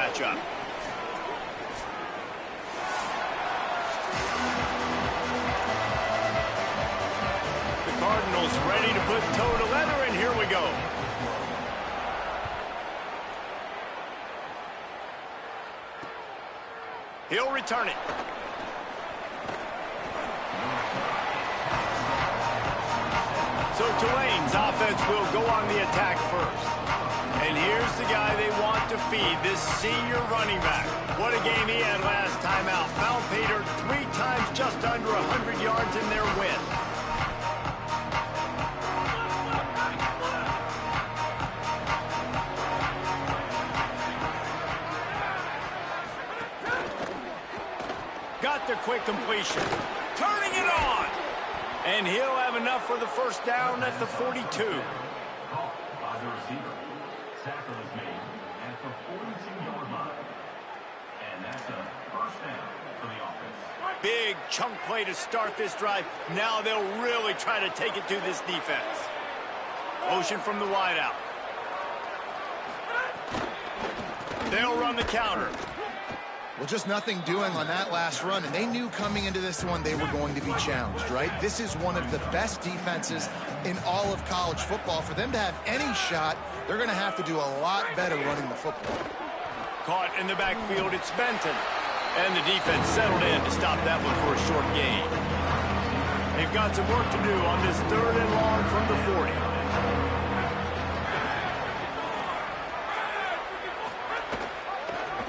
matchup. The Cardinals ready to put toe to leather, and here we go. He'll return it. So Tulane's offense will go on the attack first. And here's the guy they want to feed, this senior running back. What a game he had last time out. Found Pater 3 times, just under 100 yards in their win. Got the quick completion. Turning it on. And he'll have enough for the first down at the 42. By the receiver. Tackle is made at the 42-yard line. And that's a first down for the offense. Big chunk play to start this drive. Now they'll really try to take it to this defense. Motion from the wideout. They'll run the counter. Well, just nothing doing on that last run, and they knew coming into this one they were going to be challenged, right? This is one of the best defenses in all of college football. For them to have any shot, they're going to have to do a lot better running the football. Caught in the backfield, it's Benton. And the defense settled in to stop that one for a short gain. They've got some work to do on this 3rd and long from the 40.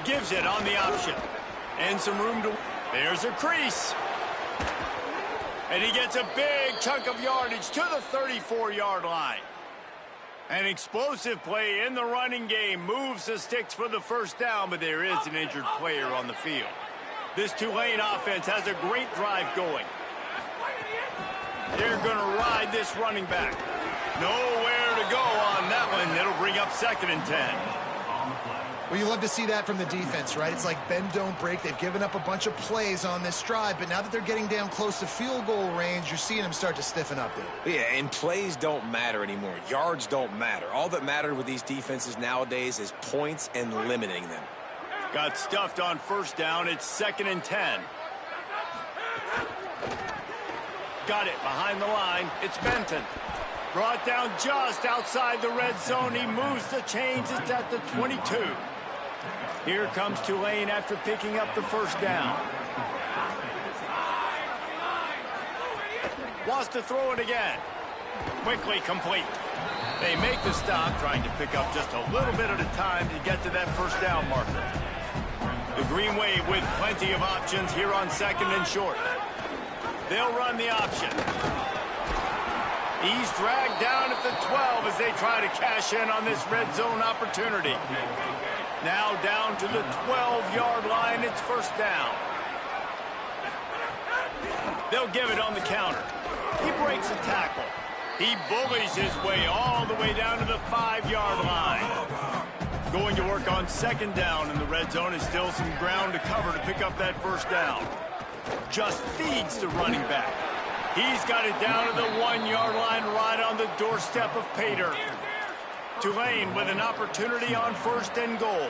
Gives it on the option. And some room to... There's a crease. And he gets a big chunk of yardage to the 34-yard line. An explosive play in the running game. Moves the sticks for the first down, but there is an injured player on the field. This Tulane offense has a great drive going. They're going to ride this running back. Nowhere to go on that one. It'll bring up 2nd and 10. Well, you love to see that from the defense, right? It's like bend, don't break. They've given up a bunch of plays on this drive, but now that they're getting down close to field goal range, you're seeing them start to stiffen up there. Yeah, and plays don't matter anymore. Yards don't matter. All that mattered with these defenses nowadays is points and limiting them. Got stuffed on first down. It's 2nd and 10. Got it behind the line. It's Benton. Brought down just outside the red zone. He moves the chains. It's at the 22. Here comes Tulane after picking up the first down. Wants to throw it again. Quickly complete. They make the stop, trying to pick up just a little bit at a time to get to that first down marker. The Green Wave with plenty of options here on 2nd and short. They'll run the option. He's dragged down at the 12 as they try to cash in on this red zone opportunity. Now down to the 12-yard line. It's first down. They'll give it on the counter. He breaks a tackle. He bullies his way all the way down to the 5-yard line. Going to work on 2nd down in the red zone. Is still some ground to cover to pick up that first down. Just feeds the running back. He's got it down to the 1-yard line right on the doorstep of Pater. Tulane with an opportunity on 1st and goal.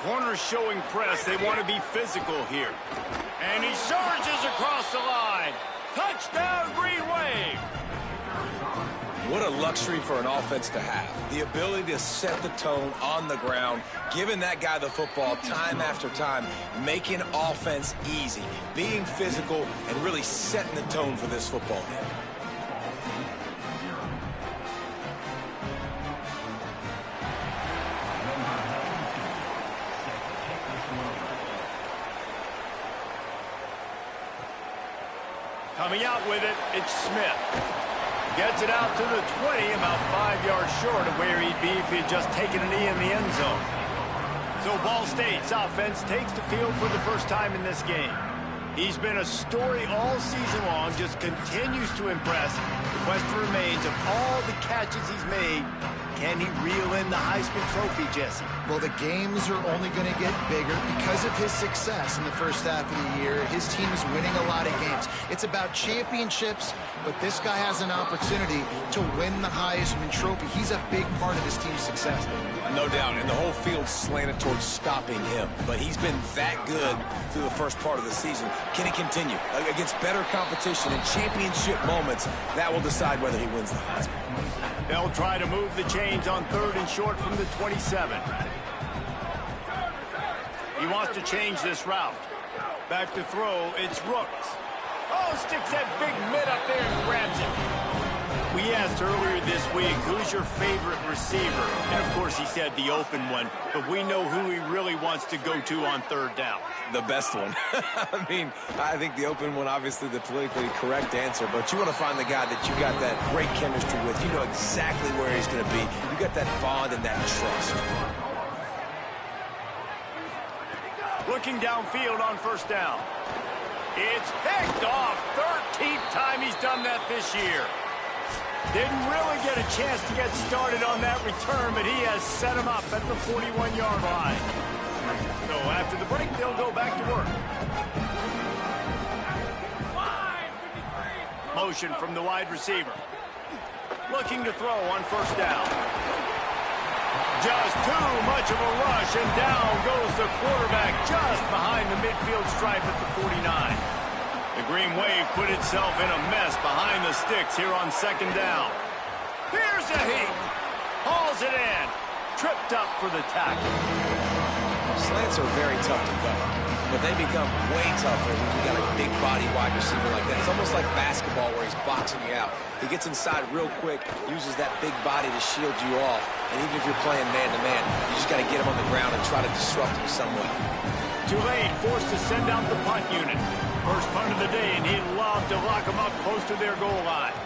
Corners showing press. They want to be physical here. And he surges across the line. Touchdown, Green Wave. What a luxury for an offense to have. The ability to set the tone on the ground, giving that guy the football time after time, making offense easy, being physical, and really setting the tone for this football game. Coming out with it, it's Smith. Gets it out to the 20, about 5 yards short of where he'd be if he had just taken a knee in the end zone. So Ball State's offense takes the field for the first time in this game. He's been a story all season long, just continues to impress. The question remains of all the catches he's made, Can he reel in the Heisman Trophy, Jesse? Well, the games are only going to get bigger because of his success in the first half of the year. His team is winning a lot of games. It's about championships, but this guy has an opportunity to win the Heisman Trophy. He's a big part of his team's success. No doubt, and the whole field slanted towards stopping him. But he's been that good through the first part of the season. Can he continue? Against better competition and championship moments, that will decide whether he wins the Heisman. They'll try to move the chains on 3rd and short from the 27. He wants to change this route. Back to throw, it's Rooks. Oh, sticks that big mid up there and grabs it. We asked earlier this week, who's your favorite receiver? And, of course, he said the open one, but we know who he really wants to go to on 3rd down. The best one. I mean, I think the open one, obviously the politically correct answer, but you want to find the guy that you got that great chemistry with. You know exactly where he's going to be. You got that bond and that trust. Looking downfield on 1st down. It's picked off. 13th time he's done that this year. Didn't really get a chance to get started on that return, but he has set him up at the 41-yard line. So after the break, they'll go back to work. Motion from the wide receiver. Looking to throw on 1st down. Just too much of a rush, and down goes the quarterback just behind the midfield stripe at the 49. The Green Wave put itself in a mess behind the sticks here on 2nd down. Here's a heat. Hauls it in. Tripped up for the tackle. Slants are very tough to cover, but they become way tougher when you got a big body wide receiver like that. It's almost like basketball where he's boxing you out. He gets inside real quick, uses that big body to shield you off, and even if you're playing man-to-man, you just got to get him on the ground and try to disrupt him somewhat. Tulane forced to send out the punt unit. First punt of the day, and he'd love to lock them up close to their goal line.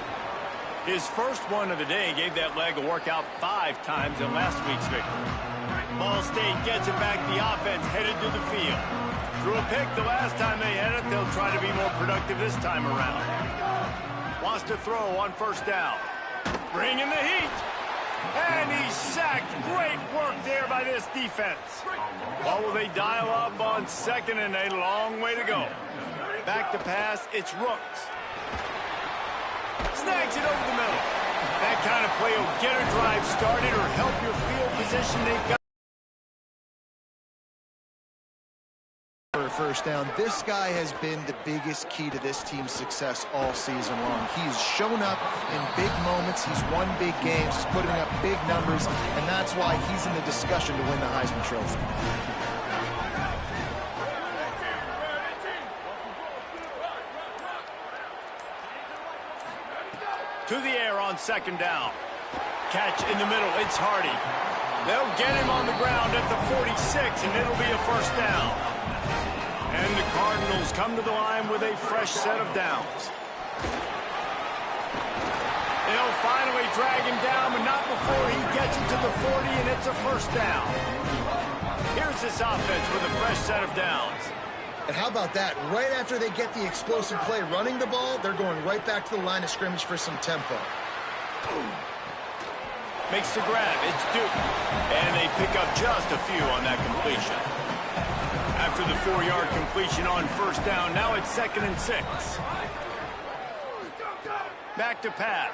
His first one of the day gave that leg a workout 5 times in last week's victory. Ball State gets it back. The offense headed to the field. Threw a pick the last time they had it. They'll try to be more productive this time around. Wants to throw on 1st down. Bringing the heat. And he's sacked. Great work there by this defense. What will they dial up on 2nd and a long way to go? Back to pass, it's Rooks. Snags it over the middle. That kind of play will get a drive started or help your field position. They've got For a 1st down, this guy has been the biggest key to this team's success all season long. He's shown up in big moments. He's won big games. He's putting up big numbers, and that's why he's in the discussion to win the Heisman Trophy. to the air on 2nd down. Catch in the middle. It's Hardy. They'll get him on the ground at the 46, and it'll be a 1st down. And the Cardinals come to the line with a fresh set of downs. They'll finally drag him down, but not before he gets it to the 40, and it's a 1st down. Here's this offense with a fresh set of downs. And how about that? Right after they get the explosive play running the ball, they're going right back to the line of scrimmage for some tempo. Makes the grab. It's Duke. And they pick up just a few on that completion. After the 4-yard completion on 1st down, now it's 2nd and 6. Back to pass.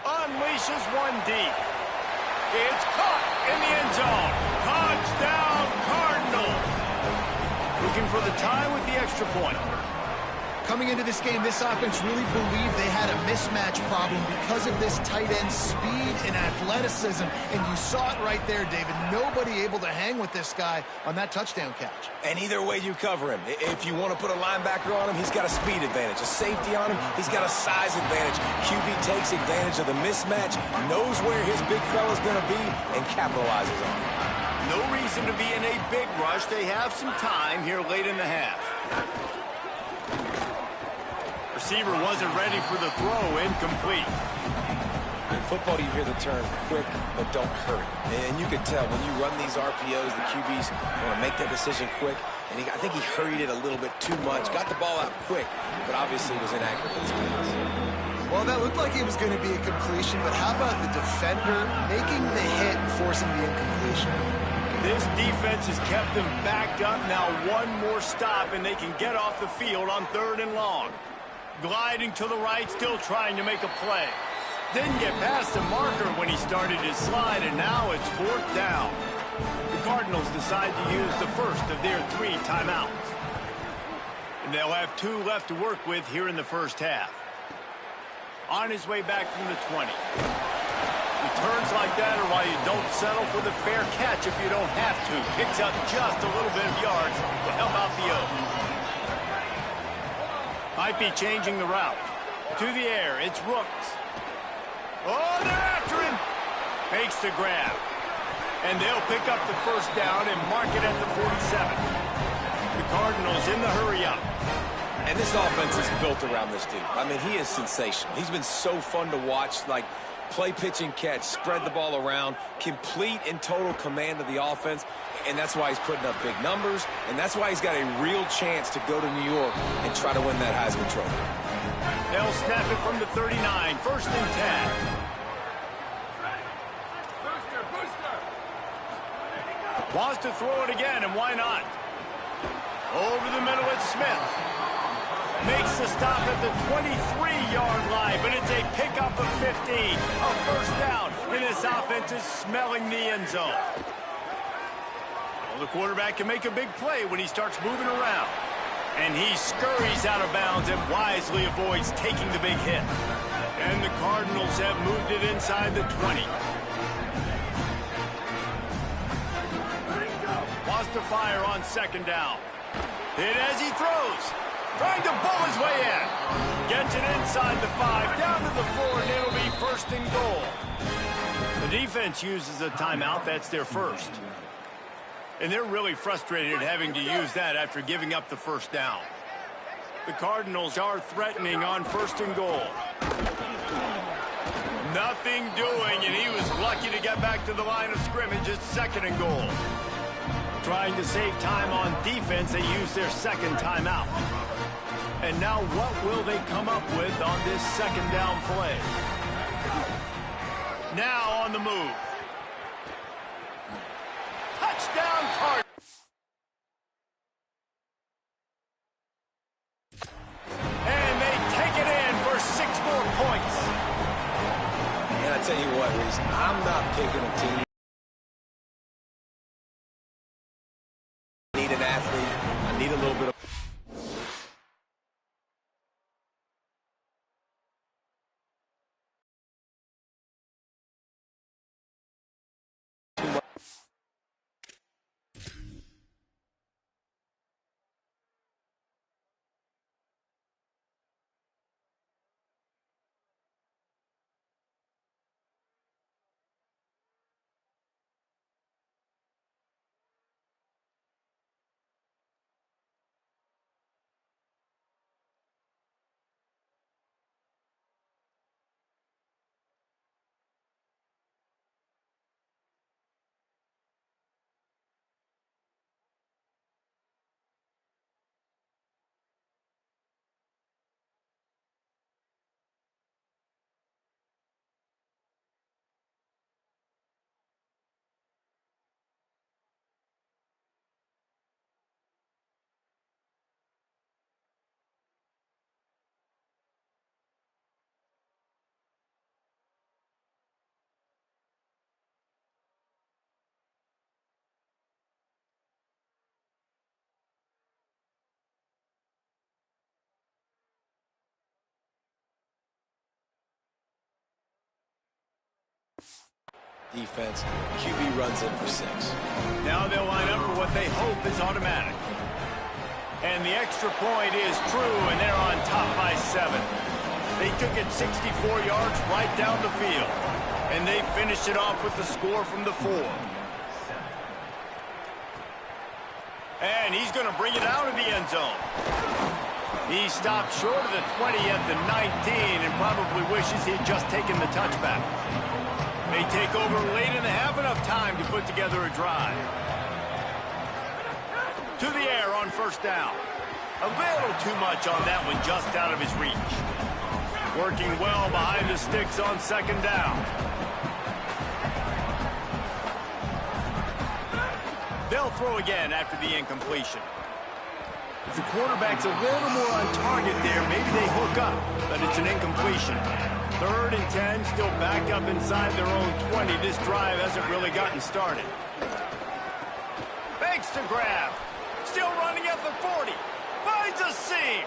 Unleashes one deep. It's caught in the end zone. Touchdown, Cardinals. Looking for the tie with the extra point. Coming into this game, this offense really believed they had a mismatch problem because of this tight end speed and athleticism. And you saw it right there, David. Nobody able to hang with this guy on that touchdown catch. And either way you cover him. If you want to put a linebacker on him, he's got a speed advantage. A safety on him, he's got a size advantage. QB takes advantage of the mismatch, knows where his big fella's going to be, and capitalizes on it. No reason to be in a big rush. They have some time here late in the half. Receiver wasn't ready for the throw. Incomplete. In football, you hear the term quick, but don't hurry. And you can tell when you run these RPOs, the QBs want to make that decision quick. And I think he hurried it a little bit too much. Got the ball out quick, but obviously was inaccurate with his pass. Well, that looked like it was going to be a completion, but how about the defender making the hit and forcing the incompletion? This defense has kept them backed up. Now one more stop, and they can get off the field on 3rd and long. Gliding to the right, still trying to make a play. Didn't get past the marker when he started his slide, and now it's 4th down. The Cardinals decide to use the first of their 3 timeouts. And they'll have 2 left to work with here in the first half. On his way back from the 20. Returns like that are why you don't settle for the fair catch if you don't have to. Picks up just a little bit of yards to help out the O. Might be changing the route. To the air, it's Rooks. Oh, they're after him. Makes the grab. And they'll pick up the first down and mark it at the 47. The Cardinals in the hurry up. And this offense is built around this dude. I mean, he is sensational. He's been so fun to watch, like play, pitch, and catch, spread the ball around, complete and total command of the offense, and that's why he's putting up big numbers, and that's why he's got a real chance to go to New York and try to win that Heisman Trophy. They'll snap it from the 39, 1st and 10. Wants to throw it again, and why not? Over the middle, it's Smith. Makes the stop at the 23-yard line, but it's a pickup of 15. A first down, and this offense is smelling the end zone. Well, the quarterback can make a big play when he starts moving around. And he scurries out of bounds and wisely avoids taking the big hit. And the Cardinals have moved it inside the 20. Wants to fire on 2nd down. Hit as he throws. Trying to bull his way in. Gets it inside the 5, down to the 4, and it'll be 1st and goal. The defense uses a timeout. That's their first. And they're really frustrated having to use that after giving up the first down. The Cardinals are threatening on 1st and goal. Nothing doing, and he was lucky to get back to the line of scrimmage at 2nd and goal. Trying to save time on defense, they use their 2nd timeout. And now what will they come up with on this 2nd down play? Now on the move. Touchdown Cardinals. And they take it in for 6 more points. And I tell you what, Reese, I'm not picking a team. I need an athlete. I need a little bit of... Defense, QB runs in for 6. Now they'll line up for what they hope is automatic. And the extra point is true, and they're on top by 7. They took it 64 yards right down the field. And they finished it off with the score from the 4. And he's going to bring it out of the end zone. He stopped short of the 20 at the 19 and probably wishes he'd just taken the touchback. They take over late in the half, enough time to put together a drive. To the air on 1st down. A little too much on that one, just out of his reach. Working well behind the sticks on second down. They'll throw again after the incompletion. If the quarterback's a little more on target there, maybe they hook up, but it's an incompletion. 3rd and 10, still backed up inside their own 20. This drive hasn't really gotten started. Fakes to grab. Still running at the 40. Finds a seam.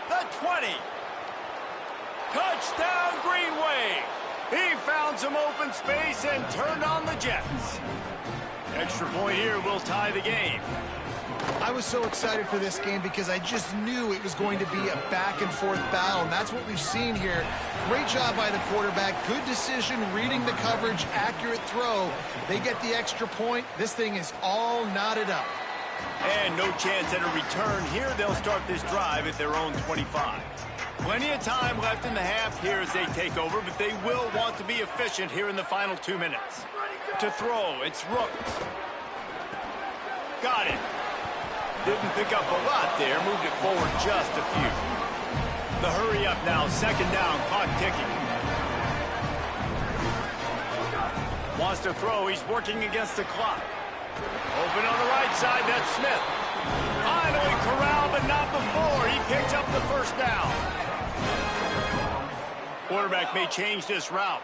The 20. Touchdown, Green Wave. He found some open space and turned on the Jets. Extra point here will tie the game. I was so excited for this game because I just knew it was going to be a back-and-forth battle, and that's what we've seen here. Great job by the quarterback. Good decision, reading the coverage, accurate throw. They get the extra point. This thing is all knotted up. And no chance at a return here. They'll start this drive at their own 25. Plenty of time left in the half here as they take over, but they will want to be efficient here in the final 2 minutes. To throw, it's Rooks. Got it. Didn't pick up a lot there. Moved it forward just a few. The hurry up now. Second down. Clock ticking. Wants to throw. He's working against the clock. Open on the right side. That's Smith. Finally corralled, but not before. He picked up the first down. Quarterback may change this route.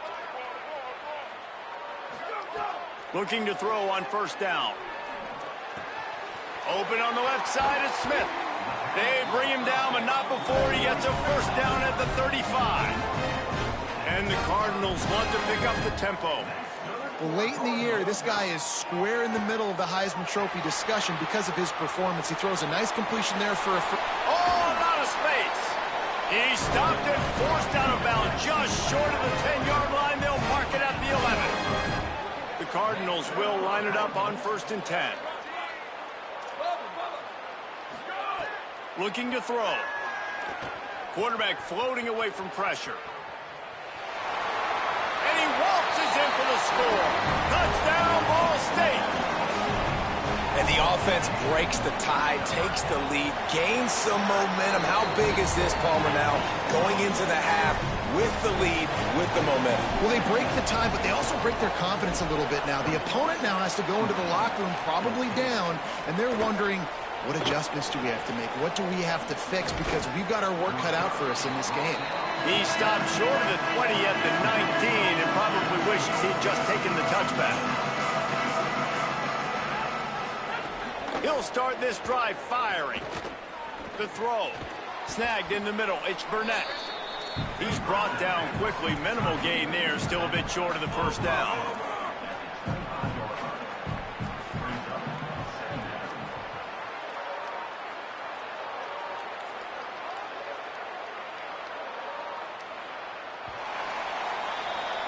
Looking to throw on first down. Open on the left side, it's Smith. They bring him down, but not before he gets a first down at the 35. And the Cardinals want to pick up the tempo. Well, late in the year, this guy is square in the middle of the Heisman Trophy discussion because of his performance. He throws a nice completion there for a... Oh, a lot of space. He stopped it, forced out of bounds, just short of the 10-yard line. They'll mark it at the 11. The Cardinals will line it up on 1st and 10. Looking to throw. Quarterback floating away from pressure. And he waltzes in for the score. Touchdown, Ball State. And the offense breaks the tie, takes the lead, gains some momentum. How big is this, Palmer, now? Going into the half with the lead, with the momentum. Well, they break the tie, but they also break their confidence a little bit now. The opponent now has to go into the locker room probably down, and they're wondering, what adjustments do we have to make? What do we have to fix? Because we've got our work cut out for us in this game. He stopped short of the 20 at the 19 and probably wishes he'd just taken the touchback. He'll start this drive firing. The throw. Snagged in the middle. It's Burnett. He's brought down quickly. Minimal gain there. Still a bit short of the first down.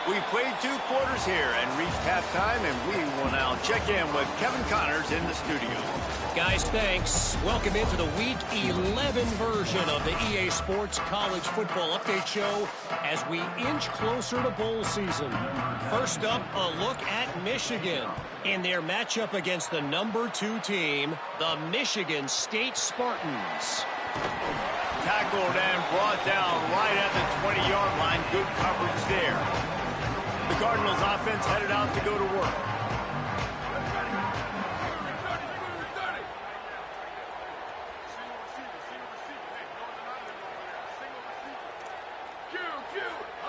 We've played 2 quarters here and reached halftime, and we will now check in with Kevin Connors in the studio. Guys, thanks. Welcome into the Week 11 version of the EA Sports College Football Update Show as we inch closer to bowl season. First up, a look at Michigan in their matchup against the number 2 team, the Michigan State Spartans. Tackled and brought down right at the 20-yard line. Good coverage there. The Cardinals offense headed out to go to work.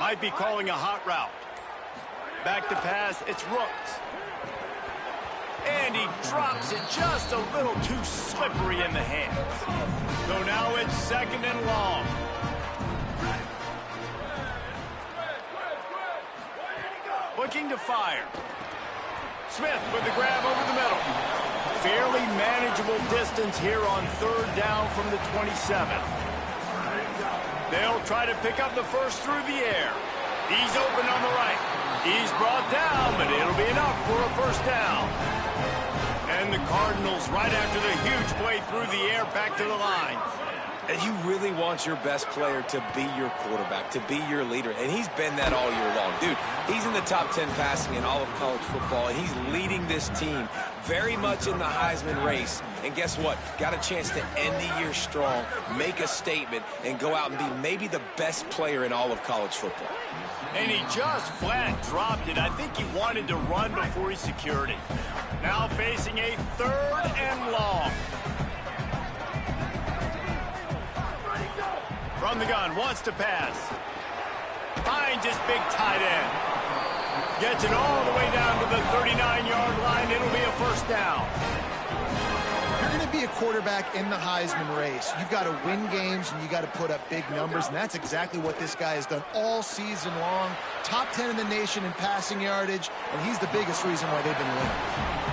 Might be calling a hot route. Back to pass, it's Rooks. And he drops it just a little too slippery in the hands. So now it's 2nd and long. Looking to fire. Smith with the grab over the middle. Fairly manageable distance here on 3rd down from the 27. They'll try to pick up the first through the air. He's open on the right. He's brought down, but it'll be enough for a first down. And the Cardinals, right after the huge play through the air, back to the line. And you really want your best player to be your quarterback, to be your leader. And he's been that all year long. Dude, he's in the top 10 passing in all of college football, and he's leading this team very much in the Heisman race. And guess what? Got a chance to end the year strong, make a statement, and go out and be maybe the best player in all of college football. And he just flat dropped it. I think he wanted to run before he secured it. Now facing a 3rd and long. From the gun, wants to pass. Finds his big tight end. Gets it all the way down to the 39-yard line. It'll be a first down. You're going to be a quarterback in the Heisman race. You've got to win games, and you got to put up big numbers, and that's exactly what this guy has done all season long. Top 10 in the nation in passing yardage, and he's the biggest reason why they've been winning.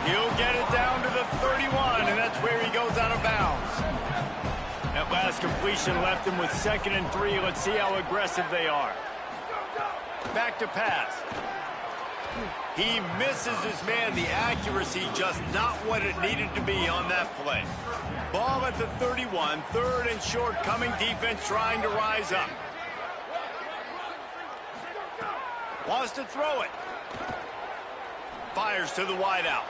He'll get it down to the 31, and that's where he goes out of bounds. That last completion left him with 2nd and 3. Let's see how aggressive they are. Back to pass. He misses his man. The accuracy just not what it needed to be on that play. Ball at the 31. 3rd and short coming. Defense trying to rise up. Wants to throw it. Fires to the wideout.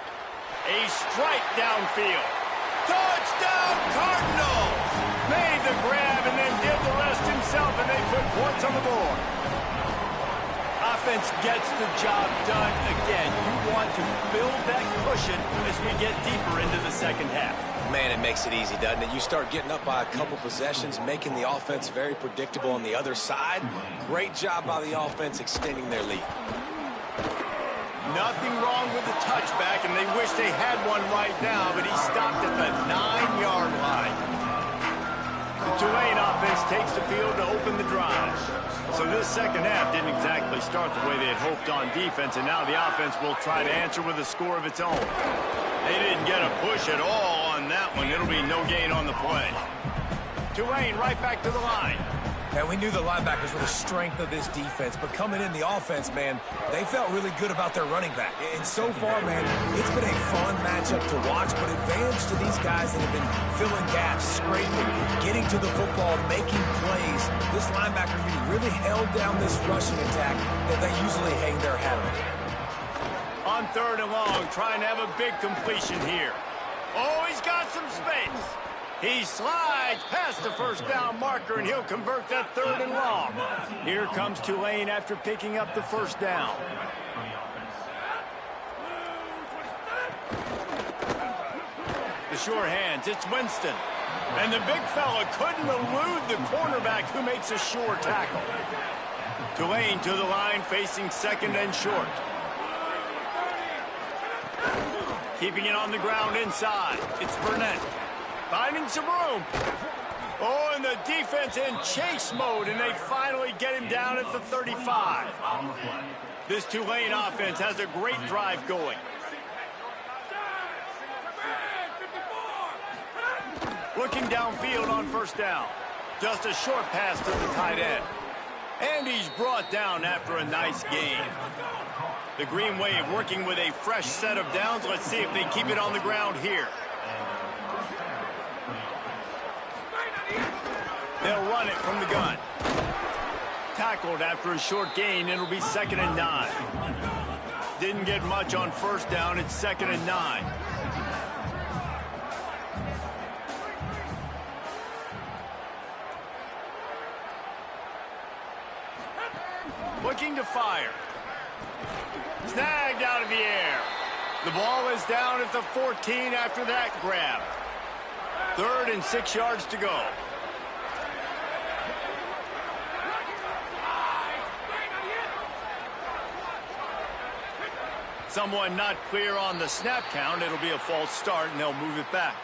A strike downfield. Touchdown Cardinals! Made the grab and then did the rest himself, and they put points on the board. Offense gets the job done again. You want to build that cushion as we get deeper into the second half. Man, it makes it easy, doesn't it? You start getting up by a couple possessions, making the offense very predictable on the other side. Great job by the offense extending their lead. Nothing wrong with the touchback, and they wish they had one right now, but he stopped at the 9-yard line. The Tulane offense takes the field to open the drive. So this second half didn't exactly start the way they had hoped on defense, and now the offense will try to answer with a score of its own. They didn't get a push at all on that one. It'll be no gain on the play. Tulane right back to the line. And we knew the linebackers were the strength of this defense, but coming in the offense, man, they felt really good about their running back. And so far, man, it's been a fun matchup to watch, but advantage to these guys that have been filling gaps, scraping, getting to the football, making plays. This linebacker really held down this rushing attack that they usually hang their hat on. On 3rd and long, trying to have a big completion here. Oh, he's got some space. He slides past the first down marker, and he'll convert that 3rd and long. Here comes Tulane after picking up the first down. The sure hands, it's Winston. And the big fella couldn't elude the cornerback who makes a sure tackle. Tulane to the line facing 2nd and short. Keeping it on the ground inside. It's Burnett. Finding some room. Oh, and the defense in chase mode, and they finally get him down at the 35. This Tulane offense has a great drive going. Looking downfield on first down. Just a short pass to the tight end. And he's brought down after a nice gain. The Green Wave working with a fresh set of downs. Let's see if they keep it on the ground here. They'll run it from the gun. Tackled after a short gain. It'll be 2nd and 9. Didn't get much on first down. It's 2nd and 9. Looking to fire. Snagged out of the air. The ball is down at the 14 after that grab. 3rd and 6 yards to go. Someone not clear on the snap count. It'll be a false start, and they'll move it back.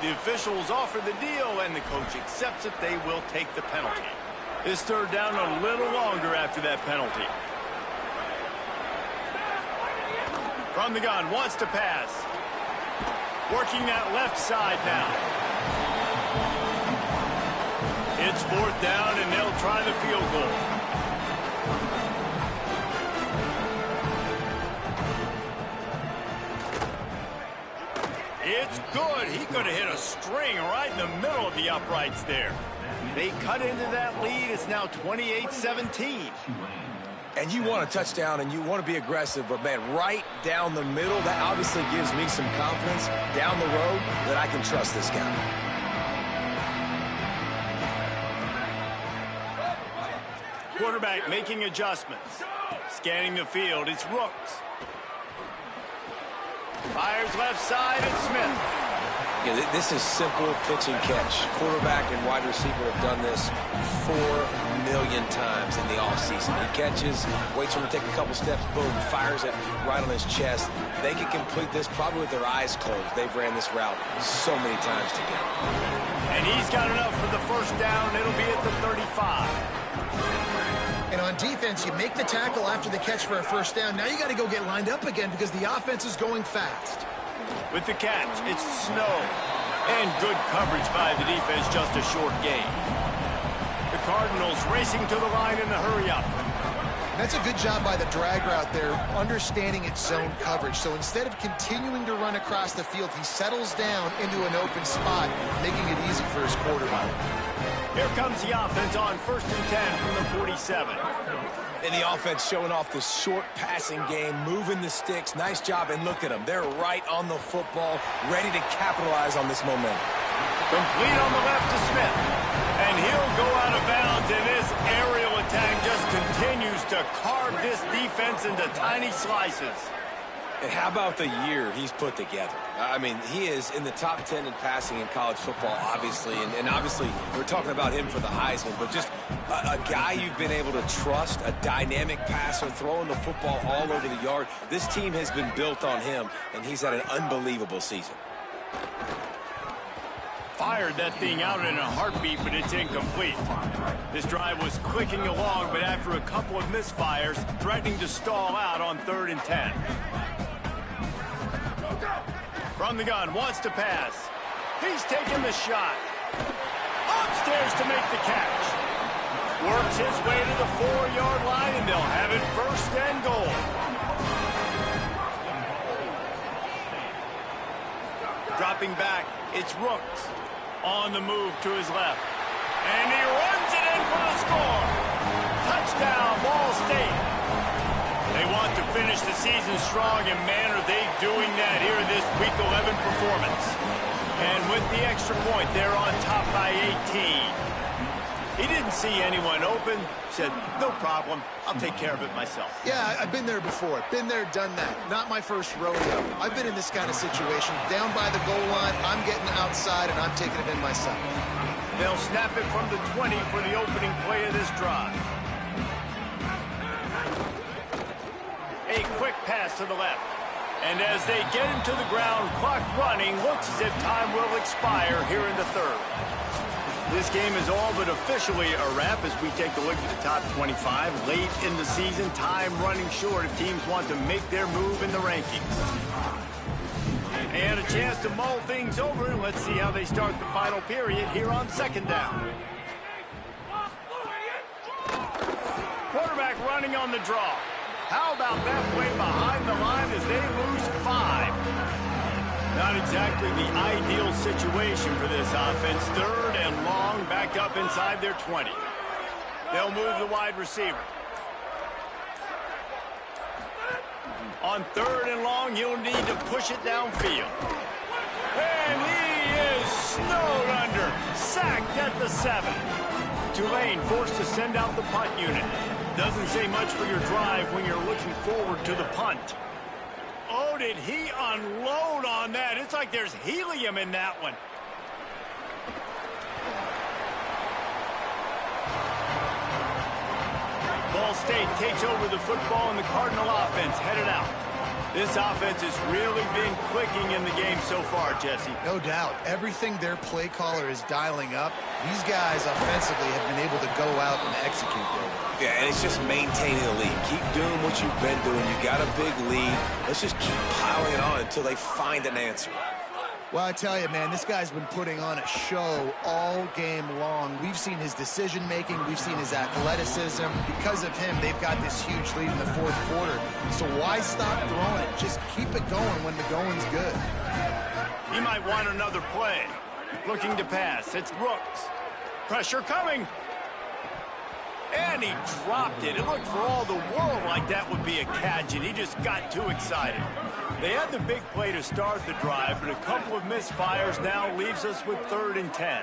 The officials offer the deal, and the coach accepts it. They will take the penalty. This 3rd down a little longer after that penalty. From the gun, wants to pass. Working that left side now. It's 4th down, and they'll try the field goal. it's good. He could have hit a string right in the middle of the uprights there. They cut into that lead. It's now 28-17. And you want a touchdown and you want to be aggressive, but, man, right down the middle, that obviously gives me some confidence down the road that I can trust this guy. Quarterback making adjustments. Scanning the field, it's Rooks. Fires left side, it's Smith. Yeah, this is simple pitch and catch. Quarterback and wide receiver have done this 4 million times in the offseason. He catches, waits for him to take a couple steps, boom, fires it right on his chest. They can complete this probably with their eyes closed. They've ran this route so many times together. And he's got enough for the first down. It'll be at the 35. And on defense, you make the tackle after the catch for a first down. Now you got to go get lined up again because the offense is going fast. With the catch, it's Snow. And good coverage by the defense, just a short gain. The Cardinals racing to the line in a hurry-up. That's a good job by the drag route there, understanding its zone coverage. So instead of continuing to run across the field, he settles down into an open spot, making it easy for his quarterback. Here comes the offense on 1st and 10 from the 47. And the offense showing off the short passing game, moving the sticks. Nice job, and look at them. They're right on the football, ready to capitalize on this momentum. Complete on the left to Smith. And he'll go out of bounds, and this aerial attack just continues to carve this defense into tiny slices. And how about the year he's put together? I mean, he is in the top 10 in passing in college football, obviously. And obviously, we're talking about him for the Heisman. But just a guy you've been able to trust, a dynamic passer, throwing the football all over the yard. This team has been built on him, and he's had an unbelievable season. Fired that thing out in a heartbeat, but it's incomplete. This drive was clicking along, but after a couple of misfires, threatening to stall out on 3rd and 10. From the gun, wants to pass. He's taking the shot. Upstairs to make the catch. Works his way to the 4-yard line, and they'll have it 1st and goal. Dropping back, it's Rooks. On the move to his left. And he runs it in for the score. Touchdown, Ball State. They want to finish the season strong, and man, are they doing that here in this Week 11 performance. And with the extra point, they're on top by 18. He didn't see anyone open, said, no problem, I'll take care of it myself. Yeah, I've been there before. Been there, done that. Not my first rodeo. I've been in this kind of situation. Down by the goal line, I'm getting outside, and I'm taking it in myself. They'll snap it from the 20 for the opening play of this drive. A quick pass to the left. And as they get him to the ground, clock running, looks as if time will expire here in the 3rd. This game is all but officially a wrap as we take a look at the top 25. Late in the season, time running short if teams want to make their move in the rankings. And a chance to mull things over. Let's see how they start the final period here on 2nd down. Quarterback running on the draw. How about that play behind the line as they lose 5? Not exactly the ideal situation for this offense. 3rd and long, back up inside their 20. They'll move the wide receiver. On 3rd and long, he'll need to push it downfield. And he is snowed under. Sacked at the 7. Tulane forced to send out the punt unit. Doesn't say much for your drive when you're looking forward to the punt. Oh, did he unload on that? It's like there's helium in that one. Ball State takes over the football, and the Cardinal offense headed out. This offense has really been clicking in the game so far, Jesse. No doubt. Everything their play caller is dialing up, these guys offensively have been able to go out and execute there. Yeah, and it's just maintaining the lead. Keep doing what you've been doing. You got a big lead. Let's just keep piling it on until they find an answer. Well, I tell you, man, this guy's been putting on a show all game long. We've seen his decision-making. We've seen his athleticism. Because of him, they've got this huge lead in the fourth quarter. So why stop throwing it? Just keep it going when the going's good. He might want another play. Looking to pass. It's Rooks. Pressure coming. And he dropped it. It looked for all the world like that would be a catch, and he just got too excited. They had the big play to start the drive, but a couple of misfires now leaves us with 3rd and 10.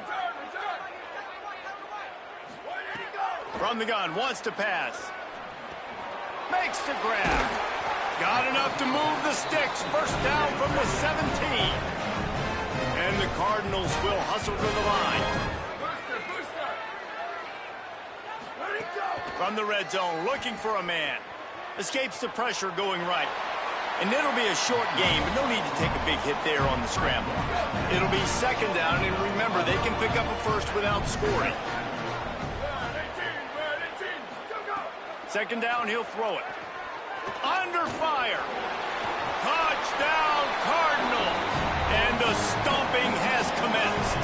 From the gun, wants to pass. Makes the grab. Got enough to move the sticks. First down from the 17. And the Cardinals will hustle to the line. From the red zone, looking for a man. Escapes the pressure going right. And it'll be a short game, but no need to take a big hit there on the scramble. It'll be 2nd down, and remember, they can pick up a first without scoring. 2nd down, he'll throw it. Under fire. Touchdown, Cardinals. And the stomping has commenced.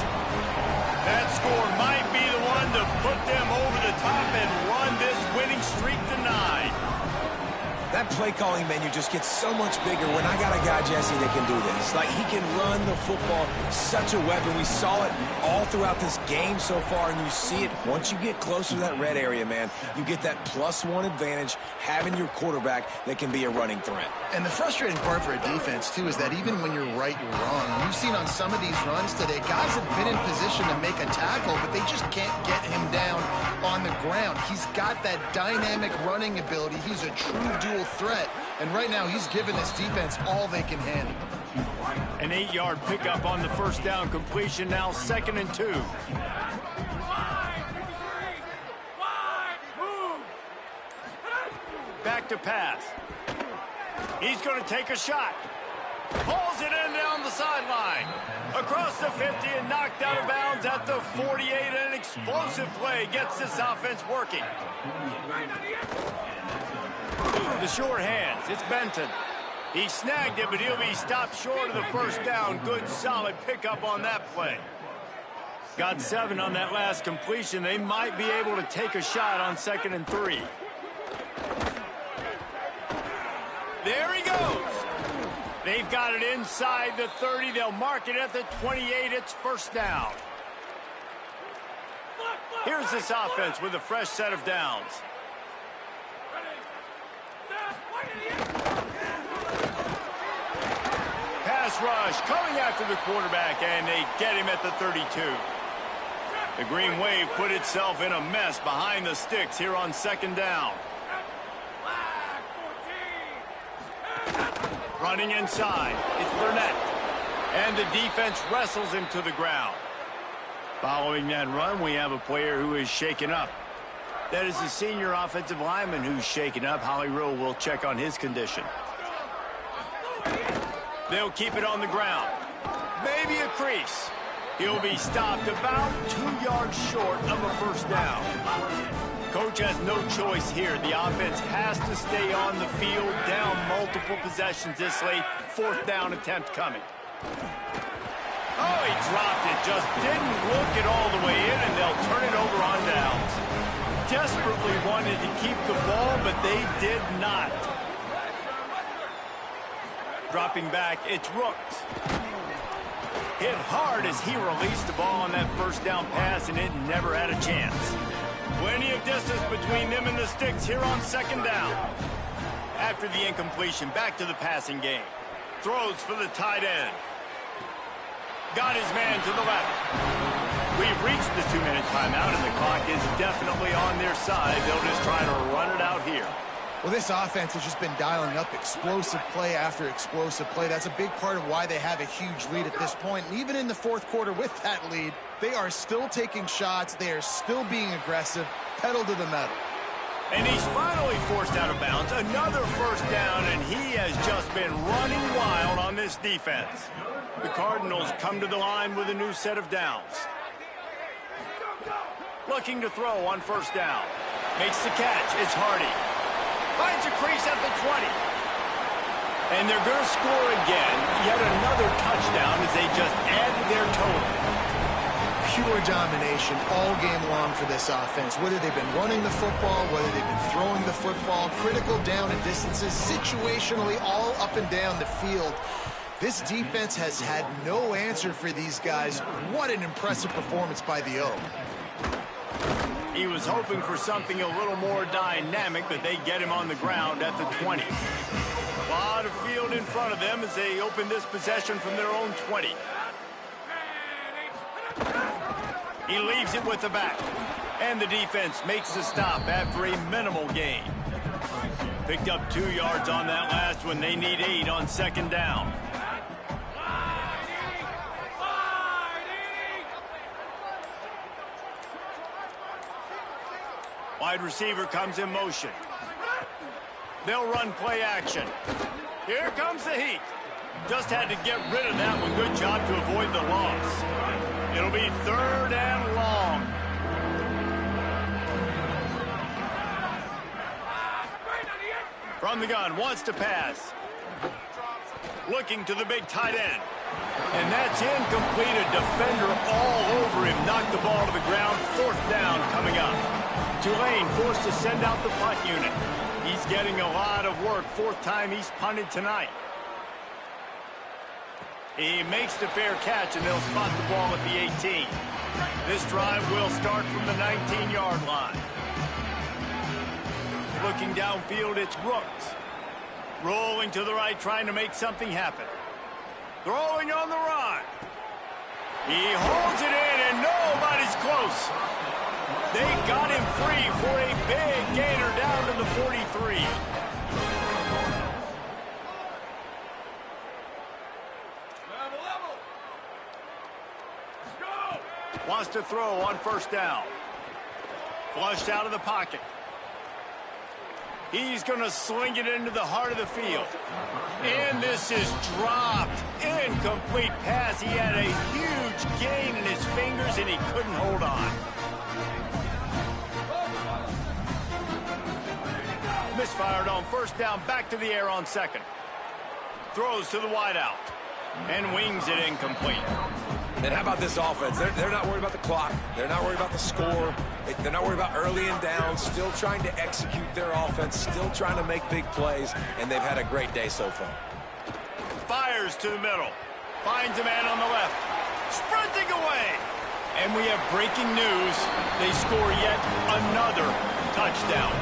That score might be the one to put them over the top and run this winning streak to 9. That play calling menu just gets so much bigger when I got a guy, Jesse, that can do this. Like, he can run the football, such a weapon. We saw it all throughout this game so far, and you see it once you get closer to that red area, man. You get that +1 advantage having your quarterback that can be a running threat. And the frustrating part for a defense, too, is that even when you're right, you're wrong. We've seen on some of these runs today, guys have been in position to make a tackle, but they just can't get him down on the ground. He's got that dynamic running ability. He's a true dual threat, and right now he's giving this defense all they can handle. An 8-yard pickup on the first down completion, now 2nd and 2. Back to pass. He's going to take a shot. Pulls it in down the sideline. Across the 50 and knocked out of bounds at the 48. An explosive play gets this offense working. The short hands, it's Benton. He snagged it, but he'll be stopped short of the first down. Good, solid pickup on that play. Got 7 on that last completion. They might be able to take a shot on 2nd and 3. There he goes. They've got it inside the 30. They'll mark it at the 28. It's first down. Here's this offense with a fresh set of downs. Pass rush coming after the quarterback, and they get him at the 32. The Green Wave put itself in a mess behind the sticks here on 2nd down. Running inside, it's Burnett. And the defense wrestles him to the ground. Following that run, we have a player who is shaken up. That is the senior offensive lineman who's shaken up. Holly Rowe will check on his condition. They'll keep it on the ground. Maybe a crease. He'll be stopped about 2 yards short of a first down. Coach has no choice here. The offense has to stay on the field, down multiple possessions this late. 4th down attempt coming. Oh, he dropped it. Just didn't look it all the way in, and they'll turn it over on downs. Desperately wanted to keep the ball, but they did not. Dropping back, it's Rooks. Hit hard as he released the ball on that first down pass, and it never had a chance. Plenty of distance between them and the sticks here on 2nd down. After the incompletion, back to the passing game. Throws for the tight end. Got his man to the left. We've reached the 2-minute timeout, and the clock is definitely on their side. They'll just try to run it out here. Well, this offense has just been dialing up explosive play after explosive play. That's a big part of why they have a huge lead at this point. And even in the fourth quarter with that lead, they are still taking shots. They are still being aggressive, pedal to the metal. And he's finally forced out of bounds. Another first down, and he has just been running wild on this defense. The Cardinals come to the line with a new set of downs. Looking to throw on first down. Makes the catch. It's Hardy. Finds a crease at the 20. And they're going to score again. Yet another touchdown as they just add to their total. Pure domination all game long for this offense. Whether they've been running the football, whether they've been throwing the football, critical down and distances, situationally all up and down the field. This defense has had no answer for these guys. What an impressive performance by the O. He was hoping for something a little more dynamic, but they get him on the ground at the 20. A lot of field in front of them as they open this possession from their own 20. He leaves it with the back. And the defense makes the stop after a minimal gain. Picked up 2 yards on that last one. They need 8 on second down. Wide receiver comes in motion. They'll run play action. Here comes the heat. Just had to get rid of that one. Good job to avoid the loss. It'll be 3rd and long. From the gun, wants to pass. Looking to the big tight end. And that's incomplete. A defender all over him. Knocked the ball to the ground. 4th down coming up. Tulane forced to send out the punt unit. He's getting a lot of work. 4th time he's punted tonight. He makes the fair catch, and they'll spot the ball at the 18. This drive will start from the 19-yard line. Looking downfield, it's Rooks. Rolling to the right, trying to make something happen. Throwing on the run. He holds it in, and nobody's close. They got him free for a big gainer down to the 43. Wants to throw on 1st down. Flushed out of the pocket. He's going to sling it into the heart of the field. And this is dropped. Incomplete pass. He had a huge gain in his fingers, and he couldn't hold on. Misfired on 1st down. Back to the air on 2nd. Throws to the wideout. And wings it incomplete. And how about this offense? They're not worried about the clock. They're not worried about the score. They're not worried about early and down. Still trying to execute their offense. Still trying to make big plays. And they've had a great day so far. Fires to the middle. Finds a man on the left. Sprinting away. And we have breaking news. They score yet another touchdown.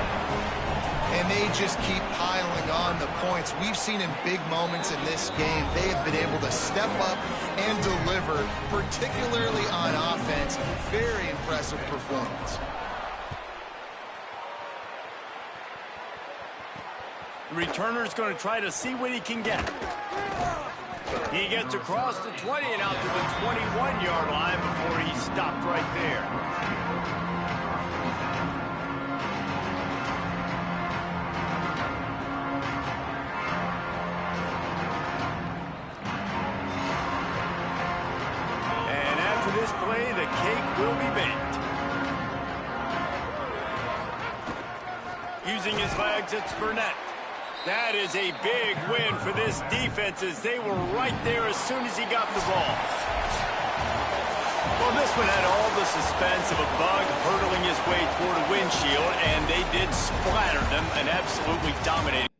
And they just keep piling on the points. We've seen in big moments in this game, they have been able to step up and deliver, particularly on offense. Very impressive performance. The returner's going to try to see what he can get. He gets across the 20 and out to the 21-yard line before he stopped right there. This play, the cake will be baked. Using his legs, it's Burnett. That is a big win for this defense as they were right there as soon as he got the ball. Well, this one had all the suspense of a bug hurtling his way toward a windshield, and they did splatter them and absolutely dominated.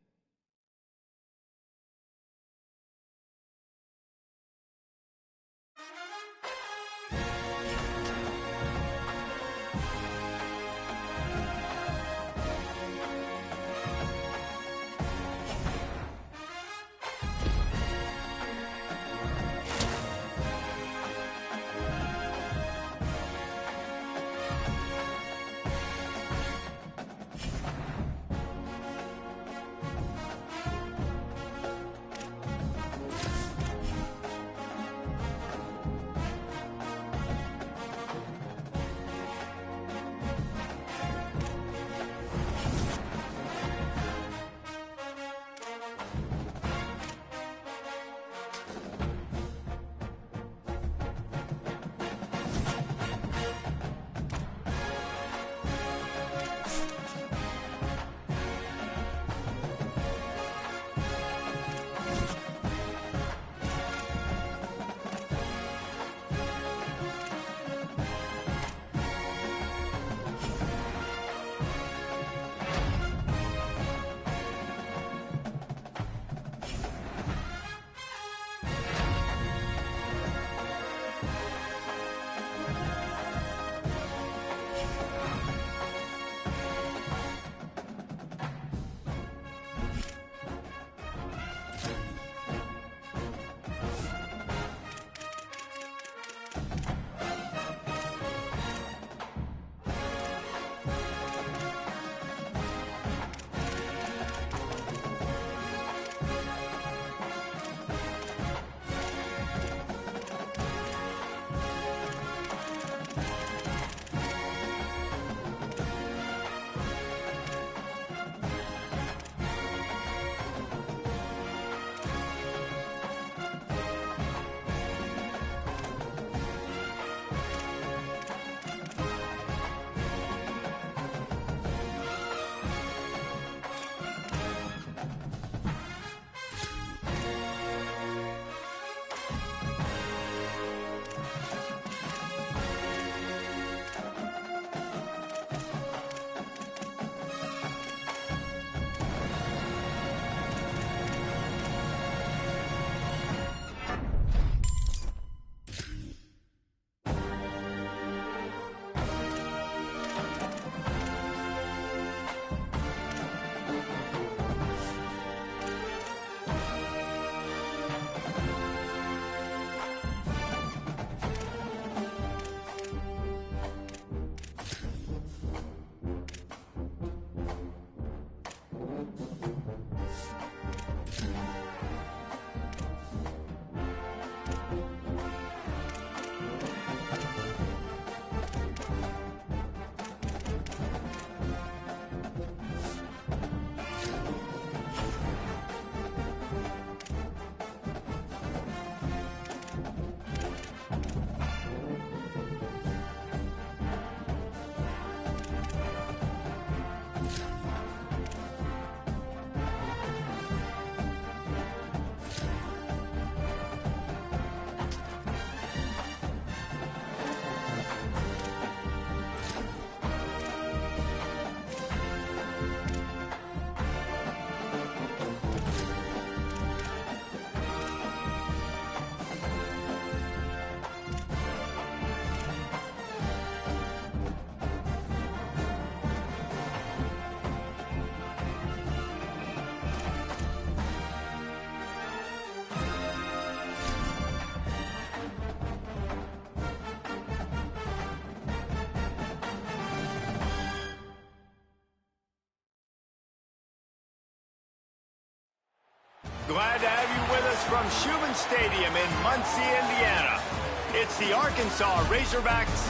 Glad to have you with us from Schumann Stadium in Muncie, Indiana. It's the Arkansas Razorbacks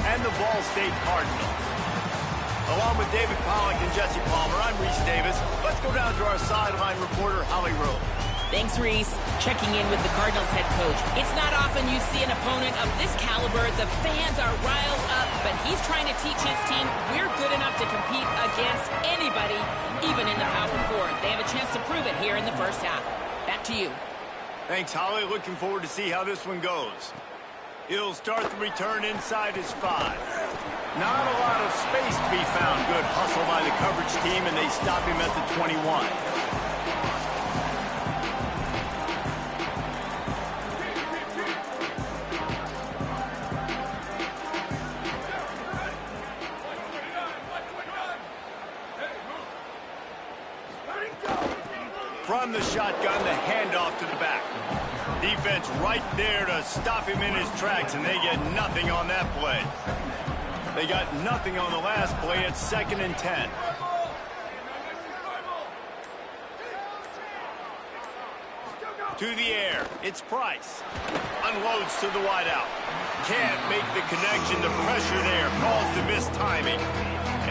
and the Ball State Cardinals. Along with David Pollack and Jesse Palmer, I'm Reese Davis. Let's go down to our sideline reporter, Holly Rowe. Thanks, Reese. Checking in with the Cardinals head coach. It's not often you see an opponent of this caliber. The fans are riled up, but he's trying to teach his team we're good enough to compete against anybody, even in the Power Four. They have a chance to prove it here in the first half. Back to you. Thanks, Holly. Looking forward to see how this one goes. He'll start the return inside his 5. Not a lot of space to be found. Good hustle by the coverage team, and they stop him at the 21. From the shotgun, the handoff to the back. Defense right there to stop him in his tracks, and they get nothing on that play. They got nothing on the last play. It's 2nd and 10. To the air, it's Price. Unloads to the wideout. Can't make the connection. The pressure there caused the missed timing.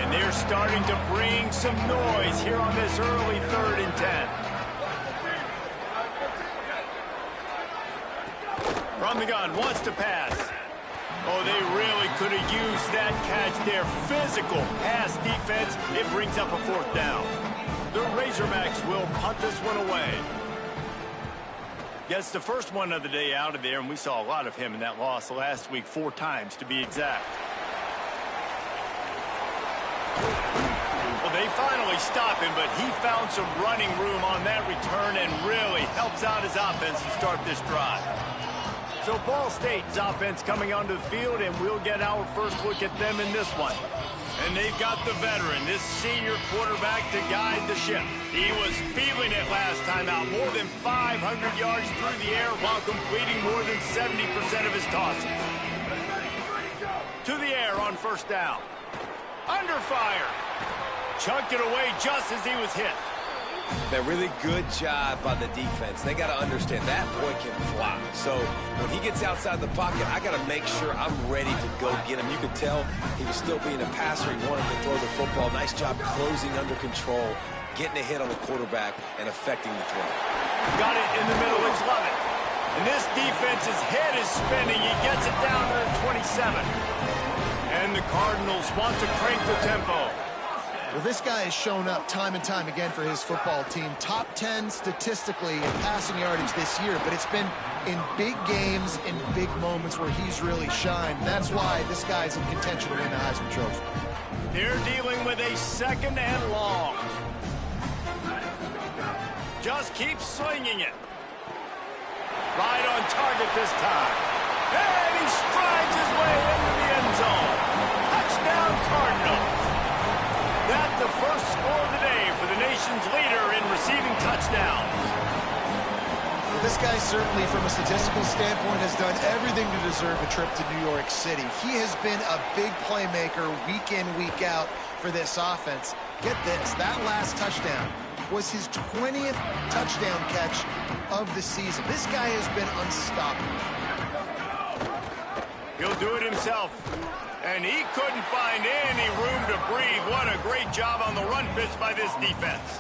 And they're starting to bring some noise here on this early 3rd and 10. From the gun, wants to pass. Oh, they really could have used that catch there. Physical pass defense. It brings up a 4th down. The Razorbacks will punt this one away. Gets the first one of the day out of there, and we saw a lot of him in that loss last week, 4 times to be exact. Well, they finally stop him, but he found some running room on that return and really helps out his offense to start this drive. So Ball State's offense coming onto the field, and we'll get our first look at them in this one. And they've got the veteran, this senior quarterback, to guide the ship. He was feeling it last time out, more than 500 yards through the air while completing more than 70% of his tosses. To the air on 1st down. Under fire. Chucked it away just as he was hit. A really good job by the defense. They got to understand that boy can fly. So when he gets outside the pocket, I got to make sure I'm ready to go get him. You could tell he was still being a passer. He wanted to throw the football. Nice job closing under control, getting a hit on the quarterback, and affecting the throw. Got it in the middle. It's Lovett. And this defense's head is spinning. He gets it down to the 27. And the Cardinals want to crank the tempo. Well, this guy has shown up time and time again for his football team. Top 10 statistically in passing yardage this year, but it's been in big games, in big moments where he's really shined. That's why this guy's in contention to win the Heisman Trophy. They're dealing with a 2nd and long. Just keep slinging it. Right on target this time. And he strides his way into the end zone. Touchdown, Cardinals. That's the first score of the day for the nation's leader in receiving touchdowns. Well, this guy certainly, from a statistical standpoint, has done everything to deserve a trip to New York City. He has been a big playmaker week in, week out for this offense. Get this, that last touchdown was his 20th touchdown catch of the season. This guy has been unstoppable. He'll do it himself. And he couldn't find any room to breathe. What a great job on the run fits by this defense.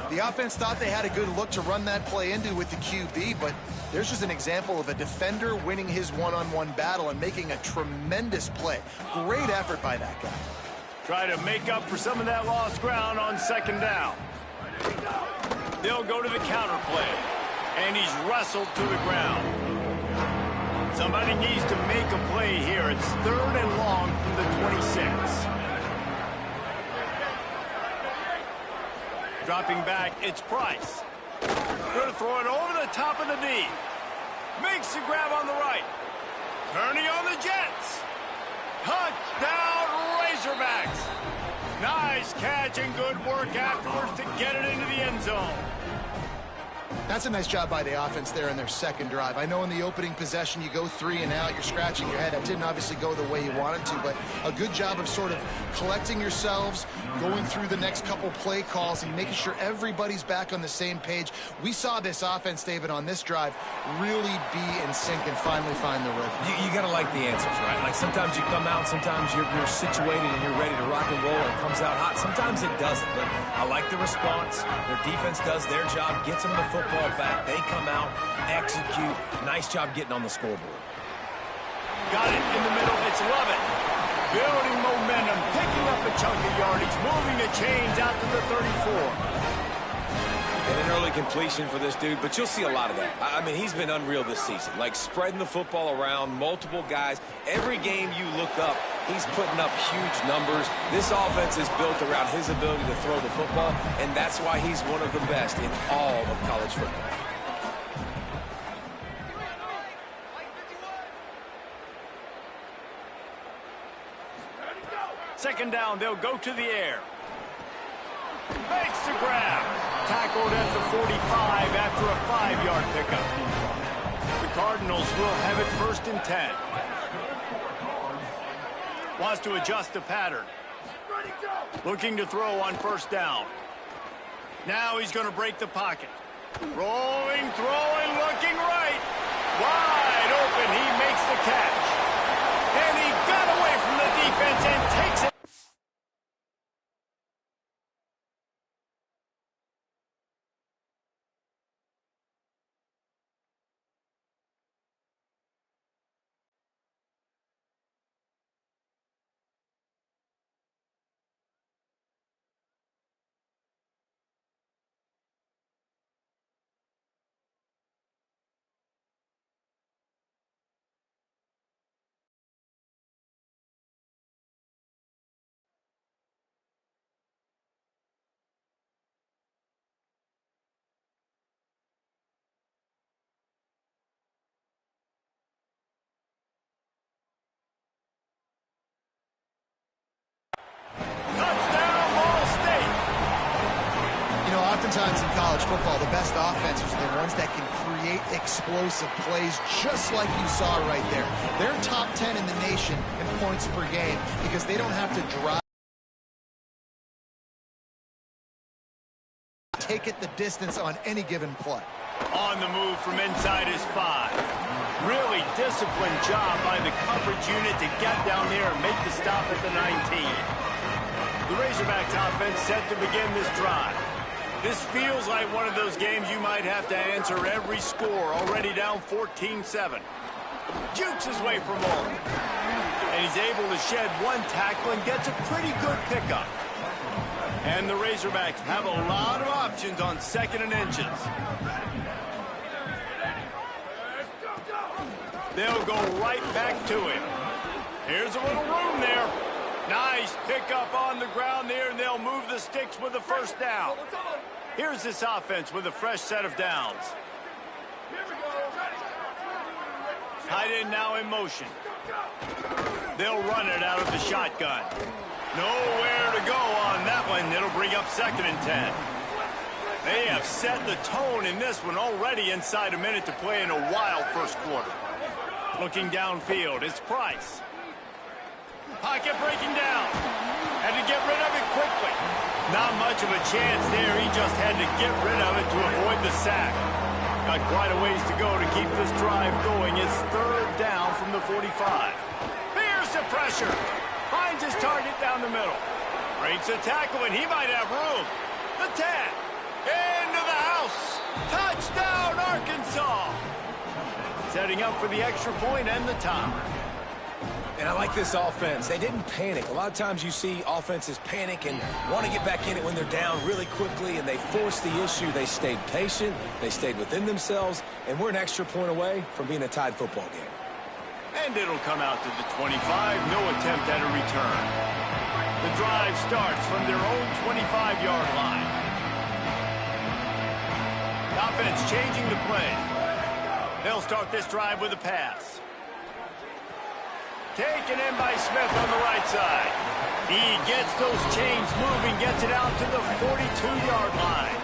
The offense thought they had a good look to run that play into with the QB, but there's just an example of a defender winning his one-on-one battle and making a tremendous play. Great effort by that guy. Try to make up for some of that lost ground on 2nd down. They'll go to the counter play. And he's wrestled to the ground. Somebody needs to make a play here. It's 3rd and long from the 26. Dropping back, it's Price. Going to throw it over the top of the knee. Makes the grab on the right. Turning on the Jets. Touchdown, Razorbacks. Nice catch and good work afterwards to get it into the end zone. That's a nice job by the offense there in their second drive. I know in the opening possession you go 3 and out, you're scratching your head. That didn't obviously go the way you wanted to, but a good job of sort of collecting yourselves, going through the next couple play calls and making sure everybody's back on the same page. We saw this offense, David, on this drive really be in sync and finally find the rhythm. You got to like the answers, right? Like sometimes you come out, sometimes you're situated and you're ready to rock and roll and it comes out hot. Sometimes it doesn't, but I like the response. Their defense does their job, gets them the football back. They come out, execute. Nice job getting on the scoreboard. Got it in the middle. It's Lovett. Building momentum, picking up a chunk of yardage, moving the chains out to the 34. And an early completion for this dude, but you'll see a lot of that. I mean, he's been unreal this season. Like spreading the football around, multiple guys. Every game you look up, he's putting up huge numbers. This offense is built around his ability to throw the football, and that's why he's one of the best in all of college football. Second down, they'll go to the air. Makes the grab. Tackled at the 45 after a 5-yard pickup. The Cardinals will have it 1st and 10. Wants to adjust the pattern. Looking to throw on 1st down. Now he's going to break the pocket. Rolling, throwing, looking right. Wide open, he makes the catch. And he got away from the defense and takes it. Oftentimes in college football, the best offenses are the ones that can create explosive plays just like you saw right there. They're top 10 in the nation in points per game because they don't have to drive. Take it the distance on any given play. On the move from inside his 5. Really disciplined job by the coverage unit to get down there and make the stop at the 19. The Razorbacks offense set to begin this drive. This feels like one of those games you might have to answer every score, already down 14-7. Jukes his way for more. And he's able to shed one tackle and gets a pretty good pickup. And the Razorbacks have a lot of options on 2nd and inches. They'll go right back to him. Here's a little room there. Nice pickup on the ground there, and they'll move the sticks with the 1st down. Here's this offense with a fresh set of downs. Tight end now in motion. They'll run it out of the shotgun. Nowhere to go on that one. It'll bring up 2nd and 10. They have set the tone in this one already inside a minute to play in a wild 1st quarter. Looking downfield, it's Price. Pocket breaking down. Had to get rid of it quickly. Not much of a chance there. He just had to get rid of it to avoid the sack. Got quite a ways to go to keep this drive going. It's 3rd down from the 45. Here's the pressure. Finds his target down the middle. Breaks a tackle, and he might have room. The 10. Into the house. Touchdown, Arkansas. Setting up for the extra point and the tie. And I like this offense. They didn't panic. A lot of times you see offenses panic and want to get back in it when they're down really quickly, and they force the issue. They stayed patient. They stayed within themselves, and we're an extra point away from being a tied football game. And it'll come out to the 25. No attempt at a return. The drive starts from their own 25-yard line. Offense changing the play. They'll start this drive with a pass. Taken in by Smith on the right side. He gets those chains moving, gets it out to the 42-yard line.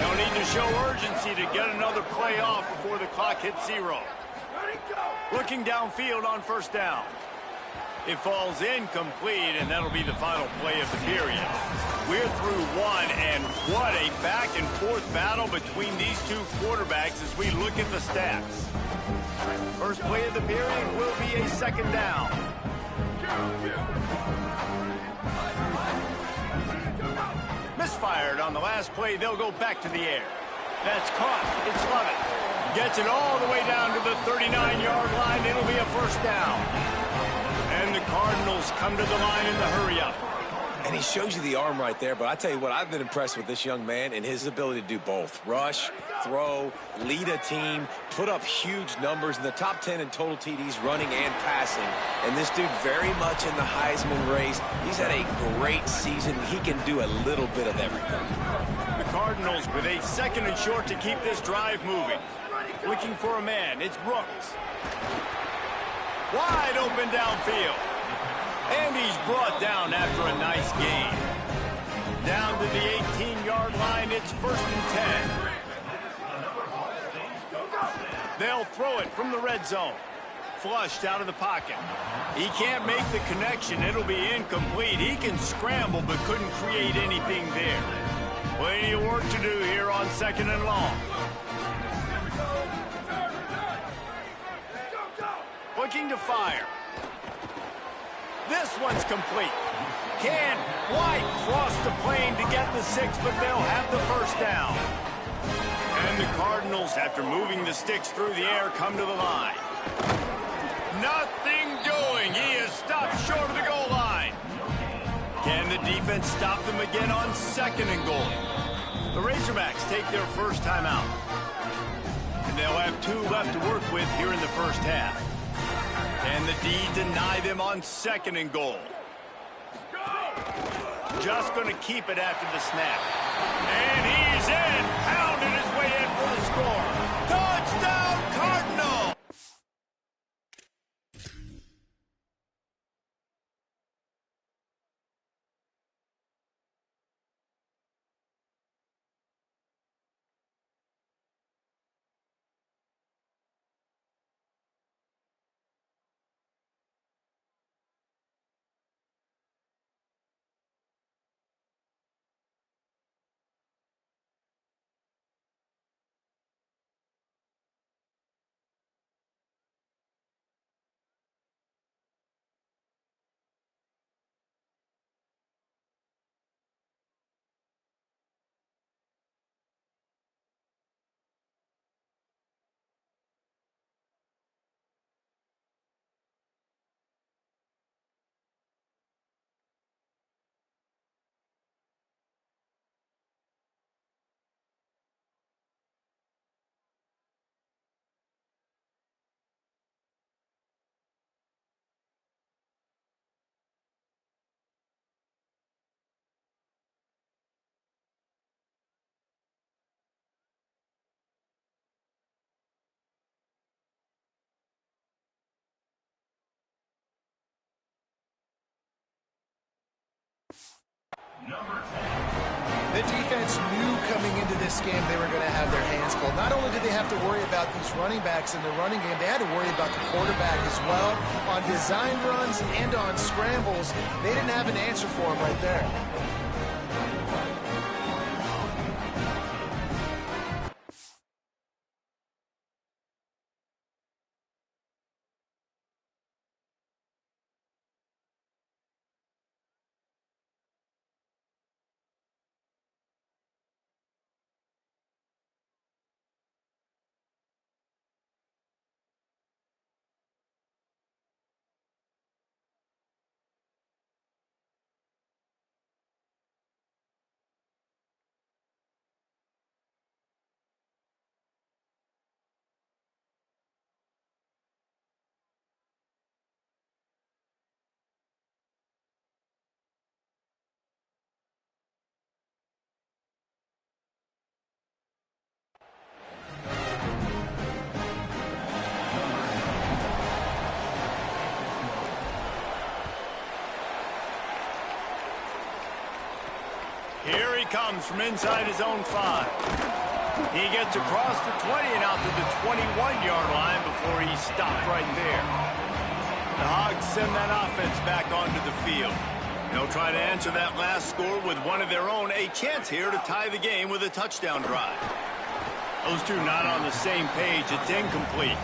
They'll need to show urgency to get another play off before the clock hits 0. Looking downfield on first down. It falls incomplete, and that'll be the final play of the period. We're through one, and what a back-and-forth battle between these two quarterbacks as we look at the stats. First play of the period will be a second down. Misfired on the last play. They'll go back to the air. That's caught. It's Lovett. Gets it all the way down to the 39-yard line. It'll be a first down. And the Cardinals come to the line in the hurry-up. And he shows you the arm right there, but I tell you what, I've been impressed with this young man and his ability to do both. Rush, throw, lead a team, put up huge numbers in the top 10 in total TDs running and passing. And this dude very much in the Heisman race. He's had a great season. He can do a little bit of everything. The Cardinals with a second and short to keep this drive moving. Looking for a man. It's Rooks. Wide open downfield. And he's brought down after a nice gain. Down to the 18-yard line, it's 1st and 10. They'll throw it from the red zone. Flushed out of the pocket. He can't make the connection. It'll be incomplete. He can scramble but couldn't create anything there. Plenty of work to do here on 2nd and long. Looking to fire. This one's complete. Can't quite cross the plane to get the 6, but they'll have the first down. And the Cardinals, after moving the sticks through the air, come to the line. Nothing doing. He is stopped short of the goal line. Can the defense stop them again on 2nd and goal? The Razorbacks take their first time out. And they'll have 2 left to work with here in the first half. And the D deny them on 2nd and goal. Just going to keep it after the snap. And he's in. Pounding his way in for the score. Touchdown, Cardinal! The defense knew coming into this game they were going to have their hands full. Not only did they have to worry about these running backs in the running game, they had to worry about the quarterback as well. On design runs and on scrambles, they didn't have an answer for him right there. comes from inside his own 5. He gets across the 20 and out to the 21-yard line before he stopped right there. The Hogs send that offense back onto the field. They'll try to answer that last score with one of their own. A chance here to tie the game with a touchdown drive. Those two not on the same page. It's incomplete.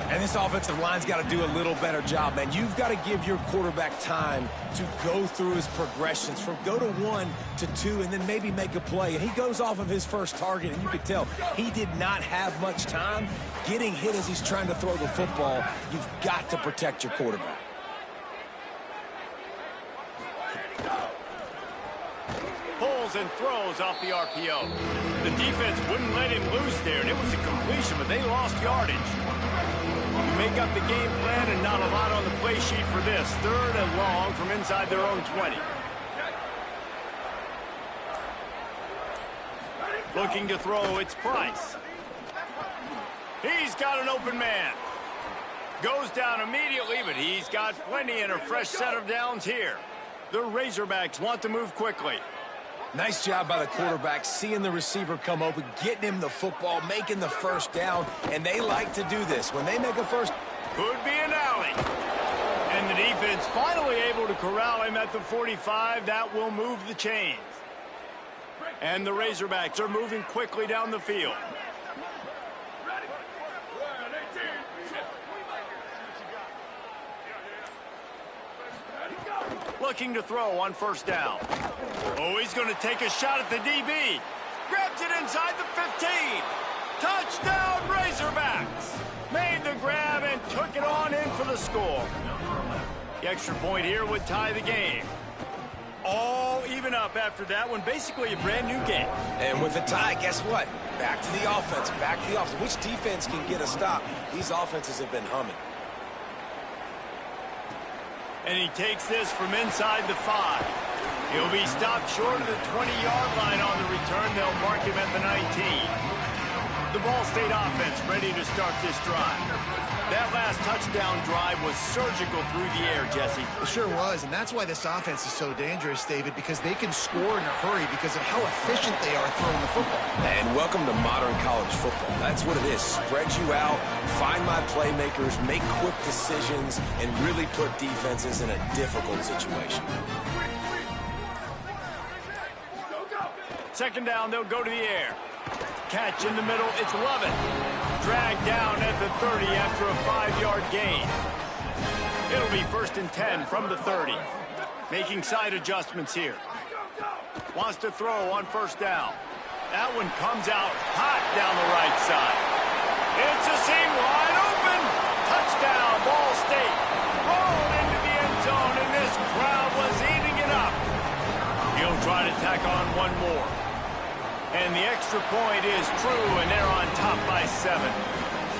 And this offensive line's got to do a little better job, man. You've got to give your quarterback time to go through his progressions from go to 1 to 2 and then maybe make a play. And he goes off of his first target, and you could tell he did not have much time getting hit as he's trying to throw the football. You've got to protect your quarterback. Pulls and throws off the RPO. The defense wouldn't let him loose there, and it was a completion, but they lost yardage. Make up the game plan and not a lot on the play sheet for this. 3rd and long from inside their own 20. Looking to throw, it's Price. He's got an open man. Goes down immediately, but he's got plenty and a fresh set of downs here. The Razorbacks want to move quickly. Nice job by the quarterback, seeing the receiver come open, getting him the football, making the first down, and they like to do this. When they make a first... Could be an alley. And the defense finally able to corral him at the 45. That will move the chains. And the Razorbacks are moving quickly down the field. Looking to throw on first down. Oh, he's going to take a shot at the DB. Grabs it inside the 15. Touchdown, Razorbacks. Made the grab and took it on in for the score. The extra point here would tie the game. All even up after that one. Basically a brand new game. And with the tie, guess what? Back to the offense. Back to the offense. Which defense can get a stop? These offenses have been humming. And he takes this from inside the 5. He'll be stopped short of the 20-yard line on the return. They'll mark him at the 19. The Ball State offense ready to start this drive. That last touchdown drive was surgical through the air, Jesse. It sure was, and that's why this offense is so dangerous, David, because they can score in a hurry because of how efficient they are throwing the football. And welcome to modern college football. That's what it is. Spread you out, find my playmakers, make quick decisions, and really put defenses in a difficult situation. 2nd down, they'll go to the air. Catch in the middle, it's Lovett. Dragged down at the 30 after a 5-yard gain. It'll be 1st and 10 from the 30. Making side adjustments here. Wants to throw on 1st down. That one comes out hot down the right side. It's a seam wide open. Touchdown, Ball State. Rolled into the end zone, and this crowd was eating it up. He'll try to tack on one more. And the extra point is true, and they're on top by 7.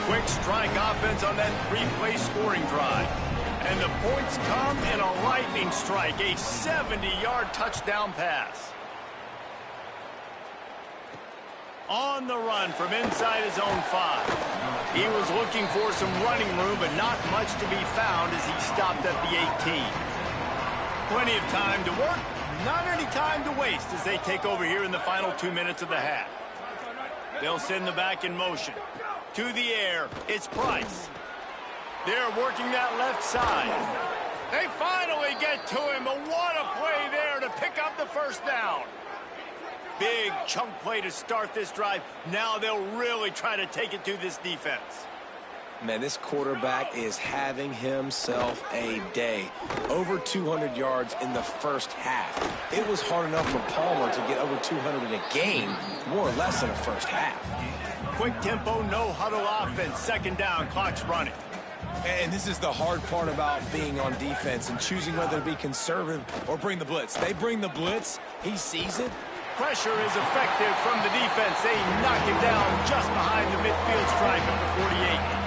Quick strike offense on that 3-play scoring drive. And the points come in a lightning strike, a 70-yard touchdown pass. On the run from inside his own 5. He was looking for some running room, but not much to be found as he stopped at the 18. Plenty of time to work. Not any time to waste as they take over here in the final 2 minutes of the half. They'll send the back in motion. To the air, it's Price. They're working that left side. They finally get to him, but what a play there to pick up the 1st down. Big chunk play to start this drive. Now they'll really try to take it to this defense. Man, this quarterback is having himself a day. Over 200 yards in the first half. It was hard enough for Palmer to get over 200 in a game, more or less in the first half. Quick tempo, no huddle offense. 2nd down, clock's running. And this is the hard part about being on defense and choosing whether to be conservative or bring the blitz. They bring the blitz. He sees it. Pressure is effective from the defense. They knock him down just behind the midfield stripe at the 48.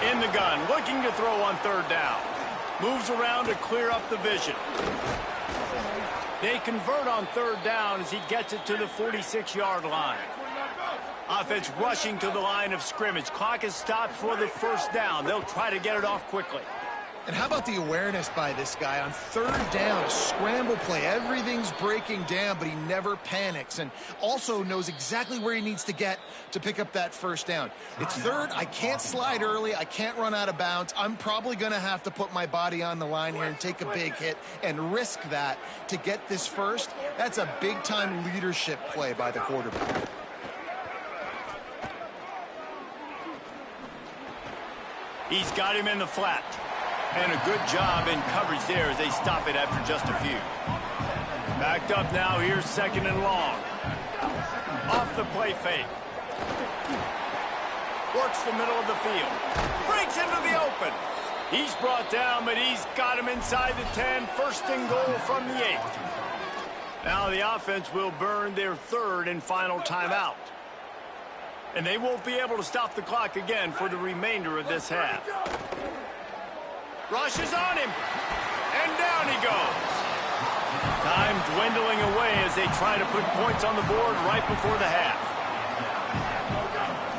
In the gun, looking to throw on 3rd down. Moves around to clear up the vision. They convert on 3rd down as he gets it to the 46-yard line. Offense rushing to the line of scrimmage. Clock is stopped for the 1st down. They'll try to get it off quickly. And how about the awareness by this guy on third down, a scramble play. Everything's breaking down, but he never panics and also knows exactly where he needs to get to pick up that first down. It's third. I can't slide early. I can't run out of bounds. I'm probably going to have to put my body on the line here and take a big hit and risk that to get this first. That's a big-time leadership play by the quarterback. He's got him in the flat. And a good job in coverage there as they stop it after just a few. Backed up now, here's second and long. Off the play fake. Works the middle of the field. Breaks into the open. He's brought down, but he's got him inside the 10. First and goal from the 8. Now the offense will burn their third and final timeout. And they won't be able to stop the clock again for the remainder of this half. Rushes on him, and down he goes. Time dwindling away as they try to put points on the board right before the half.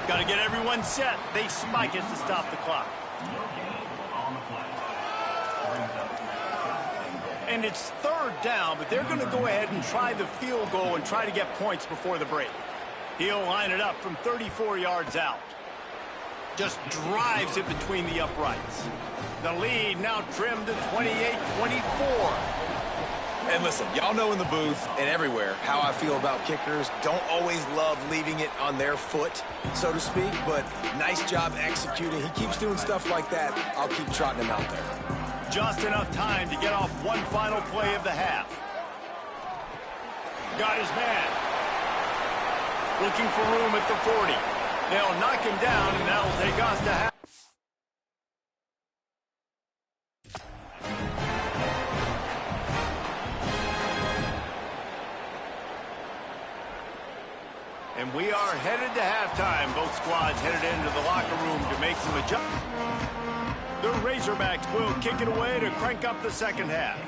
Got to get everyone set. They spike it to stop the clock. And it's third down, but they're going to go ahead and try the field goal and try to get points before the break. He'll line it up from 34 yards out. Just drives it between the uprights. The lead now trimmed to 28-24. And listen, y'all know in the booth and everywhere how I feel about kickers. Don't always love leaving it on their foot, so to speak, but nice job executing. He keeps doing stuff like that. I'll keep trotting him out there. Just enough time to get off one final play of the half. Got his man. Looking for room at the 40. They'll knock him down, and that'll take us to half. And we are headed to halftime. Both squads headed into the locker room to make some adjustments. The Razorbacks will kick it away to crank up the second half.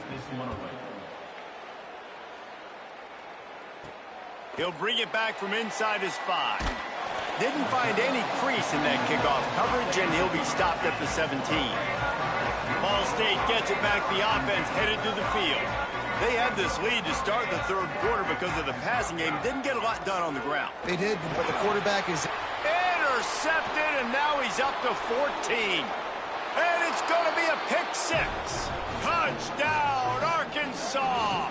He'll bring it back from inside his 5. Didn't find any crease in that kickoff coverage, and he'll be stopped at the 17. Ball State gets it back. The offense headed to the field. They had this lead to start the third quarter because of the passing game. Didn't get a lot done on the ground. They did, but the quarterback is intercepted, and now he's up to 14. And it's going to be a pick 6. Touchdown, Arkansas!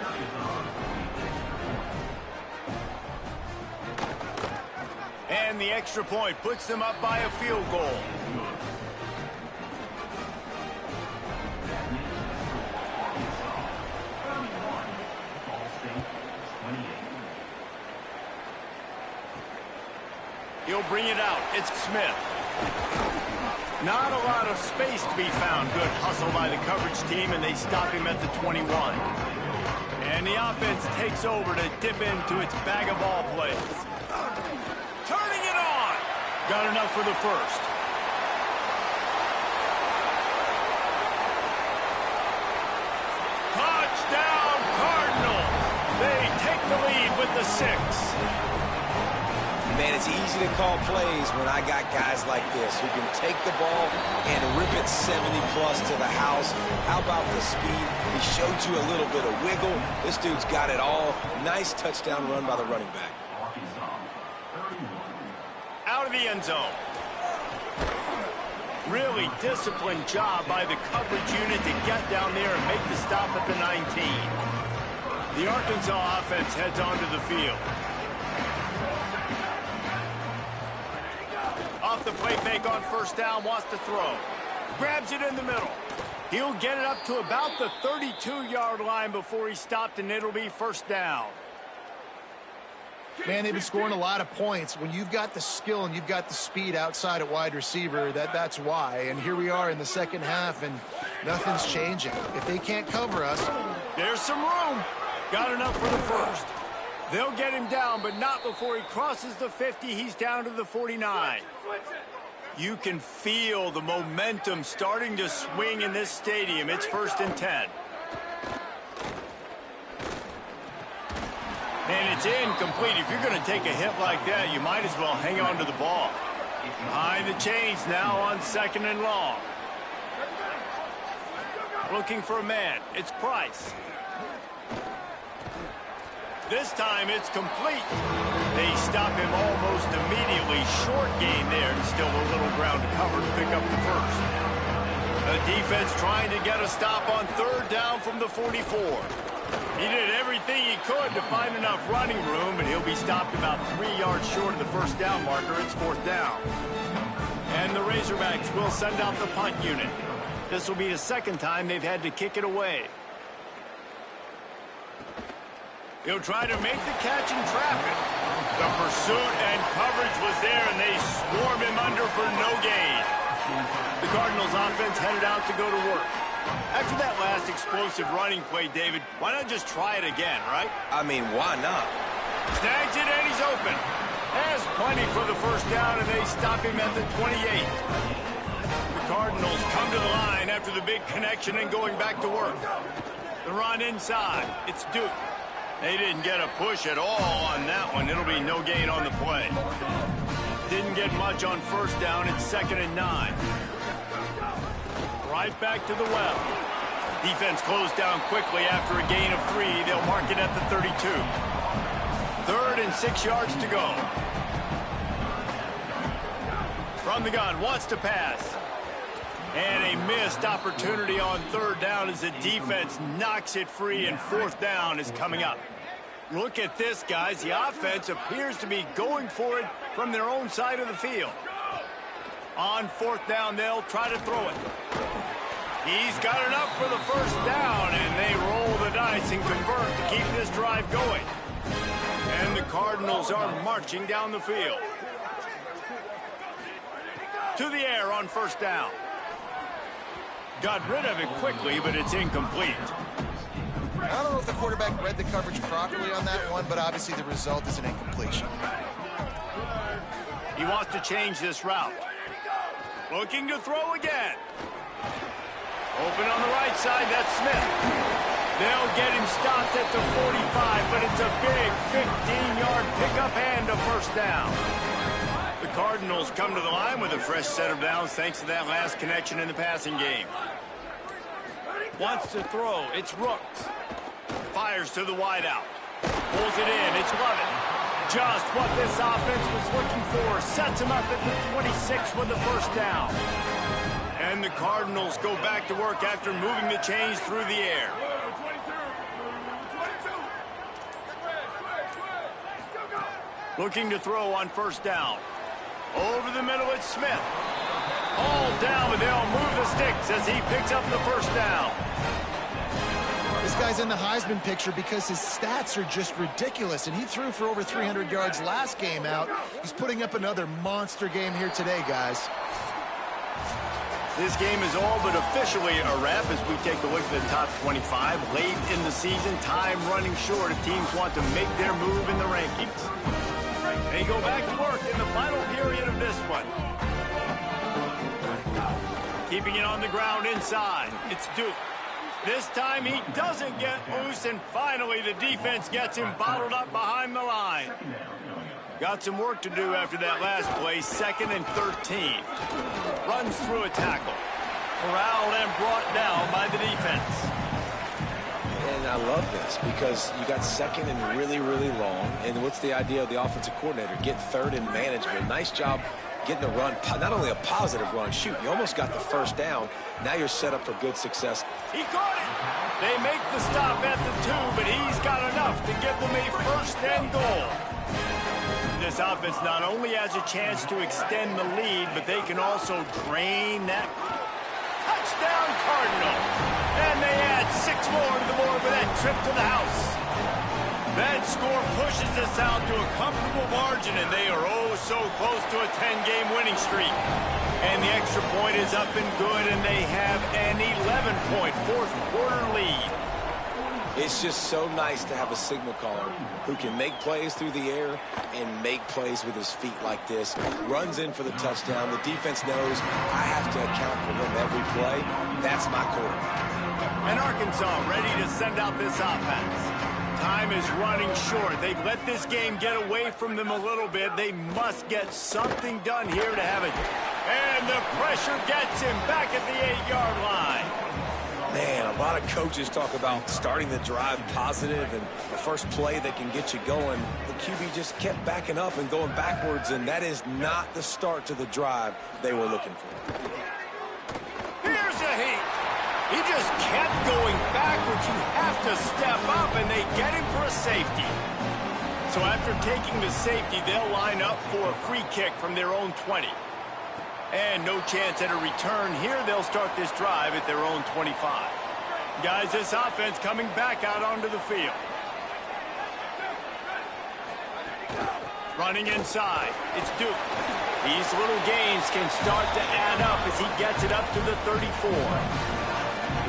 And the extra point puts them up by a field goal. He'll bring it out. It's Smith. Not a lot of space to be found. Good hustle by the coverage team, and they stop him at the 21. And the offense takes over to dip into its bag of ball plays. Turning it on. Got enough for the first. Touchdown, Cardinals. They take the lead with the 6. Man, it's easy to call plays when I got guys like this who can take the ball and rip it 70-plus to the house. How about the speed? He showed you a little bit of wiggle. This dude's got it all. Nice touchdown run by the running back. Out of the end zone. Really disciplined job by the coverage unit to get down there and make the stop at the 19. The Arkansas offense heads onto the field. Off the play fake on first down, wants to throw. Grabs it in the middle. He'll get it up to about the 32-yard line before he's stopped, and it'll be first down. Man, they've been scoring a lot of points. When you've got the skill and you've got the speed outside at wide receiver, that's why. And here we are in the second half, and nothing's changing. If they can't cover us. There's some room. Got enough for the first. They'll get him down, but not before he crosses the 50. He's down to the 49. You can feel the momentum starting to swing in this stadium. It's 1st and 10. And it's incomplete. If you're going to take a hit like that, you might as well hang on to the ball. Behind the chains now on 2nd and long. Looking for a man. It's Price. This time it's complete. They stop him almost immediately. Short gain there, and still a little ground to cover to pick up the first. The defense trying to get a stop on third down from the 44. He did everything he could to find enough running room, but he'll be stopped about 3 yards short of the first down marker. It's fourth down. And the Razorbacks will send out the punt unit. This will be the second time they've had to kick it away. He'll try to make the catch in traffic. The pursuit and coverage was there, and they swarm him under for no gain. The Cardinals offense headed out to go to work. After that last explosive running play, David, why not just try it again, right? I mean, why not? Snags it, and he's open. Has plenty for the first down, and they stop him at the 28. The Cardinals come to the line after the big connection and going back to work. The run inside. It's Duke. They didn't get a push at all on that one. It'll be no gain on the play. Didn't get much on first down. It's 2nd and 9. Right back to the well. Defense closed down quickly after a gain of 3. They'll mark it at the 32. 3rd and 6 yards to go. From the gun, wants to pass. And a missed opportunity on third down as the defense knocks it free, and fourth down is coming up. Look at this, guys. The offense appears to be going for it from their own side of the field. On fourth down, they'll try to throw it. He's got enough for the first down, and they roll the dice and convert to keep this drive going. And the Cardinals are marching down the field. To the air on first down. Got rid of it quickly, but it's incomplete. I don't know if the quarterback read the coverage properly on that one, but obviously the result is an incompletion. He wants to change this route. Looking to throw again. Open on the right side, that's Smith. They'll get him stopped at the 45, but it's a big 15-yard pickup and a first down. The Cardinals come to the line with a fresh set of downs thanks to that last connection in the passing game. Wants to throw, it's Rooks. Fires to the wideout. Pulls it in, it's Lovett. Just what this offense was looking for. Sets him up at the 26 with the first down. And the Cardinals go back to work after moving the chains through the air. Looking to throw on first down. Over the middle, it's Smith. All down, but they'll move the sticks as he picks up the first down. This guy's in the Heisman picture because his stats are just ridiculous, and he threw for over 300 yards last game out. He's putting up another monster game here today, guys. This game is all but officially a wrap as we take a look at the top 25. Late in the season, time running short if teams want to make their move in the rankings. They go back to work in the final period of this one. Keeping it on the ground inside. It's Duke. This time he doesn't get loose, and finally the defense gets him bottled up behind the line. Got some work to do after that last play. 2nd and 13. Runs through a tackle. Corralled and brought down by the defense. And I love this because you got 2nd and really, really long. And what's the idea of the offensive coordinator? Get 3rd and manageable. Nice job getting the run, not only a positive run, shoot, you almost got the first down. Now you're set up for good success. He caught it. They make the stop at the 2, but he's got enough to give them a first and goal. This offense not only has a chance to extend the lead, but they can also drain that. Touchdown, Cardinal. And they add 6 more to the board with that trip to the house. That score pushes us out to a comfortable margin, and they are oh so close to a 10-game winning streak. And the extra point is up and good, and they have an 11-point fourth-quarter lead. It's just so nice to have a signal caller who can make plays through the air and make plays with his feet like this. Runs in for the touchdown. The defense knows I have to account for him every play. That's my quarterback. And Arkansas ready to send out this offense. Time is running short. They've let this game get away from them a little bit. They must get something done here to have it. And the pressure gets him back at the 8-yard line. Man, a lot of coaches talk about starting the drive positive and the first play that can get you going. The QB just kept backing up and going backwards, and that is not the start to the drive they were looking for. Here's a heat. He just kept going backwards. You have to step up, and they get him for a safety. So after taking the safety, they'll line up for a free kick from their own 20. And no chance at a return here. They'll start this drive at their own 25. Guys, this offense coming back out onto the field. Running inside. It's Duke. These little gains can start to add up as he gets it up to the 34.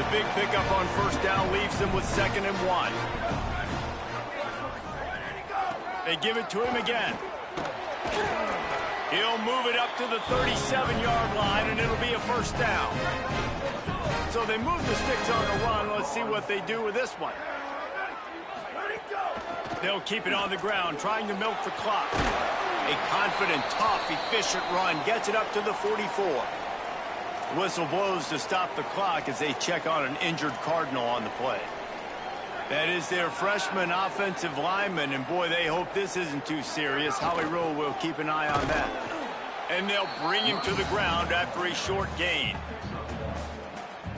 The big pickup on first down leaves them with 2nd and 1. They give it to him again. He'll move it up to the 37-yard line, and it'll be a first down. So they move the sticks on the run. Let's see what they do with this one. They'll keep it on the ground, trying to milk the clock. A confident, tough, efficient run gets it up to the 44. Whistle blows to stop the clock as they check on an injured Cardinal on the play. That is their freshman offensive lineman, and boy, they hope this isn't too serious. Howie Rowe will keep an eye on that. And they'll bring him to the ground after a short gain.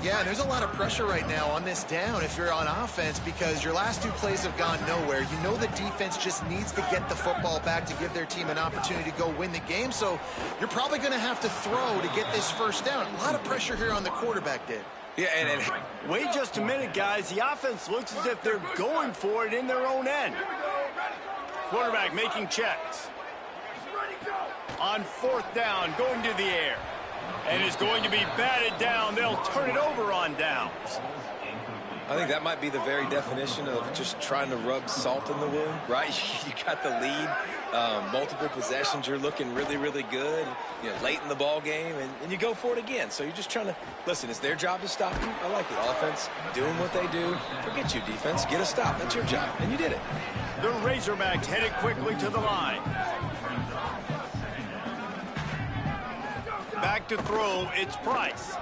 Yeah, and there's a lot of pressure right now on this down if you're on offense because your last 2 plays have gone nowhere. You know the defense just needs to get the football back to give their team an opportunity to go win the game, so you're probably going to have to throw to get this first down. A lot of pressure here on the quarterback, Dave. Yeah, and wait just a minute, guys. The offense looks as if they're going for it in their own end. Quarterback making checks. On 4th down, going to the air. And it's going to be batted down. They'll turn it over on downs. I think that might be the very definition of just trying to rub salt in the wound, right? You got the lead, multiple possessions, you're looking really, really good, you know, late in the ball game, and you go for it again. So you're just trying to, listen, it's their job to stop you. I like it. Offense doing what they do. Forget you, defense. Get a stop. That's your job, and you did it. The Razorbacks headed quickly to the line. Back to throw, it's Price.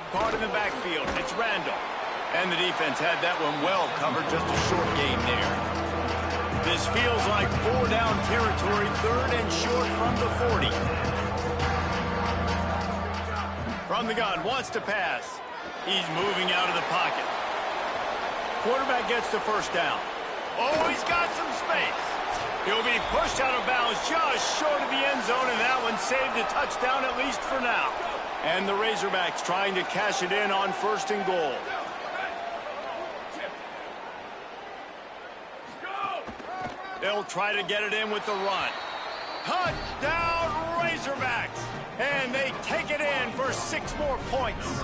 Caught in the backfield, it's Randall. And the defense had that one well covered, just a short game there. This feels like 4-down territory, 3rd and short from the 40. From the gun, wants to pass. He's moving out of the pocket. Quarterback gets the first down. Oh, he's got some space. He'll be pushed out of bounds just short of the end zone, and that one saved a touchdown at least for now. And the Razorbacks trying to cash it in on 1st and goal. They'll try to get it in with the run. Touchdown Razorbacks! And they take it in for 6 more points.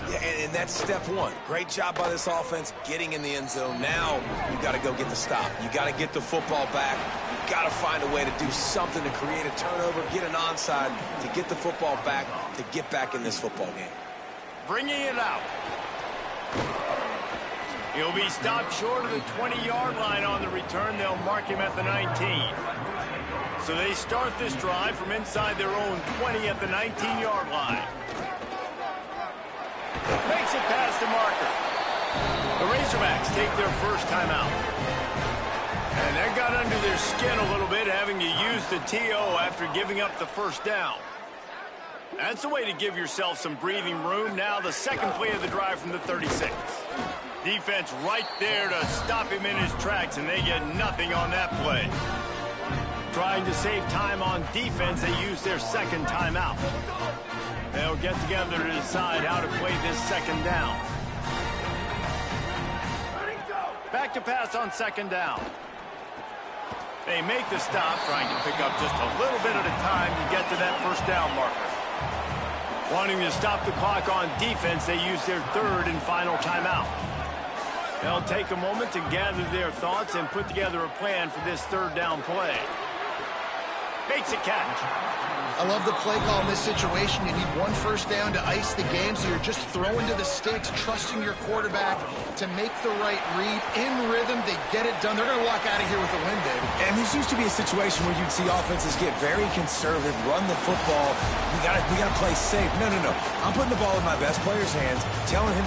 Yeah, and that's step 1. Great job by this offense getting in the end zone. Now you got to go get the stop. You got to get the football back. You got to find a way to do something to create a turnover, get an onside, to get the football back, to get back in this football game. Bringing it out. He'll be stopped short of the 20-yard line on the return. They'll mark him at the 19. So they start this drive from inside their own 20 at the 19-yard line. Makes it past the marker. The Razorbacks take their first timeout. And that got under their skin a little bit, having to use the TO after giving up the first down. That's a way to give yourself some breathing room. Now the second play of the drive from the 36. Defense right there to stop him in his tracks, and they get nothing on that play. Trying to save time on defense, they use their second timeout. They'll get together to decide how to play this second down. Back to pass on 2nd down. They make the stop, trying to pick up just a little bit at a time to get to that first down marker. Wanting to stop the clock on defense, they use their 3rd and final timeout. They'll take a moment to gather their thoughts and put together a plan for this 3rd down play. Makes a catch. I love the play call in this situation. You need one first down to ice the game, so you're just throwing to the sticks, trusting your quarterback to make the right read. In rhythm, they get it done. They're going to walk out of here with a win, baby. And this used to be a situation where you'd see offenses get very conservative, run the football. We gotta play safe. No. I'm putting the ball in my best player's hands, telling him.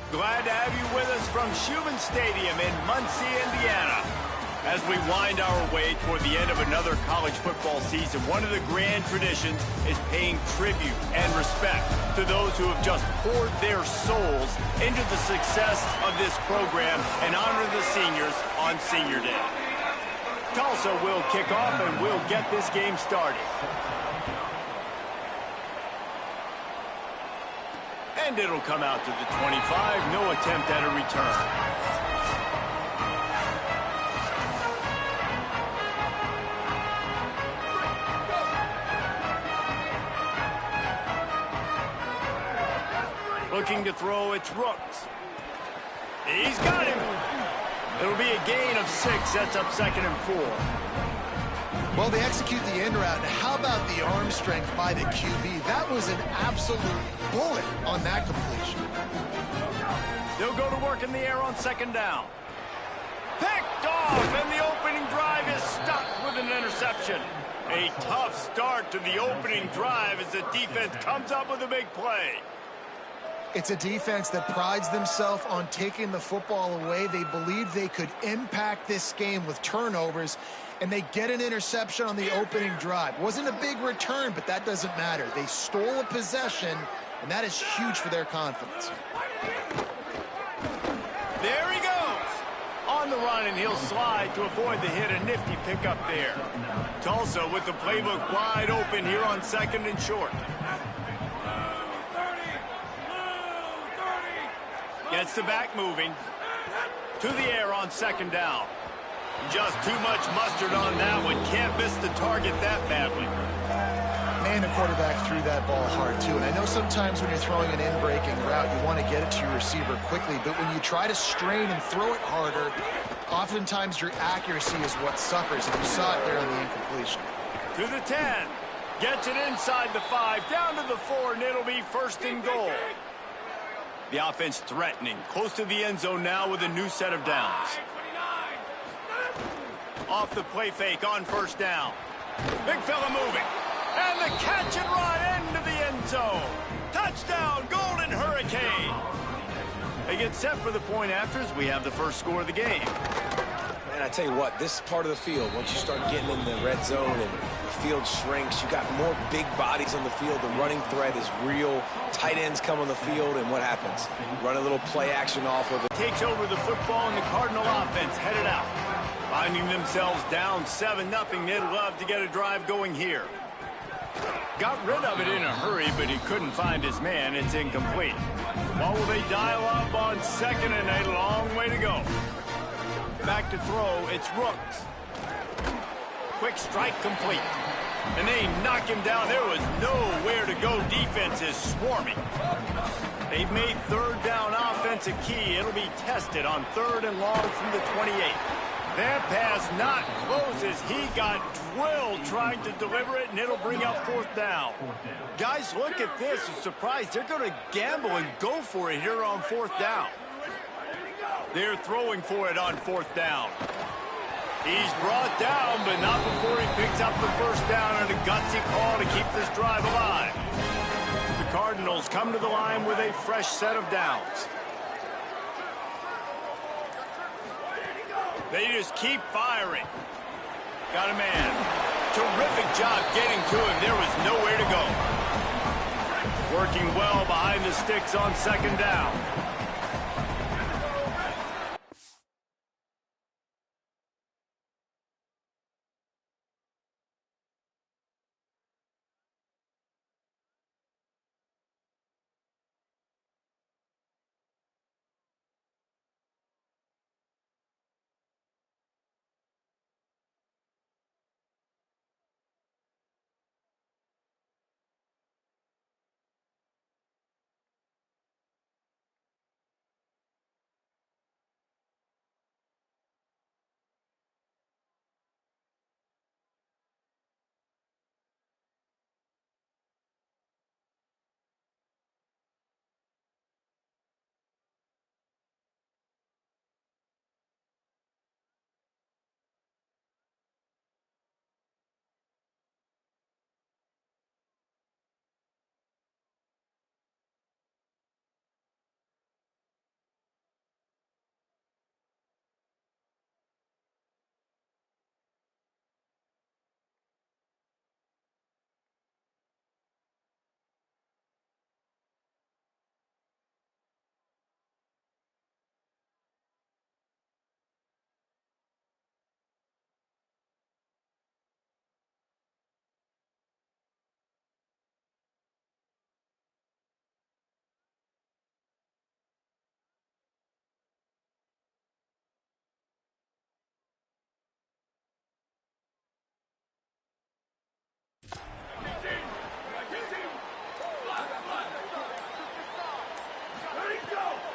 Glad to have you with us from Schumann Stadium in Muncie, Indiana. As we wind our way toward the end of another college football season, one of the grand traditions is paying tribute and respect to those who have just poured their souls into the success of this program and honor the seniors on Senior Day. Tulsa will kick off and we'll get this game started. And it'll come out to the 25. No attempt at a return. Looking to throw, it's Rooks. He's got him. It'll be a gain of 6. Sets up 2nd and 4. Well, they execute the in route. Now, how about the arm strength by the QB? That was an absolute bullet on that completion. They'll go to work in the air on 2nd down. Picked off, and the opening drive is stopped with an interception. A tough start to the opening drive as the defense comes up with a big play. It's a defense that prides themselves on taking the football away. They believe they could impact this game with turnovers, and they get an interception on the opening drive. Wasn't a big return, but that doesn't matter. They stole a possession, and that is huge for their confidence. There he goes. On the run, and he'll slide to avoid the hit. A nifty pickup there. Tulsa with the playbook wide open here on 2nd and short. Gets the back moving. To the air on 2nd down. Just too much mustard on that one. Can't miss the target that badly. Man, the quarterback threw that ball hard, too. And I know sometimes when you're throwing an in-breaking route, you want to get it to your receiver quickly. But when you try to strain and throw it harder, oftentimes your accuracy is what suffers. And you saw it there on the incompletion. To the 10. Gets it inside the 5. Down to the 4, and it'll be 1st and goal. The offense threatening. Close to the end zone now with a new set of downs. Off the play fake on 1st down. Big fella moving. And the catch and run into the end zone. Touchdown, Golden Hurricane. They get set for the point afters. We have the first score of the game. And I tell you what, this part of the field, once you start getting in the red zone and the field shrinks, you got more big bodies on the field. The running threat is real. Tight ends come on the field, and what happens? Run a little play action off of it. Takes over the football, and the Cardinal offense headed out. Finding themselves down 7-0, they'd love to get a drive going here. Got rid of it in a hurry, but he couldn't find his man. It's incomplete. Well, will they dial up on 2nd and a long way to go? Back to throw, it's Rooks. Quick strike complete. And they knock him down. There was nowhere to go. Defense is swarming. They've made 3rd down offense a key. It'll be tested on 3rd and long from the 28. That pass not close as he got drilled trying to deliver it, and it'll bring up 4th down. Guys, look at this. I'm surprised. They're going to gamble and go for it here on 4th down. They're throwing for it on 4th down. He's brought down, but not before he picks up the 1st down and a gutsy call to keep this drive alive. The Cardinals come to the line with a fresh set of downs. They just keep firing. Got a man. Terrific job getting to him. There was nowhere to go. Working well behind the sticks on 2nd down.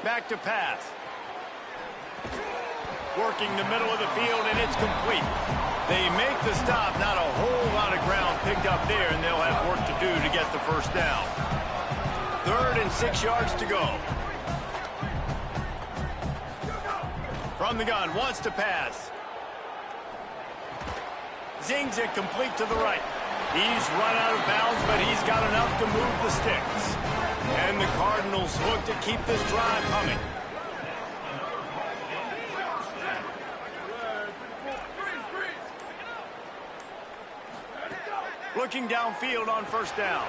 Back to pass. Working the middle of the field, and it's complete. They make the stop, not a whole lot of ground picked up there, and they'll have work to do to get the first down. 3rd and 6 yards to go. From the gun, wants to pass. Zings it complete to the right. He's run out of bounds, but he's got enough to move the sticks. And the Cardinals look to keep this drive humming. Looking downfield on first down.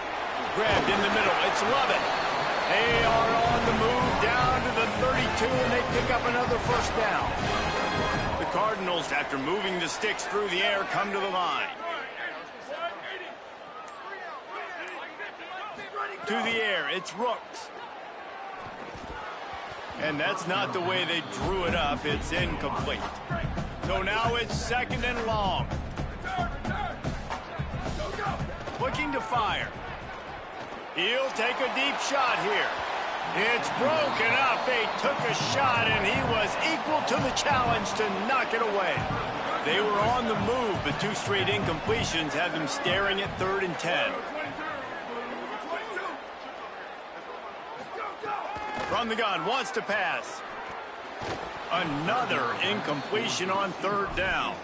Grabbed in the middle. It's Lovett. They are on the move down to the 32, and they pick up another first down. The Cardinals, after moving the sticks through the air, come to the line. To the air, it's Rooks. And that's not the way they drew it up. It's incomplete. So now it's 2nd and long. Looking to fire. He'll take a deep shot here. It's broken up. They took a shot, and he was equal to the challenge to knock it away. They were on the move, but 2 straight incompletions had them staring at 3rd and 10. From the gun, wants to pass. Another incompletion on 3rd down.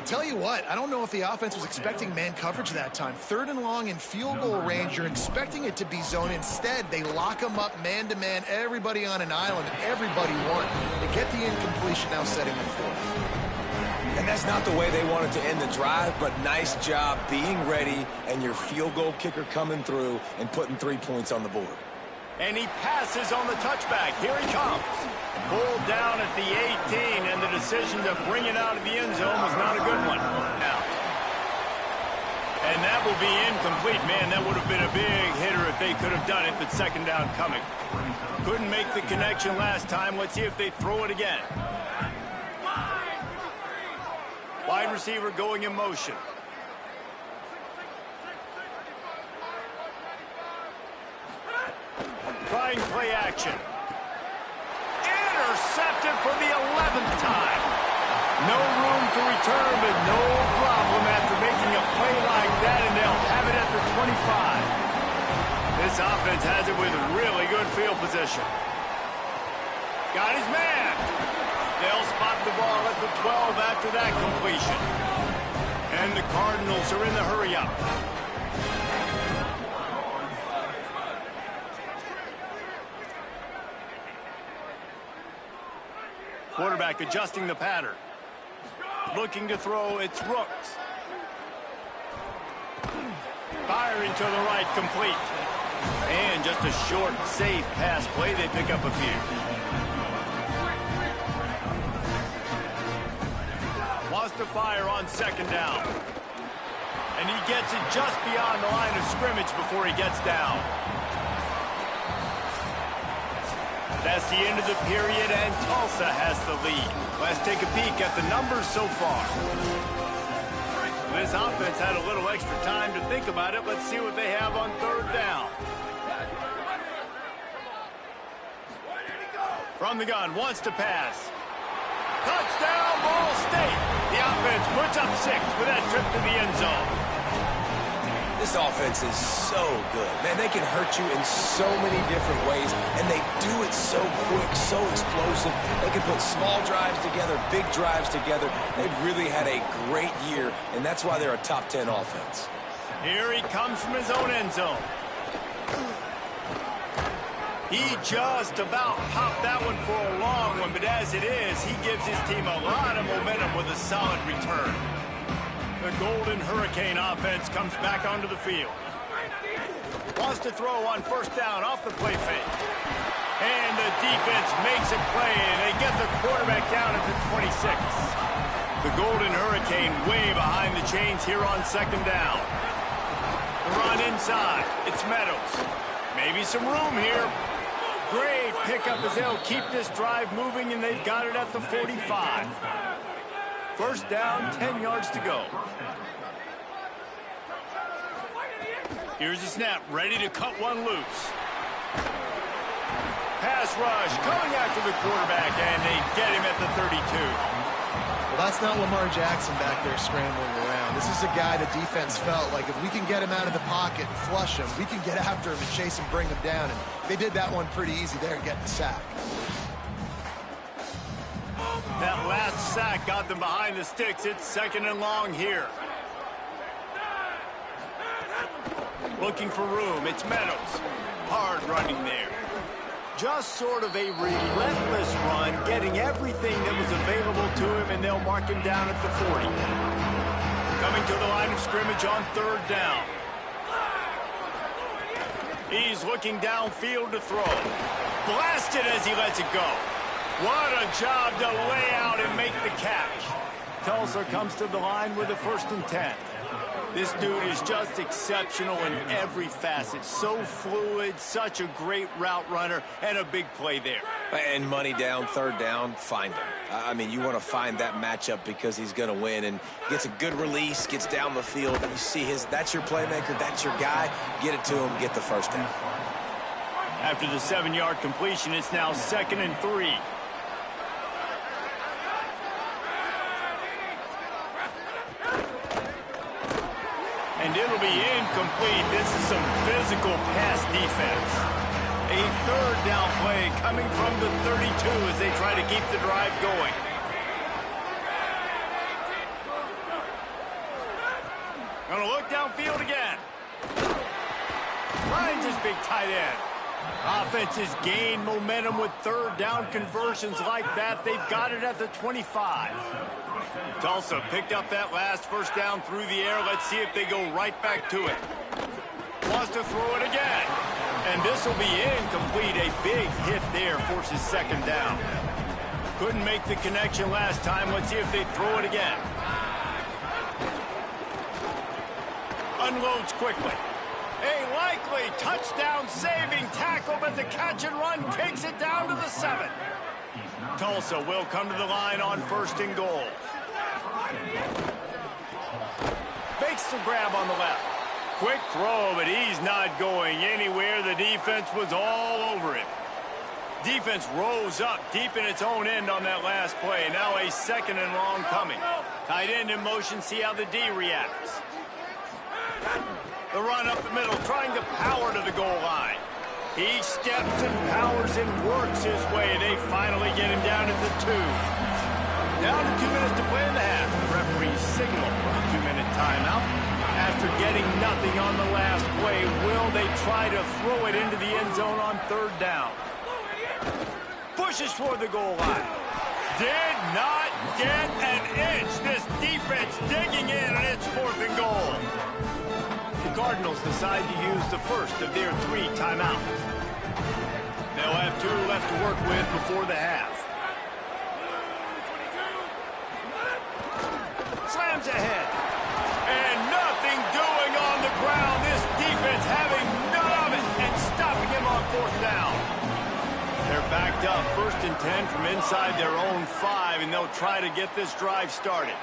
Tell you what, I don't know if the offense was expecting man coverage that time. 3rd and long in field goal range, you're expecting it to be zone. Instead, they lock them up man-to-man, everybody on an island, and everybody won. They get the incompletion, now setting the 4th. And that's not the way they wanted to end the drive, but nice job being ready and your field goal kicker coming through and putting 3 points on the board. And he passes on the touchback. Here he comes. Pulled down at the 18, and the decision to bring it out of the end zone was not a good one. Now, and that will be incomplete. Man, that would have been a big hitter if they could have done it, but 2nd down coming. Couldn't make the connection last time. Let's see if they throw it again. Wide receiver going in motion. Trying play action. Intercepted for the 11th time. No room to return, but no problem after making a play like that, and they'll have it at the 25. This offense has it with really good field position. Got his man. They'll spot the ball at the 12 after that completion. And the Cardinals are in the hurry-up. Quarterback adjusting the pattern. Looking to throw, it's Rooks. Firing to the right, complete. And just a short, safe pass play. They pick up a few. Wants to fire on 2nd down. And he gets it just beyond the line of scrimmage before he gets down. That's the end of the period, and Tulsa has the lead. Let's take a peek at the numbers so far. This offense had a little extra time to think about it. Let's see what they have on 3rd down. From the gun, wants to pass. Touchdown, Ball State. The offense puts up 6 with that trip to the end zone. This offense is so good. Man, they can hurt you in so many different ways, and they do it so quick, so explosive. They can put small drives together, big drives together. They've really had a great year, and that's why they're a top 10 offense. Here he comes from his own end zone. He just about popped that one for a long one, but as it is, he gives his team a lot of momentum with a solid return. The Golden Hurricane offense comes back onto the field. Wants to throw on 1st down off the play fake. And the defense makes a play, and they get the quarterback down at the 26. The Golden Hurricane way behind the chains here on 2nd down. The run inside. It's Meadows. Maybe some room here. Great pickup as they'll keep this drive moving, and they've got it at the 45. 1st down, 10 yards to go. Here's the snap, ready to cut one loose. Pass rush coming after the quarterback, and they get him at the 32. Well, that's not Lamar Jackson back there scrambling around. This is a guy the defense felt like if we can get him out of the pocket and flush him, we can get after him and chase him, bring him down. And they did that one pretty easy there and get the sack. That last sack got them behind the sticks. It's 2nd and long here. Looking for room. It's Meadows. Hard running there. Just sort of a relentless run, getting everything that was available to him, and they'll mark him down at the 40. Coming to the line of scrimmage on 3rd down. He's looking downfield to throw. Blasted as he lets it go. What a job to lay out and make the catch. Tulsa comes to the line with a 1st and 10. This dude is just exceptional in every facet. So fluid, such a great route runner, and a big play there. And money down, 3rd down, find him. I mean, you want to find that matchup because he's going to win, and gets a good release, gets down the field. You see that's your playmaker, that's your guy. Get it to him, get the 1st down. After the 7-yard completion, it's now 2nd and 3. And it'll be incomplete. This is some physical pass defense. A 3rd down play coming from the 32 as they try to keep the drive going. Gonna look downfield again. Finds his big tight end. Offense has gained momentum with 3rd down conversions like that. They've got it at the 25. Tulsa picked up that last 1st down through the air. Let's see if they go right back to it. Wants to throw it again. And this will be incomplete. A big hit there forces 2nd down. Couldn't make the connection last time. Let's see if they throw it again. Unloads quickly. A likely touchdown-saving tackle, but the catch and run takes it down to the 7. Tulsa will come to the line on 1st and goal. Makes the grab on the left. Quick throw, but he's not going anywhere. The defense was all over him. Defense rose up deep in its own end on that last play. Now a 2nd and long coming. Tight end in motion, see how the D reacts. The run up the middle, trying to power to the goal line. He steps and powers and works his way. They finally get him down at the 2. Down to 2 minutes to play in the half. The referee signal for a 2-minute timeout. After getting nothing on the last play, will they try to throw it into the end zone on 3rd down? Pushes for the goal line. Did not get an inch. This defense digging in, and it's 4th and goal. The Cardinals decide to use the first of their 3 timeouts. They'll have 2 left to work with before the half. Slams ahead. And nothing doing on the ground. This defense having none of it and stopping him on 4th down. They're backed up 1st and 10 from inside their own 5, and they'll try to get this drive started.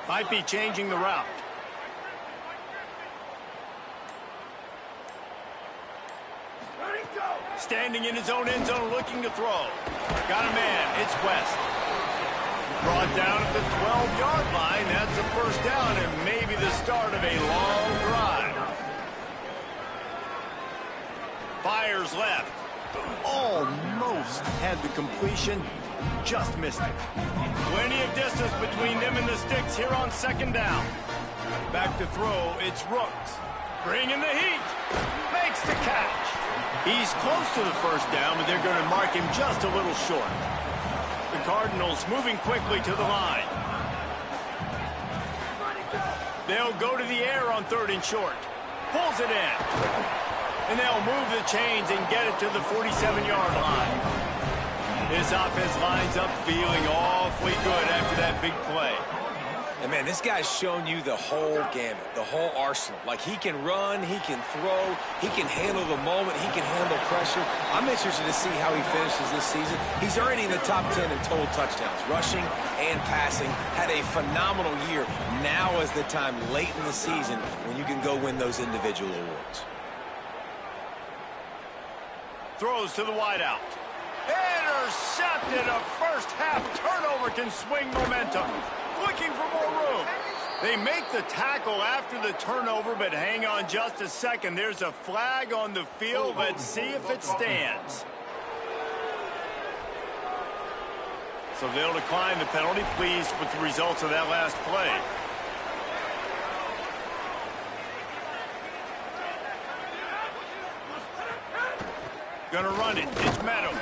Might be changing the route. Standing in his own end zone, looking to throw. Got a man. It's West. Brought down at the 12-yard line. That's a 1st down and maybe the start of a long drive. Fires left. Almost had the completion. Just missed it. Plenty of distance between them and the sticks here on 2nd down. Back to throw, it's Rooks. Bringing the heat. Makes the catch. He's close to the 1st down, but they're going to mark him just a little short. The Cardinals moving quickly to the line. They'll go to the air on 3rd and short. Pulls it in. And they'll move the chains and get it to the 47-yard line. This offense lines up feeling awfully good after that big play. And, man, this guy's shown you the whole gamut, the whole arsenal. Like, he can run, he can throw, he can handle the moment, he can handle pressure. I'm interested to see how he finishes this season. He's already in the top 10 in total touchdowns, rushing and passing. Had a phenomenal year. Now is the time, late in the season, when you can go win those individual awards. Throws to the wideout. Intercepted. A first-half turnover can swing momentum. Looking for more room. They make the tackle after the turnover, but hang on just a second. There's a flag on the field. Let's see if it stands. So they'll decline the penalty. Pleased with the results of that last play. Gonna run it. It's Meadows.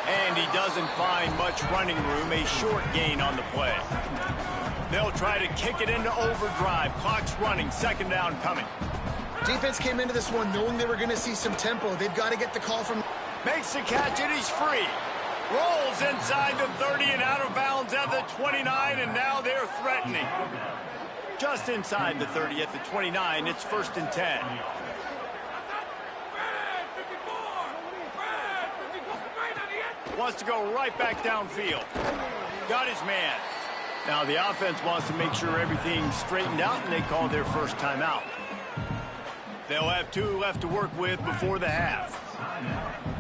And he doesn't find much running room. A short gain on the play. They'll try to kick it into overdrive. Clock's running. Second down coming. Defense came into this one knowing they were going to see some tempo. They've got to get the call from... Makes the catch and he's free. Rolls inside the 30 and out of bounds at the 29, and now they're threatening. Just inside the 30 at the 29. It's 1st and 10. Wants to go right back downfield. Got his man. Now the offense wants to make sure everything's straightened out, and they call their first timeout. They'll have 2 left to work with before the half.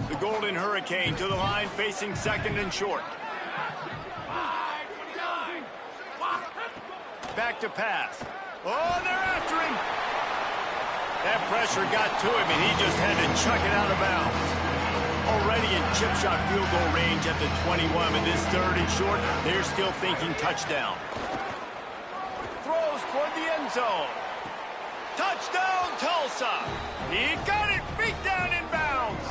The Golden Hurricane to the line, facing 2nd and short. Back to pass. Oh, they're after him. That pressure got to him, and he just had to chuck it out of bounds. Already in chip shot field goal range at the 21, but this 3rd and short, they're still thinking touchdown. Throws toward the end zone. Touchdown, Tulsa. He got it, beat down in bounds.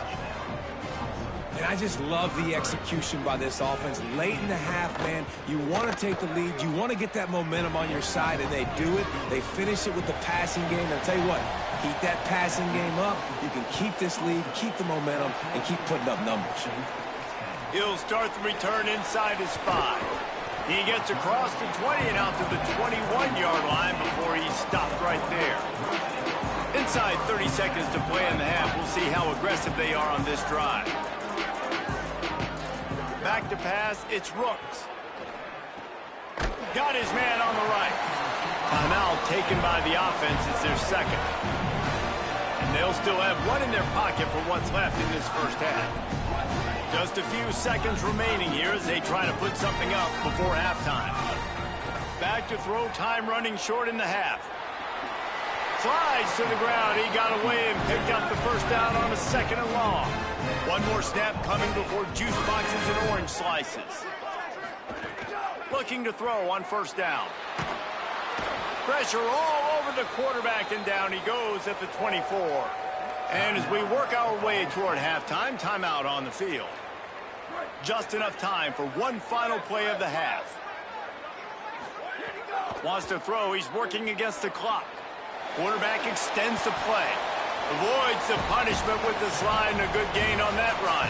And I just love the execution by this offense. Late in the half, man, you want to take the lead. You want to get that momentum on your side, and they do it. They finish it with the passing game. And I'll tell you what, keep that passing game up. You can keep this lead, keep the momentum, and keep putting up numbers. He'll start the return inside his 5. He gets across the 20 and out to the 21-yard line before he's stopped right there. Inside 30 seconds to play in the half. We'll see how aggressive they are on this drive. Back to pass, it's Rooks. Got his man on the right. Timeout taken by the offense. It's their 2nd. And they'll still have 1 in their pocket for what's left in this first half. Just a few seconds remaining here as they try to put something up before halftime. Back to throw, time running short in the half. Slides to the ground. He got away and picked up the first down on a 2nd and long. 1 more snap coming before juice boxes and orange slices. Looking to throw on 1st down. Pressure all over the quarterback, and down he goes at the 24. And as we work our way toward halftime, timeout on the field. Just enough time for 1 final play of the half. Wants to throw. He's working against the clock. Quarterback extends the play. Avoids the punishment with the slide, and a good gain on that run.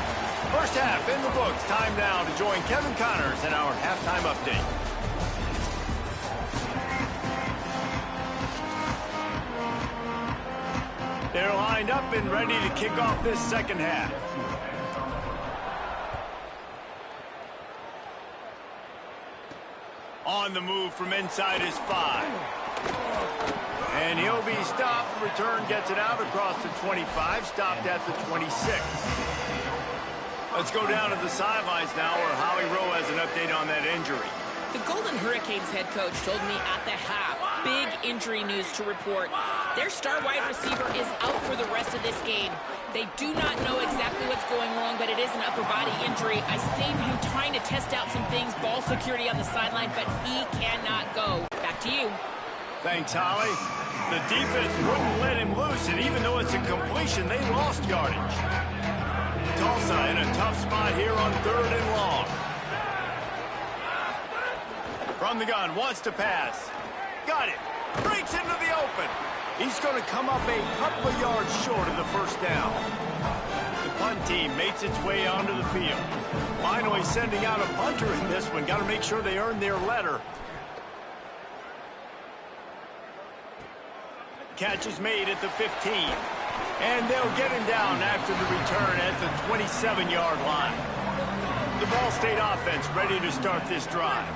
First half in the books. Time now to join Kevin Connors in our halftime update. They're lined up and ready to kick off this 2nd half. On the move from inside his 5. And he'll be stopped. Return gets it out across the 25. Stopped at the 26. Let's go down to the sidelines now where Howie Rowe has an update on that injury. The Golden Hurricanes head coach told me at the half, big injury news to report. Their star wide receiver is out for the rest of this game. They do not know exactly what's going wrong, but it is an upper body injury. I seen him trying to test out some things, ball security on the sideline, but he cannot go. Back to you. Thanks, Holly. The defense wouldn't let him loose, and even though it's a completion, they lost yardage. Tulsa in a tough spot here on 3rd and long. From the gun, wants to pass. Got it. Breaks into the open. He's going to come up a couple of yards short of the first down. The punt team makes its way onto the field. Finally sending out a punter in this one. Got to make sure they earn their letter. Catch is made at the 15. And they'll get him down after the return at the 27-yard line. The Ball State offense ready to start this drive.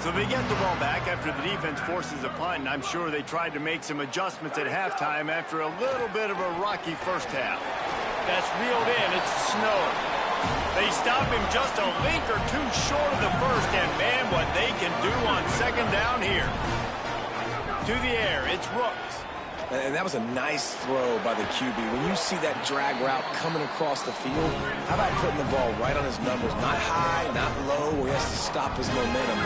So they get the ball back after the defense forces a punt, and I'm sure they tried to make some adjustments at halftime after a little bit of a rocky first half. That's reeled in. It's snow. They stop him just a link or two short of the first, and man, what they can do on second down here. To the air, it's Rooks. And that was a nice throw by the QB. When you see that drag route coming across the field, how about putting the ball right on his numbers? Not high, not low, where he has to stop his momentum.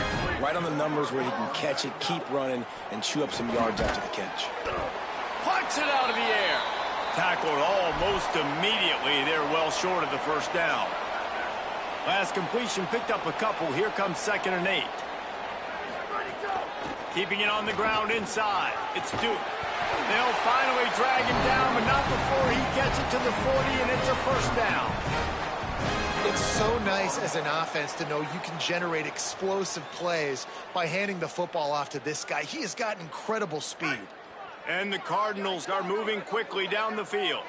Right on the numbers where he can catch it, keep running, and chew up some yards after the catch. Pucks it out of the air. Tackled almost immediately. They're well short of the first down. Last completion picked up a couple. Here comes 2nd and 8. Keeping it on the ground inside. It's Duke. They'll finally drag him down, but not before he gets it to the 40, and it's a first down. It's so nice as an offense to know you can generate explosive plays by handing the football off to this guy. He has got incredible speed. And the Cardinals are moving quickly down the field.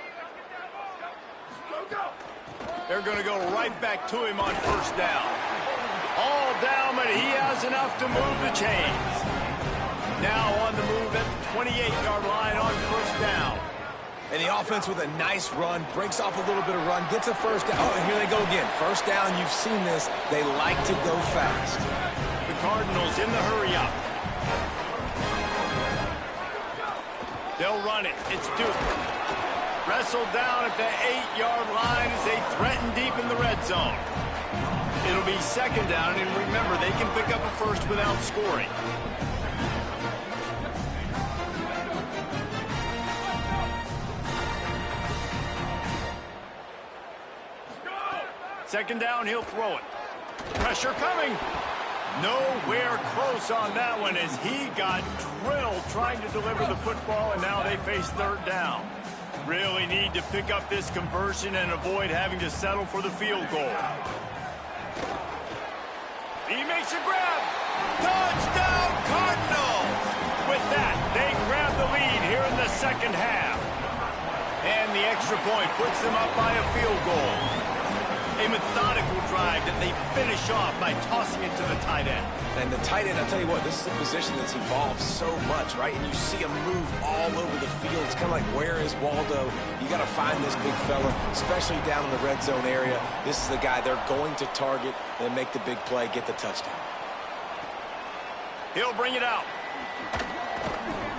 They're going to go right back to him on first down. All down, but he has enough to move the chains. Now on the move at the 28-yard line on first down. And the offense with a nice run, breaks off a little bit of run, gets a first down. Oh, and here they go again. First down, you've seen this. They like to go fast. The Cardinals in the hurry-up. They'll run it. It's Duke. Wrestled down at the 8-yard line as they threaten deep in the red zone. It'll be second down, and remember, they can pick up a first without scoring. Second down, he'll throw it. Pressure coming. Nowhere close on that one as he got drilled trying to deliver the football, and now they face third down. Really need to pick up this conversion and avoid having to settle for the field goal. He makes a grab. Touchdown, Cardinals! With that, they grab the lead here in the second half. And the extra point puts them up by a field goal. A methodical drive that they finish off by tossing it to the tight end. And the tight end, I'll tell you what, this is a position that's evolved so much, right? And you see him move all over the field. It's kind of like, where is Waldo? You got to find this big fella, especially down in the red zone area. This is the guy they're going to target and make the big play, get the touchdown. He'll bring it out.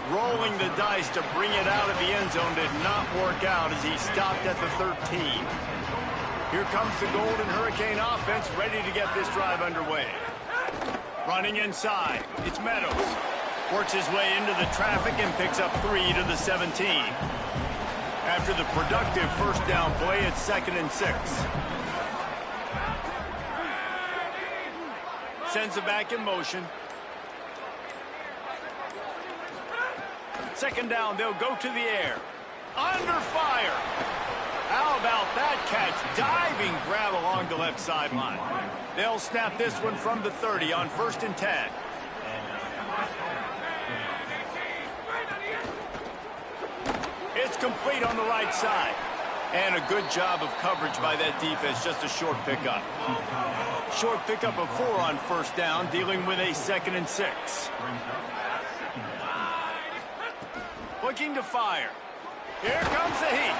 Rolling the dice to bring it out of the end zone did not work out as he stopped at the 13. Here comes the Golden Hurricane offense ready to get this drive underway. Running inside, it's Meadows. Works his way into the traffic and picks up 3 to the 17. After the productive first down play, it's 2nd and 6. Sends it back in motion. Second down, they'll go to the air. Under fire. How about that catch? Diving grab along the left sideline. They'll snap this one from the 30 on 1st and 10. It's complete on the right side. And a good job of coverage by that defense. Just a short pickup. Short pickup of 4 on first down, dealing with a 2nd and 6. Looking to fire. Here comes the heat.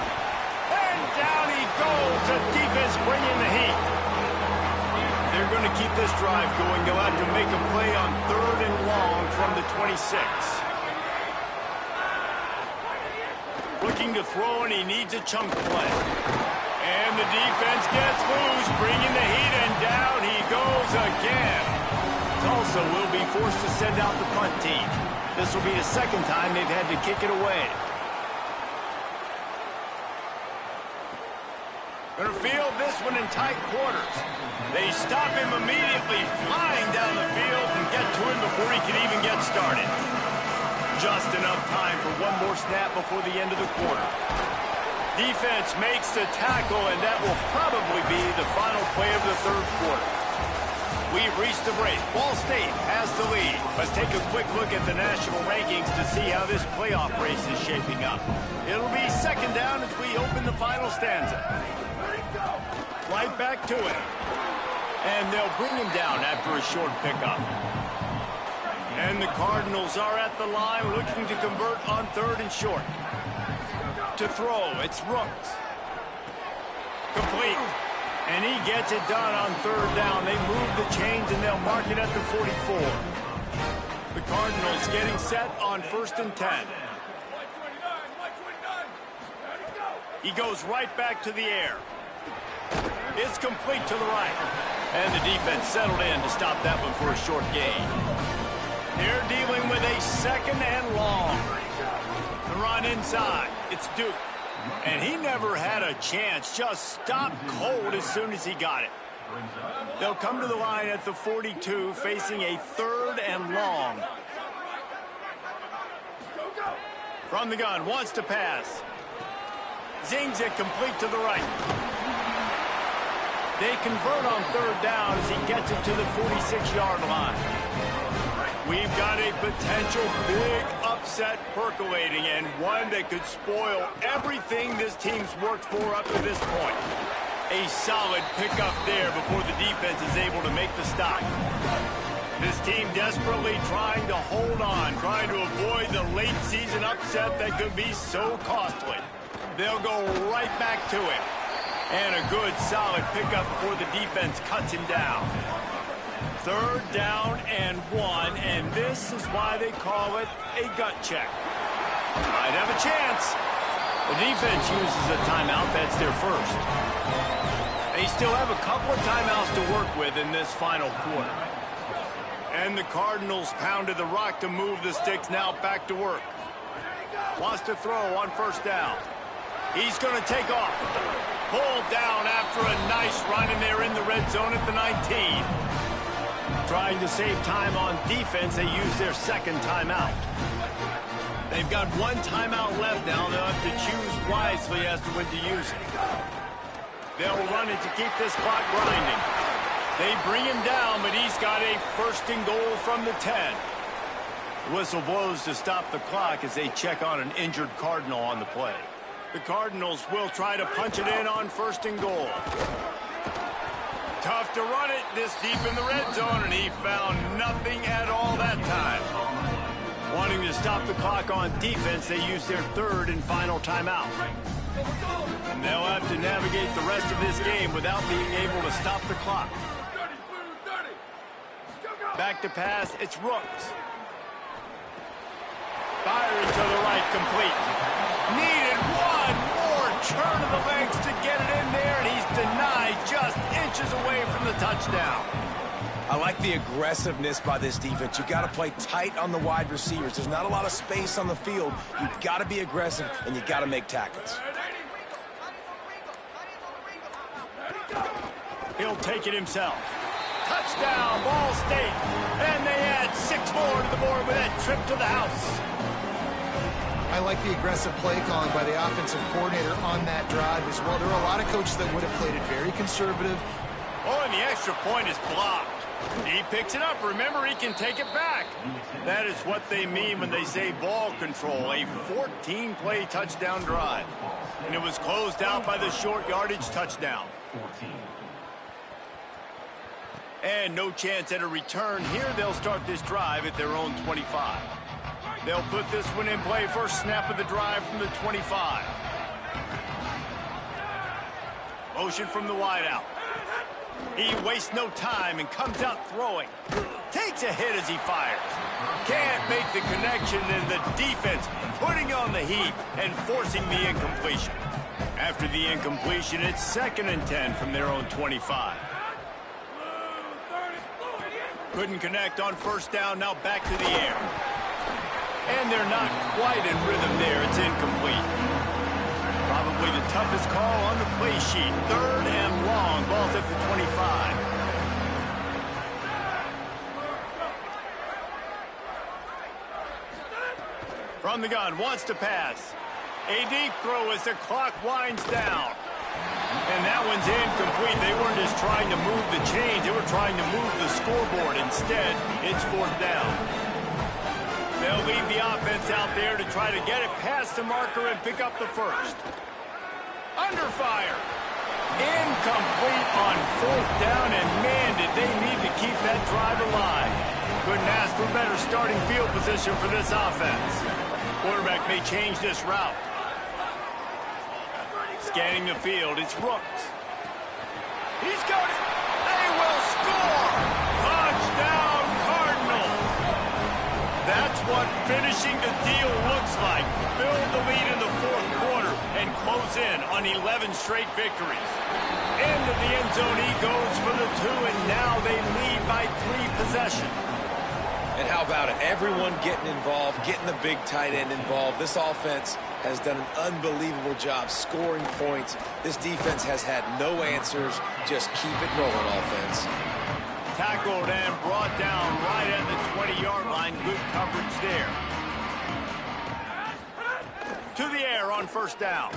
And down he goes. The defense bringing the heat. They're going to keep this drive going. They'll have to make a play on 3rd and long from the 26. Looking to throw, and he needs a chunk play. And the defense gets loose, bringing the heat, and down he goes again. Tulsa will be forced to send out the punt team. This will be the 2nd time they've had to kick it away. Going to field this one in tight quarters. They stop him immediately, flying down the field, and get to him before he can even get started. Just enough time for one more snap before the end of the quarter. Defense makes the tackle, and that will probably be the final play of the 3rd quarter. We've reached the break. Ball State has the lead. Let's take a quick look at the national rankings to see how this playoff race is shaping up. It'll be 2nd down as we open the final stanza. Right back to it. And they'll bring him down after a short pickup. And the Cardinals are at the line looking to convert on 3rd and short. To throw, it's Rooks. Complete. And he gets it done on third down. They move the chains, and they'll mark it at the 44. The Cardinals getting set on 1st and 10. He goes right back to the air. It's complete to the right. And the defense settled in to stop that one for a short gain. They're dealing with a 2nd and long. The run inside. It's Duke. And he never had a chance. Just stopped cold as soon as he got it. They'll come to the line at the 42, facing a 3rd and long. From the gun, wants to pass. Zings it complete to the right. They convert on 3rd down as he gets it to the 46-yard line. We've got a potential big upset percolating, and one that could spoil everything this team's worked for up to this point. A solid pickup there before the defense is able to make the stop. This team desperately trying to hold on, trying to avoid the late season upset that could be so costly. They'll go right back to it. And a good, solid pickup before the defense cuts him down. 3rd down and 1, and this is why they call it a gut check. Might have a chance. The defense uses a timeout. That's their first. They still have a couple of timeouts to work with in this final quarter. And the Cardinals pounded the rock to move the sticks, now back to work. Wants to throw on 1st down. He's going to take off. Pulled down after a nice run, and they're in the red zone at the 19. Trying to save time on defense, they use their 2nd timeout. They've got 1 timeout left now. They'll have to choose wisely as to when to use it. They'll run it to keep this clock grinding. They bring him down, but he's got a 1st and goal from the 10. The whistle blows to stop the clock as they check on an injured Cardinal on the play. The Cardinals will try to punch it in on 1st and goal. Tough to run it this deep in the red zone, and he found nothing at all that time. Wanting to stop the clock on defense, they use their 3rd and final timeout. And they'll have to navigate the rest of this game without being able to stop the clock. Back to pass, it's Rooks. Firing to the right, complete. Needed one more turn of the legs to get it in there, and he's denied just inches away from the touchdown. I like the aggressiveness by this defense. You got to play tight on the wide receivers. There's not a lot of space on the field. You've got to be aggressive, and you got to make tackles. He'll take it himself. Touchdown, Ball State. And they add 6 more to the board with that trip to the house. I like the aggressive play calling by the offensive coordinator on that drive as well. There are a lot of coaches that would have played it very conservative. Oh, and the extra point is blocked. He picks it up. Remember, he can take it back. That is what they mean when they say ball control. A 14-play touchdown drive. And it was closed out by the short yardage touchdown. And no chance at a return here. They'll start this drive at their own 25. They'll put this one in play. First snap of the drive from the 25. Motion from the wideout. He wastes no time and comes out throwing. Takes a hit as he fires. Can't make the connection, and the defense putting on the heat and forcing the incompletion. After the incompletion, it's 2nd and 10 from their own 25. Couldn't connect on 1st down, now back to the air. And they're not quite in rhythm there. It's incomplete. Probably the toughest call on the play sheet. 3rd and long. Ball's at the 25. From the gun, wants to pass. A deep throw as the clock winds down. And that one's incomplete. They weren't just trying to move the chains. They were trying to move the scoreboard. Instead, it's 4th down. They'll leave the offense out there to try to get it past the marker and pick up the first. Under fire. Incomplete on 4th down, and man, did they need to keep that drive alive. Couldn't ask for better starting field position for this offense. Quarterback may change this route. Scanning the field, it's Rooks. He's got it. They will score. Touchdown, Cardinals. That's what finishing the deal looks like. Build the lead in the fourth quarter and close in on 11 straight victories. Into the end zone he goes for the 2, and now they lead by 3 possessions. And how about it? Everyone getting involved, getting the big tight end involved. This offense has done an unbelievable job scoring points. This defense has had no answers. Just keep it rolling, offense. Tackled and brought down right at the 20-yard line. Good coverage there. To the air on first down.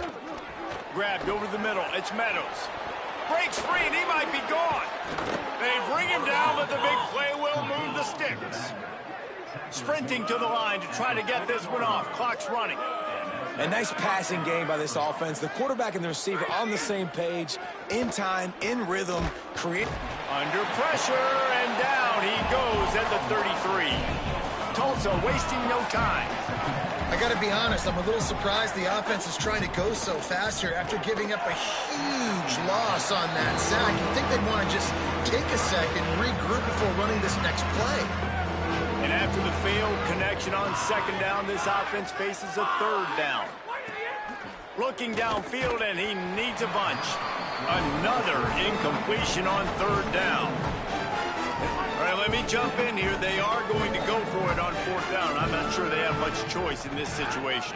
Grabbed over the middle. It's Meadows. Breaks free, and he might be gone. They bring him down, but the big play will move the sticks. Sprinting to the line to try to get this one off. Clock's running. A nice passing game by this offense. The quarterback and the receiver on the same page, in time, in rhythm, Under pressure, and down he goes at the 33. Tulsa wasting no time. I got to be honest, I'm a little surprised the offense is trying to go so fast here after giving up a huge loss on that sack. You'd think they'd want to just take a second, regroup before running this next play. And after the failed connection on second down, this offense faces a third down. Looking downfield, and he needs a bunch. Another incompletion on third down. All right, let me jump in here. They are going to go for it on fourth down. I'm not sure they have much choice in this situation.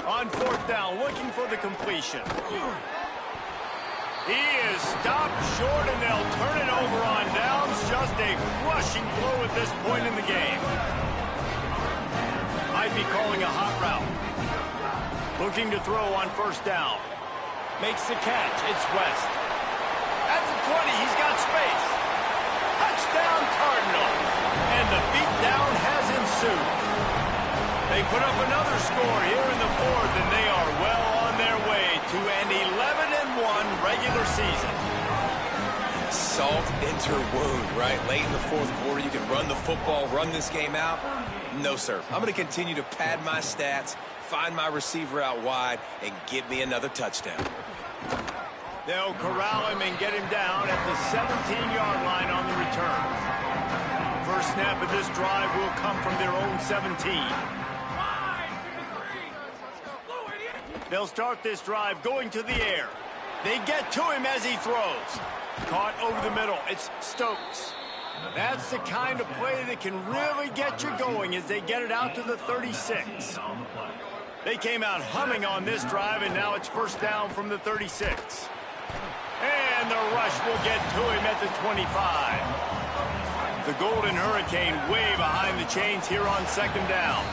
On fourth down, looking for the completion. He is stopped short, and they'll turn it over on downs. Just a crushing blow at this point in the game. Might be calling a hot route. Looking to throw on first down. Makes the catch. It's West. At the 20, he's got space. Touchdown, Cardinals. And the beatdown has ensued. They put up another score here in the fourth, and they are well on their way to an 11-1 regular season. Salt into her wound, right? Late in the fourth quarter, you can run the football, run this game out. No, sir. I'm going to continue to pad my stats, find my receiver out wide, and get me another touchdown. They'll corral him and get him down at the 17-yard line on the return. First snap of this drive will come from their own 17. They'll start this drive going to the air. They get to him as he throws. Caught over the middle. It's Stokes. That's the kind of play that can really get you going as they get it out to the 36. They came out humming on this drive, and now it's first down from the 36. And the rush will get to him at the 25. The Golden Hurricane way behind the chains here on second down.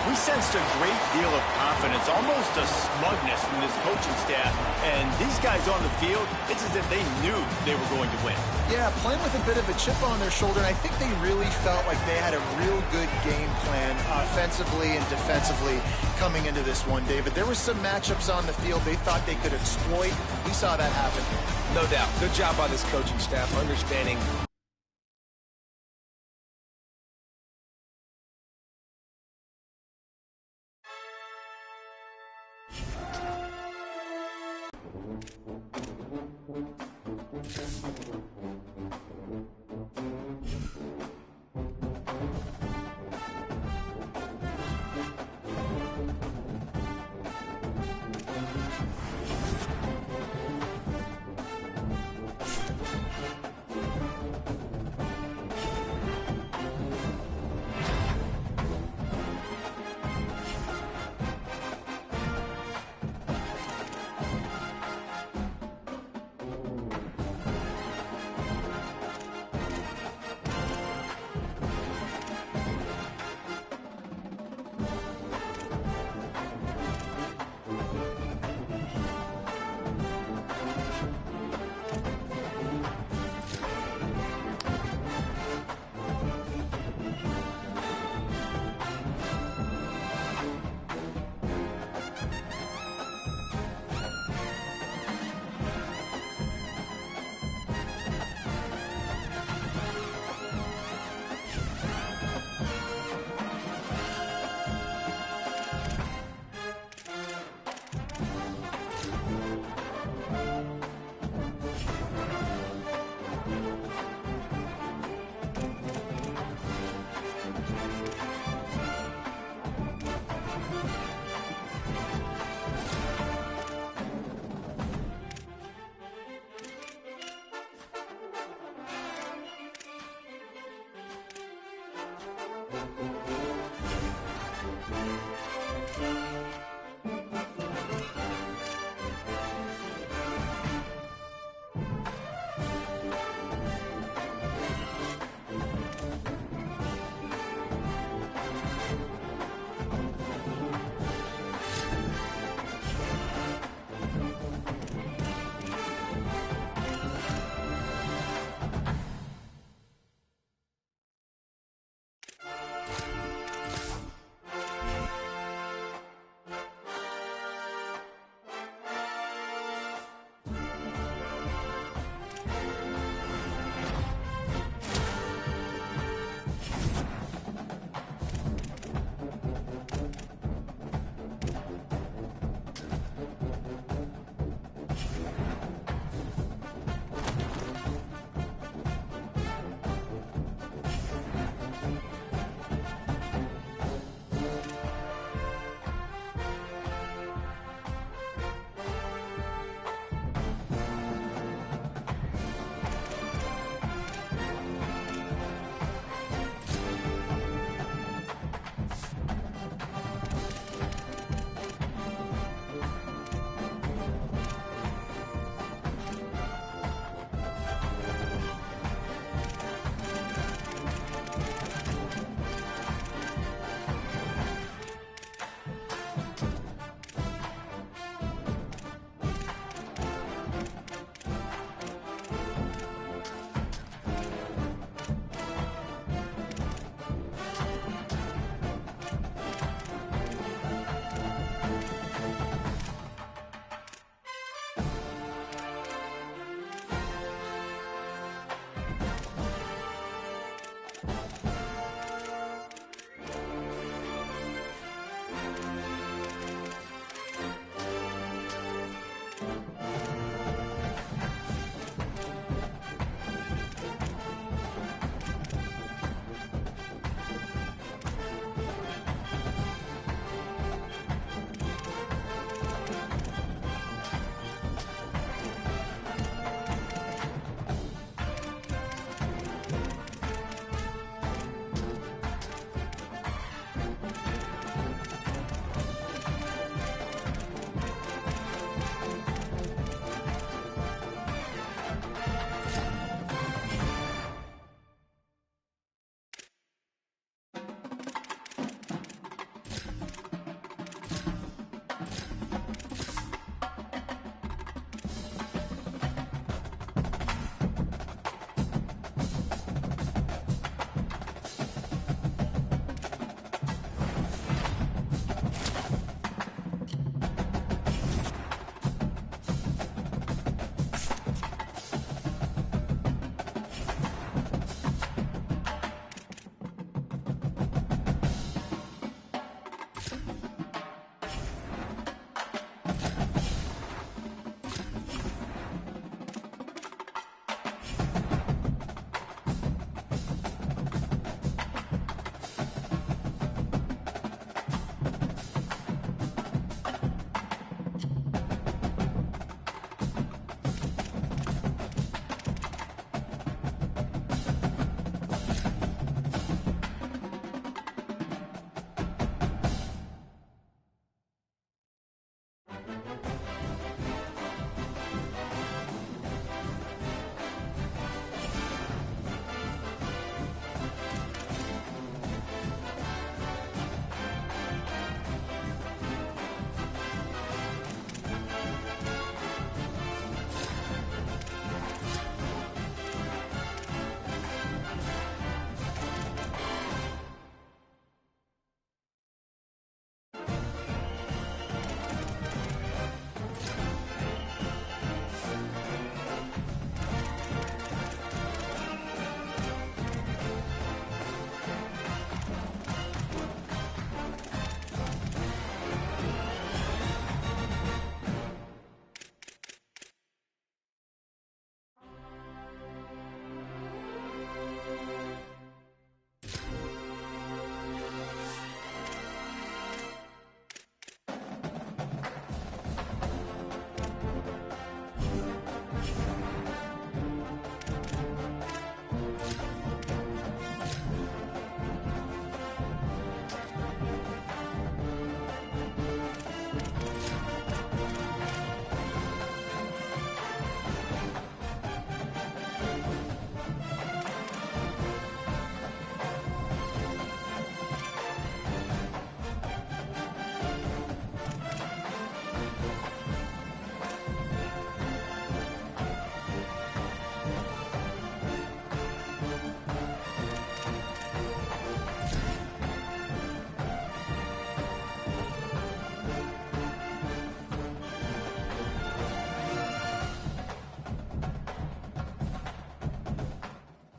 We sensed a great deal of confidence, almost a smugness from this coaching staff. And these guys on the field, it's as if they knew they were going to win. Yeah, playing with a bit of a chip on their shoulder, and I think they really felt like they had a real good game plan offensively and defensively coming into this one, David. There were some matchups on the field they thought they could exploit. We saw that happen. No doubt. Good job by this coaching staff understanding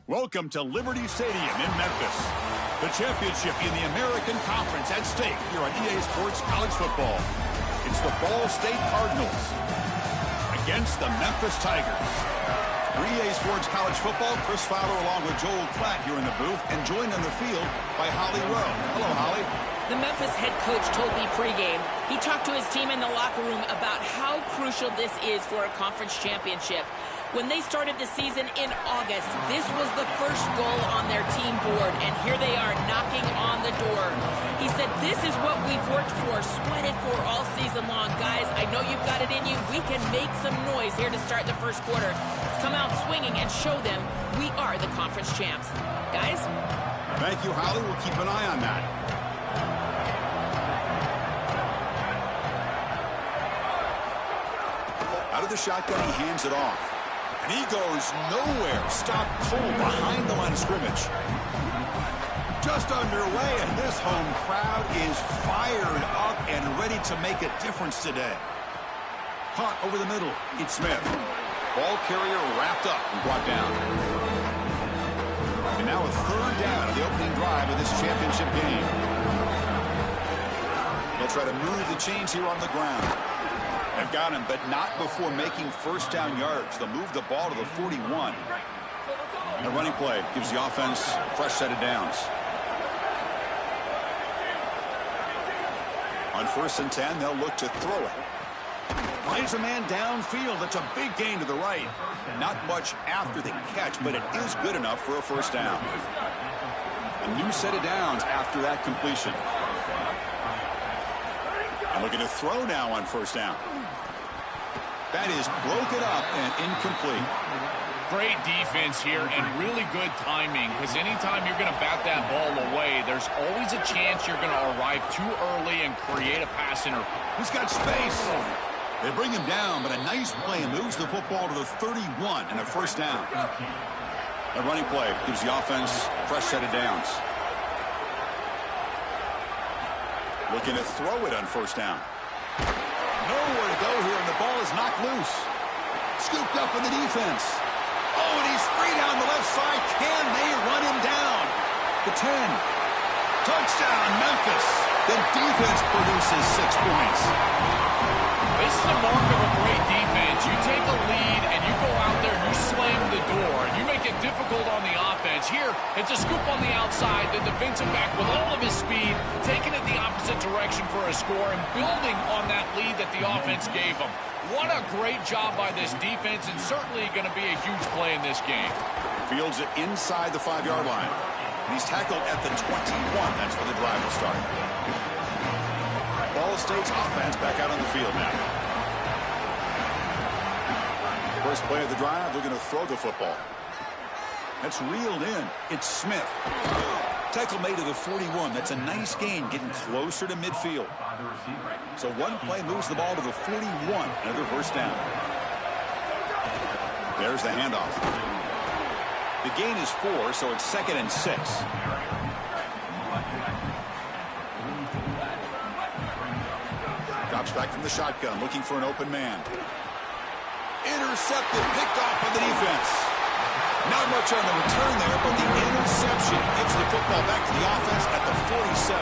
Welcome to Liberty Stadium in Memphis. The championship in the American Conference at stake here on EA Sports College Football. It's the Ball State Cardinals against the Memphis Tigers. For EA Sports College Football, Chris Fowler along with Joel Klatt here in the booth, and joined on the field by Holly Rowe. Hello, Holly. The Memphis head coach told me pregame he talked to his team in the locker room about how crucial this is for a conference championship. When they started the season in August, this was the first goal on their team board, and here they are knocking on the door. He said, this is what we've worked for, sweated for all season long. Guys, I know you've got it in you. We can make some noise here to start the first quarter. Let's come out swinging and show them we are the conference champs. Guys? Thank you, Holly. We'll keep an eye on that. Out of the shotgun, he hands it off. And he goes nowhere. Stopped cold behind the line of scrimmage. Just underway, and this home crowd is fired up and ready to make a difference today. Punt over the middle. It's Smith. Ball carrier wrapped up and brought down. And now a third down on the opening drive of this championship game. They'll try to move the chains here on the ground. They've got him, but not before making first down yards. They'll move the ball to the 41. A running play gives the offense a fresh set of downs. On 1st and 10, they'll look to throw it. Finds a man downfield. That's a big gain to the right. Not much after the catch, but it is good enough for a first down. A new set of downs after that completion. And looking to throw now on first down. That is broken up and incomplete. Great defense here and really good timing, because anytime you're going to bat that ball away, there's always a chance you're going to arrive too early and create a pass interference. He's got space. They bring him down, but a nice play moves the football to the 31 and a first down. A running play gives the offense a fresh set of downs. Looking to throw it on first down. Nowhere to go here, and the ball is knocked loose. Scooped up in the defense. Oh, and he's free down the left side. Can they run him down? The 10. Touchdown, Memphis. The defense produces 6 points. This is a mark of a great defense. You take a lead, and you go out there and you slam the door, and you make it difficult on the offense. Here, it's a scoop on the outside. The defensive back, with all of his speed, taking it the opposite direction for a score and building on that lead that the offense gave him. What a great job by this defense, and certainly going to be a huge play in this game. Fields it inside the 5-yard line. And he's tackled at the 21. That's where the drive will start. Ball State's offense back out on the field now. First play of the drive, they're going to throw the football. That's reeled in. It's Smith. Tackle made to the 41. That's a nice gain, getting closer to midfield. So one play moves the ball to the 41. Another first down. There's the handoff. The gain is 4, so it's 2nd and 6. Drops back from the shotgun, looking for an open man. Intercepted, picked off by the defense. Not much on the return there, but the interception gives the football back to the offense at the 47.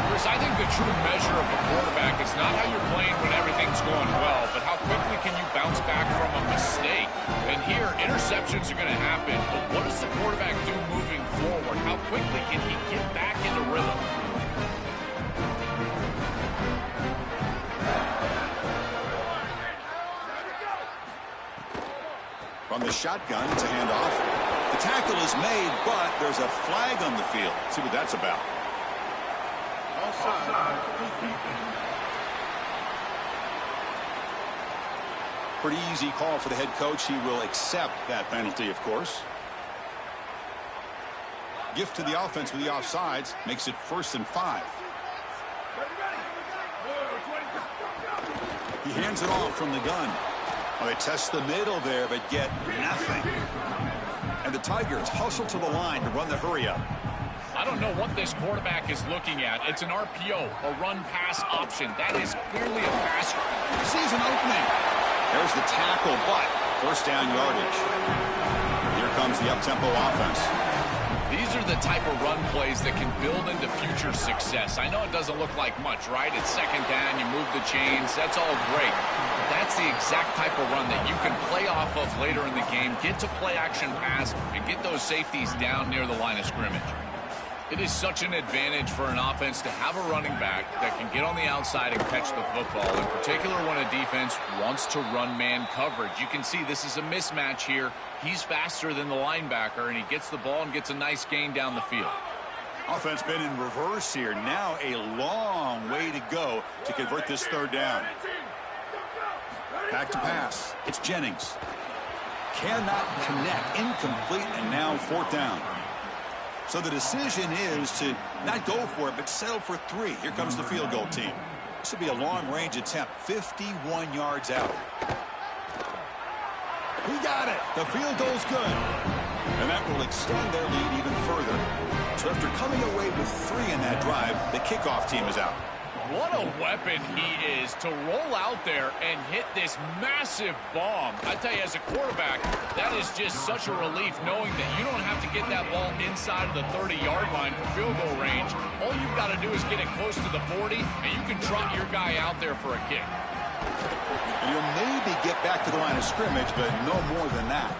Chris, I think the true measure of a quarterback is not how you're playing when everything's going well, but how quickly can you bounce back from a mistake. And here, interceptions are going to happen, but what does the quarterback do moving forward? How quickly can he get back into rhythm? From the shotgun, it's a handoff. The tackle is made, but there's a flag on the field. Let's see what that's about. Pretty easy call for the head coach. He will accept that penalty, of course. Gift to the offense with the offsides makes it 1st and 5. He hands it off from the gun. Well, they test the middle there, but get nothing. And the Tigers hustle to the line to run the hurry-up. I don't know what this quarterback is looking at. It's an RPO, a run-pass option. That is clearly a pass. Sees an opening. There's the tackle, but first down yardage. Here comes the up-tempo offense. These are the type of run plays that can build into future success. I know it doesn't look like much, right? It's second down, you move the chains, that's all great. But that's the exact type of run that you can play off of later in the game, get to play action pass, and get those safeties down near the line of scrimmage. It is such an advantage for an offense to have a running back that can get on the outside and catch the football, in particular when a defense wants to run man coverage. You can see this is a mismatch here. He's faster than the linebacker, and he gets the ball and gets a nice gain down the field. Offense been in reverse here. Now a long way to go to convert this third down. Back to pass. It's Jennings. Cannot connect. Incomplete, and now fourth down. So the decision is to not go for it, but settle for 3. Here comes the field goal team. This would be a long-range attempt, 51 yards out. He got it. The field goal's good. And that will extend their lead even further. So after coming away with 3 in that drive, the kickoff team is out. What a weapon he is to roll out there and hit this massive bomb. I tell you, as a quarterback, that is just such a relief knowing that you don't have to get that ball inside of the 30-yard line for field goal range. All you've got to do is get it close to the 40, and you can trot your guy out there for a kick. And you'll maybe get back to the line of scrimmage, but no more than that.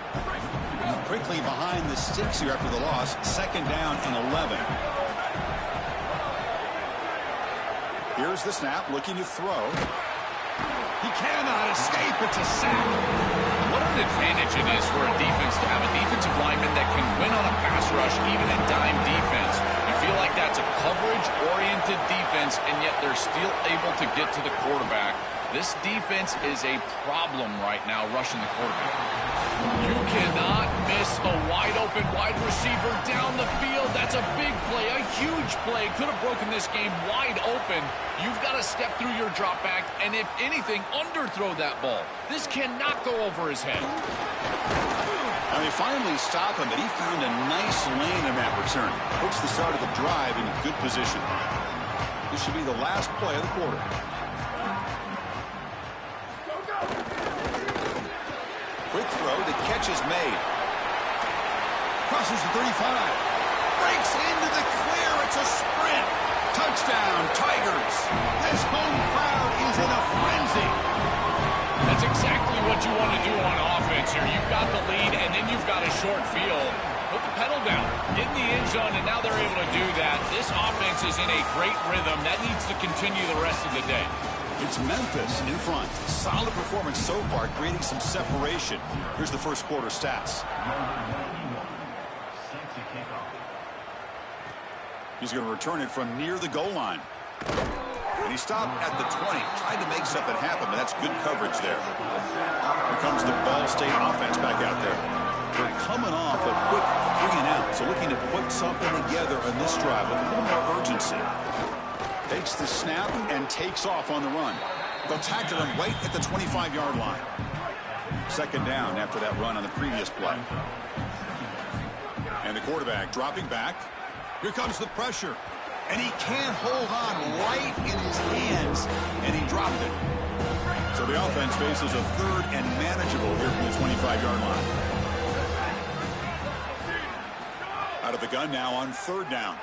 Quickly behind the sticks here after the loss, second down and 11. Here's the snap, looking to throw. He cannot escape. It's a sack. What an advantage it is for a defense to have a defensive lineman that can win on a pass rush, even in dime defense. You feel like that's a coverage-oriented defense, and yet they're still able to get to the quarterback. This defense is a problem right now, rushing the quarterback. You cannot miss a wide-open wide receiver down the field. That's a big play, a huge play. Could have broken this game wide open. You've got to step through your drop back, and if anything, underthrow that ball. This cannot go over his head. Now they finally stop him, but he found a nice lane in that return. Puts the start of the drive in good position. This should be the last play of the quarter. Quick throw, the catch is made. Crosses the 35. Breaks into the clear, it's a sprint. Touchdown, Tigers. This home crowd is in a frenzy. That's exactly what you want to do on offense here. You've got the lead, and then you've got a short field. Put the pedal down, get in the end zone, and now they're able to do that. This offense is in a great rhythm. That needs to continue the rest of the day. It's Memphis in front. Solid performance so far, creating some separation. Here's the first quarter stats. He's going to return it from near the goal line. And he stopped at the 20. Tried to make something happen, but that's good coverage there. Here comes the Ball State offense back out there. They're coming off a quick 3-and-out, so looking to put something together on this drive with a little more urgency. Takes the snap and takes off on the run. They'll tackle him right at the 25-yard line. Second down after that run on the previous play. And the quarterback dropping back. Here comes the pressure. And he can't hold on right in his hands. And he dropped it. So the offense faces a third and manageable here from the 25-yard line. Out of the gun now on third down.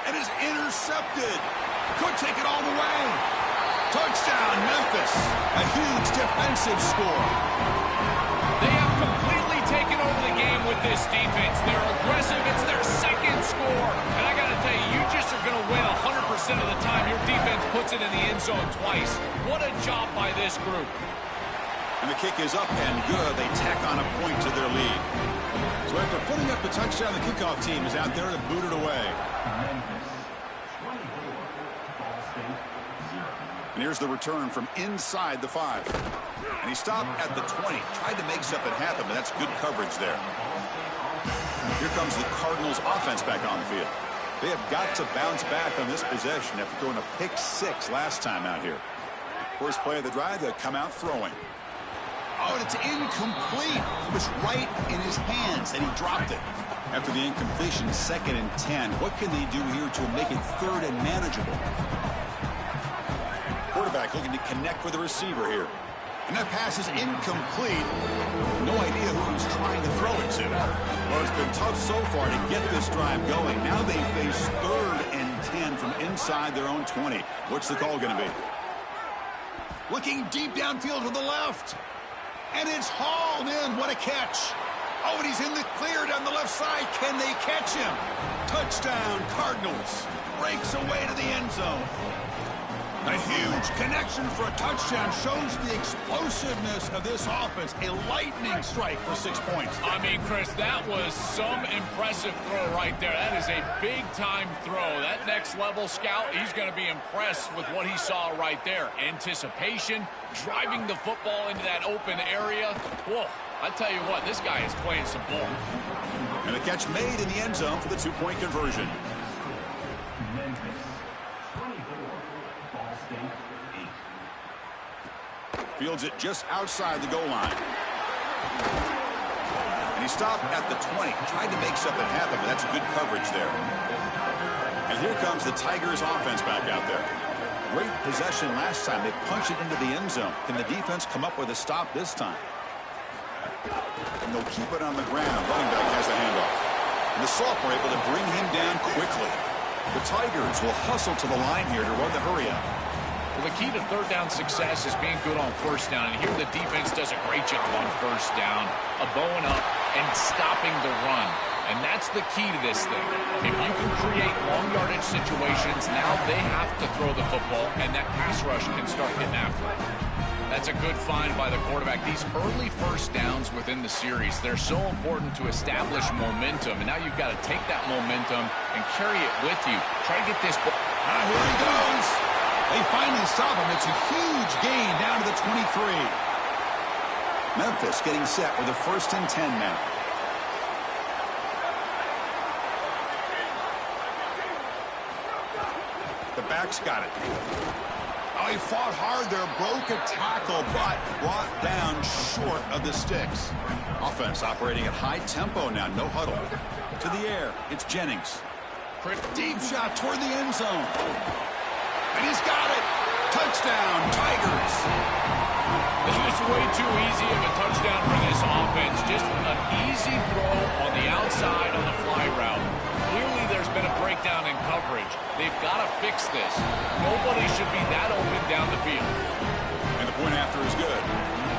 And is intercepted. Could take it all the way. Touchdown, Memphis. A huge defensive score. They have completely taken over the game with this defense. They're aggressive. It's their second score. And I got to tell you, you just are going to win 100% of the time your defense puts it in the end zone twice. What a job by this group. And the kick is up and good. They tack on a point to their lead. So after putting up the touchdown, the kickoff team is out there to boot it away. And here's the return from inside the 5. And he stopped at the 20. Tried to make something happen, but that's good coverage there. Here comes the Cardinals offense back on the field. They have got to bounce back on this possession after throwing a pick 6 last time out here. First play of the drive, they come out throwing. Oh, and it's incomplete. It was right in his hands, and he dropped it. After the incompletion, second and 10. What can they do here to make it third and manageable? Quarterback looking to connect with the receiver here. And that pass is incomplete. No idea who he was trying to throw it to. Well, it's been tough so far to get this drive going. Now they face 3rd and 10 from inside their own 20. What's the call going to be? Looking deep downfield to the left. And it's hauled in. What a catch. Oh, and he's in the clear down the left side. Can they catch him? Touchdown, Cardinals. Breaks away to the end zone. A huge connection for a touchdown shows the explosiveness of this offense. A lightning strike for 6 points. I mean, Chris, that was some impressive throw right there. That is a big-time throw. That next-level scout, he's going to be impressed with what he saw right there. Anticipation, driving the football into that open area. Whoa, I tell you what, this guy is playing some ball. And a catch made in the end zone for the 2-point conversion. Fields it just outside the goal line. And he stopped at the 20. Tried to make something happen, but that's good coverage there. And here comes the Tigers offense back out there. Great possession last time. They punched it into the end zone. Can the defense come up with a stop this time? And they'll keep it on the ground. Running back has the handoff. And the sophomore able to bring him down quickly. The Tigers will hustle to the line here to run the hurry up. Well, the key to third down success is being good on first down. And here the defense does a great job on first down, bowing up and stopping the run. And that's the key to this thing. If you can create long yardage situations, now they have to throw the football, and that pass rush can start getting after it. That's a good find by the quarterback. These early first downs within the series, they're so important to establish momentum. And now you've got to take that momentum and carry it with you. Try to get this ball. Here he goes. They finally stop him. It's a huge gain down to the 23. Memphis getting set with a 1st and 10 now. The back's got it. Oh, he fought hard there, broke a tackle, but brought down short of the sticks. Offense operating at high tempo now, no huddle. To the air, it's Jennings. Deep shot toward the end zone. And he's got it. Touchdown, Tigers. It's way too easy of a touchdown for this offense. Just an easy throw on the outside on the fly route. Clearly there's been a breakdown in coverage. They've got to fix this. Nobody should be that open down the field. And the point after is good.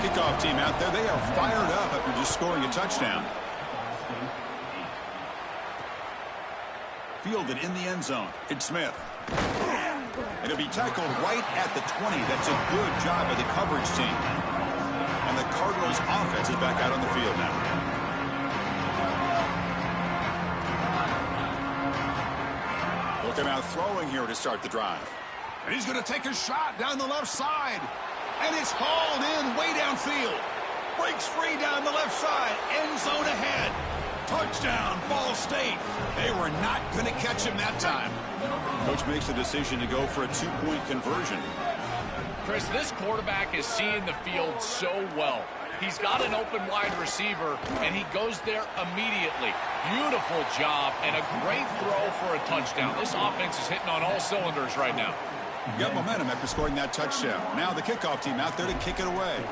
Kickoff team out there, they are fired up after just scoring a touchdown. Fielded in the end zone. It's Smith. It'll be tackled right at the 20. That's a good job by the coverage team. And the Cardinals offense is back out on the field now. Looking out throwing here to start the drive. And he's going to take a shot down the left side. And it's hauled in way downfield. Breaks free down the left side. End zone ahead. Touchdown, Ball State. They were not going to catch him that time. Coach makes the decision to go for a 2-point conversion. Chris, this quarterback is seeing the field so well. He's got an open wide receiver, and he goes there immediately. Beautiful job and a great throw for a touchdown. This offense is hitting on all cylinders right now. Got momentum after scoring that touchdown. Now the kickoff team out there to kick it away.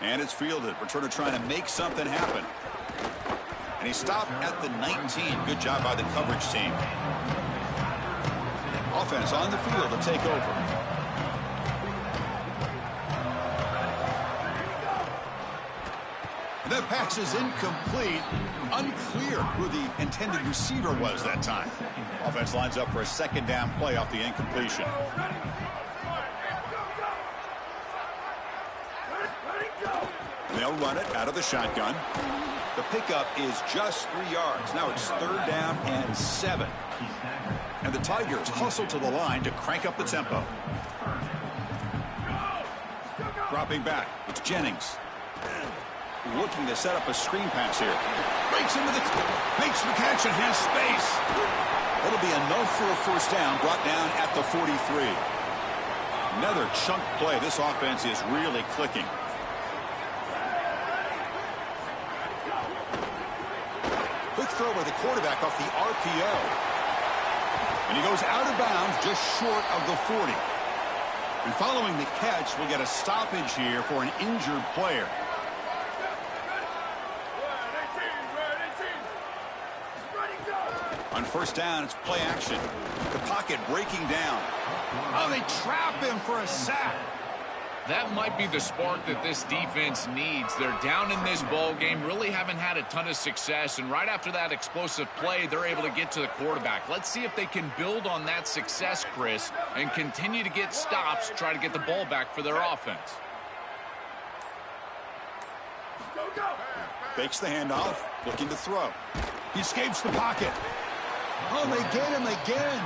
And it's fielded. Returner trying to make something happen. And he stopped at the 19. Good job by the coverage team. Offense on the field to take over. And that pass is incomplete. Unclear who the intended receiver was that time. Offense lines up for a 2nd down play off the incompletion. And they'll run it out of the shotgun. The pickup is just 3 yards. Now it's 3rd down and 7. And the Tigers hustle to the line to crank up the tempo. Dropping back, it's Jennings. Looking to set up a screen pass here. Breaks into makes the catch and has space. That'll be enough for a 1st down, brought down at the 43. Another chunk play. This offense is really clicking. Quick throw by the quarterback off the RPO. And he goes out of bounds just short of the 40. And following the catch, we'll get a stoppage here for an injured player. On first down, it's play action. The pocket breaking down. Oh, they trap him for a sack. That might be the spark that this defense needs. They're down in this ball game, really haven't had a ton of success, and right after that explosive play, they're able to get to the quarterback. Let's see if they can build on that success, Chris, and continue to get stops, try to get the ball back for their offense. Fakes the handoff, looking to throw. He escapes the pocket. Oh, they get him again.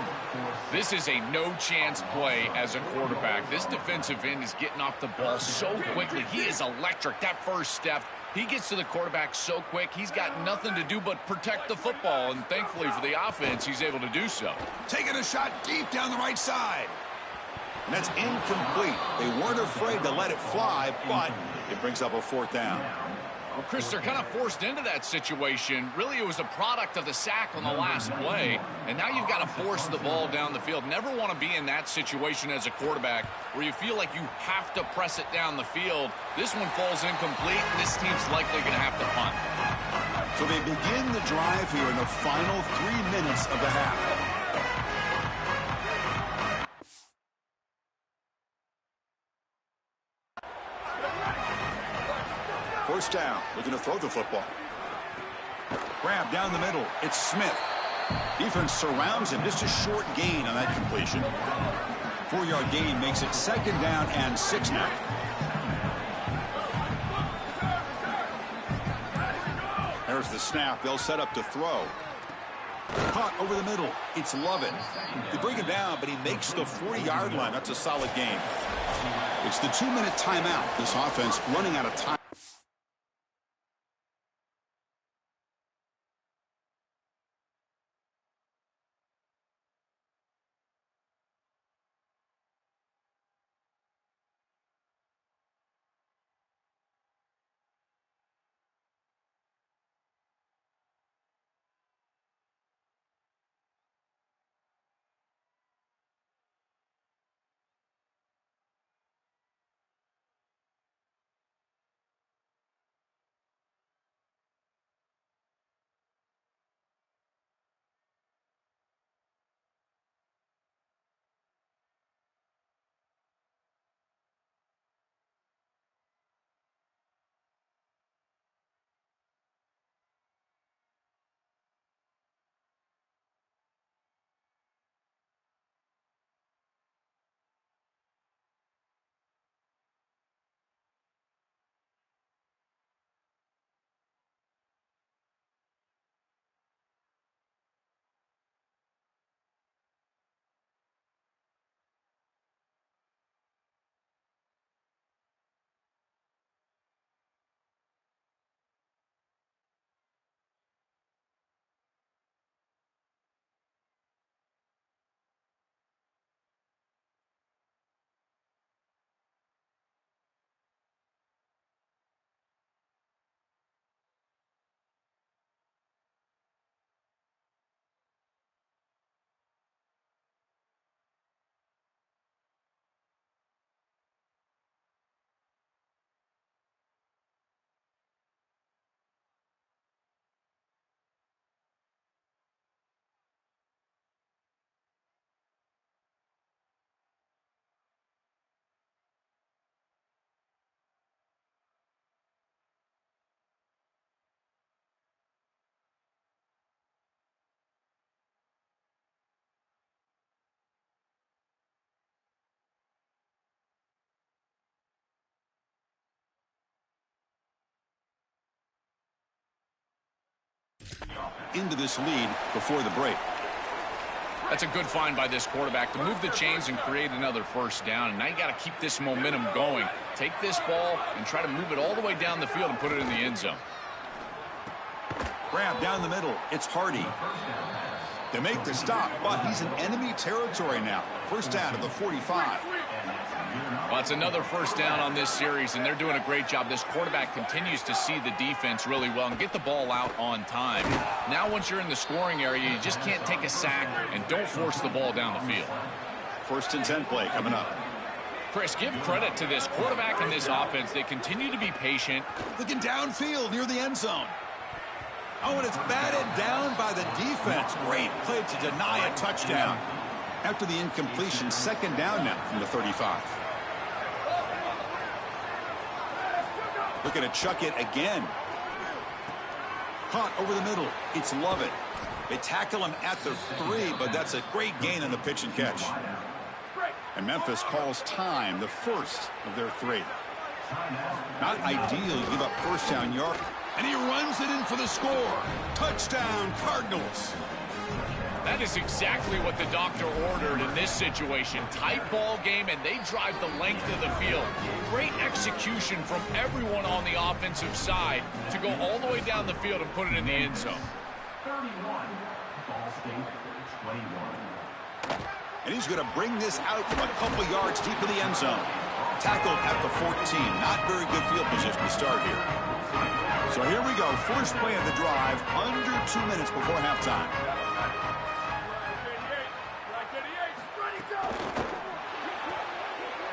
This is a no-chance play as a quarterback. This defensive end is getting off the ball so quickly. He is electric. That first step, he gets to the quarterback so quick, he's got nothing to do but protect the football, and thankfully for the offense, he's able to do so. Taking a shot deep down the right side. And that's incomplete. They weren't afraid to let it fly, but it brings up a fourth down. Well, Chris, they're kind of forced into that situation. Really, it was a product of the sack on the last play, and now you've got to force the ball down the field. Never want to be in that situation as a quarterback where you feel like you have to press it down the field. This one falls incomplete. This team's likely going to have to punt. So they begin the drive here in the final 3 minutes of the half. First down, looking to throw the football. Grab down the middle, it's Smith. Defense surrounds him, just a short gain on that completion. 4-yard gain makes it second down and 6 now. There's the snap, they'll set up to throw. Caught over the middle, it's Lovett. They bring him down, but he makes the 40-yard line. That's a solid gain. It's the 2-minute timeout. This offense running out of time. Into this lead before the break. That's a good find by this quarterback to move the chains and create another first down. And now you got to keep this momentum going. Take this ball and try to move it all the way down the field and put it in the end zone. Grab down the middle. It's Hardy. They make the stop, but he's in enemy territory now. First down at the 45. Well, it's another first down on this series, and they're doing a great job. This quarterback continues to see the defense really well and get the ball out on time. Now, once you're in the scoring area, you just can't take a sack and don't force the ball down the field. First and 10 play coming up. Chris, give credit to this quarterback and this offense. They continue to be patient. Looking downfield near the end zone. Oh, and it's batted down by the defense. Great play to deny a touchdown. After the incompletion, second down now from the 35. Looking to chuck it again. Caught over the middle. It's Lovett. They tackle him at the 3, but that's a great gain on the pitch and catch. And Memphis calls time, the first of their 3. Not ideal. You give up first down yard. And he runs it in for the score. Touchdown, Cardinals. That is exactly what the doctor ordered in this situation. Tight ball game, and they drive the length of the field. Great execution from everyone on the offensive side to go all the way down the field and put it in the end zone. 31, Ball State 21. And he's going to bring this out from a couple yards deep in the end zone. Tackled at the 14. Not very good field position to start here. So here we go. First play of the drive, under 2 minutes before halftime.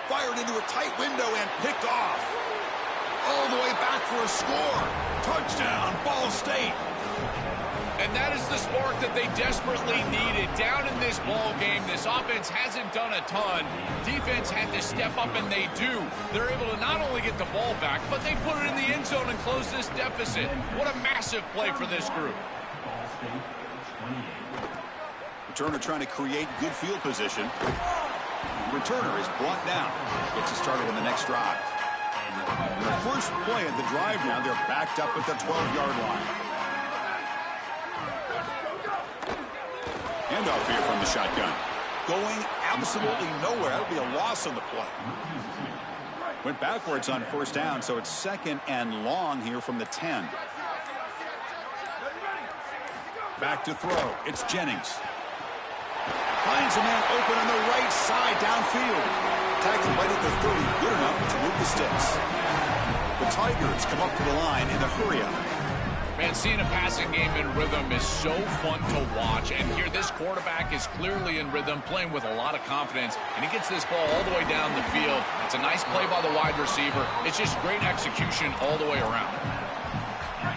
Fired into a tight window and picked off. All the way back for a score. Touchdown, Ball State. And that is the spark that they desperately needed. Down in this ball game, this offense hasn't done a ton. Defense had to step up, and they do. They're able to not only get the ball back, but they put it in the end zone and close this deficit. What a massive play for this group. Returner trying to create good field position. Returner is brought down. Gets it started on the next drive. The first play of the drive now, they're backed up at the 12-yard line. Handoff here from the shotgun. Going absolutely nowhere. That would be a loss on the play. Went backwards on first down, so it's second and long here from the 10. Back to throw. It's Jennings. Finds a man open on the right side downfield. Tackled right at the 30. Good enough to move the sticks. The Tigers come up to the line in a hurry-up. Man, seeing a passing game in rhythm is so fun to watch. And here, this quarterback is clearly in rhythm, playing with a lot of confidence. And he gets this ball all the way down the field. It's a nice play by the wide receiver. It's just great execution all the way around.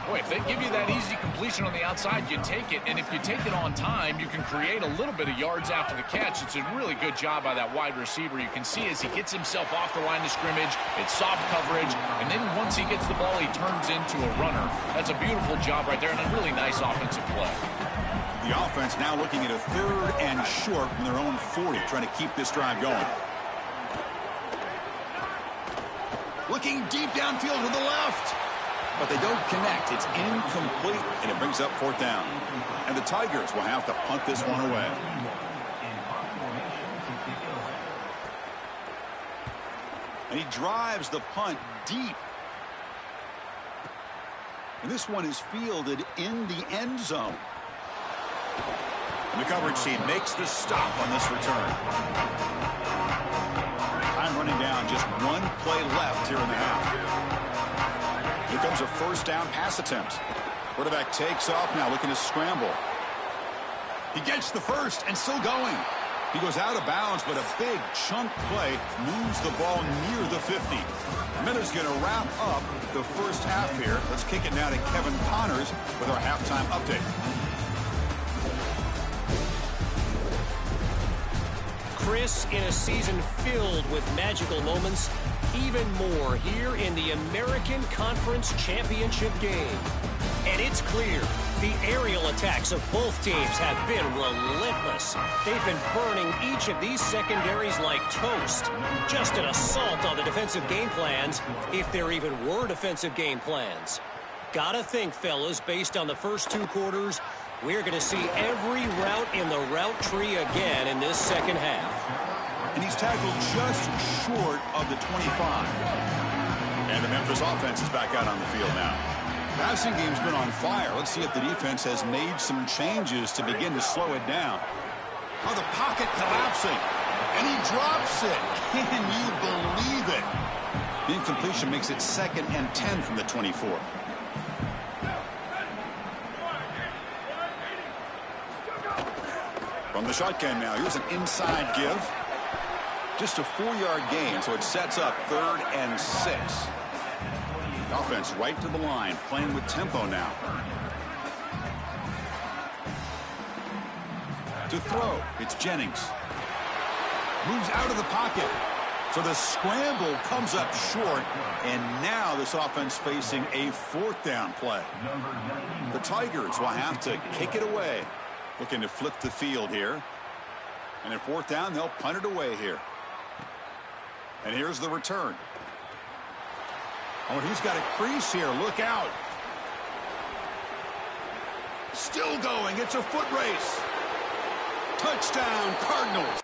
Boy, if they give you that easy completion on the outside, you take it. And if you take it on time, you can create a little bit of yards after the catch. It's a really good job by that wide receiver. You can see as he gets himself off the line of scrimmage, it's soft coverage. And then once he gets the ball, he turns into a runner. That's a beautiful job right there and a really nice offensive play. The offense now looking at a 3rd and short from their own 40, trying to keep this drive going. Looking deep downfield to the left. But they don't connect. It's incomplete, and it brings up 4th down. And the Tigers will have to punt this one away. And he drives the punt deep. And this one is fielded in the end zone. And the coverage team makes the stop on this return. Time running down, just one play left here in the half. Here comes a first down pass attempt. Quarterback takes off now, looking to scramble. He gets the first and still going. He goes out of bounds, but a big chunk play moves the ball near the 50. Miller's going to wrap up the first half here. Let's kick it now to Kevin Connors with our halftime update. Chris, in a season filled with magical moments, even more here in the American Conference Championship game. And it's clear the aerial attacks of both teams have been relentless. They've been burning each of these secondaries like toast. Just an assault on the defensive game plans, if there even were defensive game plans. Gotta think, fellas, based on the first 2 quarters, we're going to see every route in the route tree again in this second half. And he's tackled just short of the 25. And the Memphis offense is back out on the field now. Passing game's been on fire. Let's see if the defense has made some changes to begin to slow it down. Oh, the pocket collapsing. And he drops it. Can you believe it? The incompletion makes it 2nd and 10 from the 24. From the shotgun now, here's an inside give. Just a 4-yard gain, so it sets up 3rd and 6. Offense right to the line, playing with tempo now. To throw, it's Jennings. Moves out of the pocket. So the scramble comes up short, and now this offense facing a 4th down play. The Tigers will have to kick it away. Looking to flip the field here. And at 4th down, they'll punt it away here. And here's the return. Oh, he's got a crease here. Look out. Still going. It's a foot race. Touchdown, Cardinals.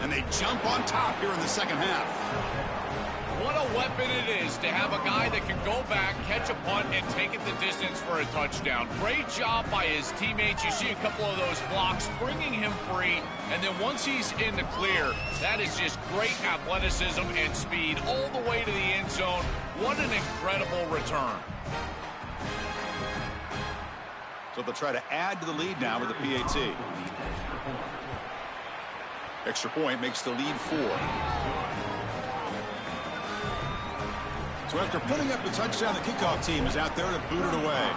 And they jump on top here in the second half. What a weapon it is to have a guy that can go back, catch a punt, and take it the distance for a touchdown. Great job by his teammates. You see a couple of those blocks bringing him free. And then once he's in the clear, that is just great athleticism and speed all the way to the end zone. What an incredible return. So they'll try to add to the lead now with the PAT. Extra point makes the lead 4. So after putting up the touchdown, the kickoff team is out there to boot it away.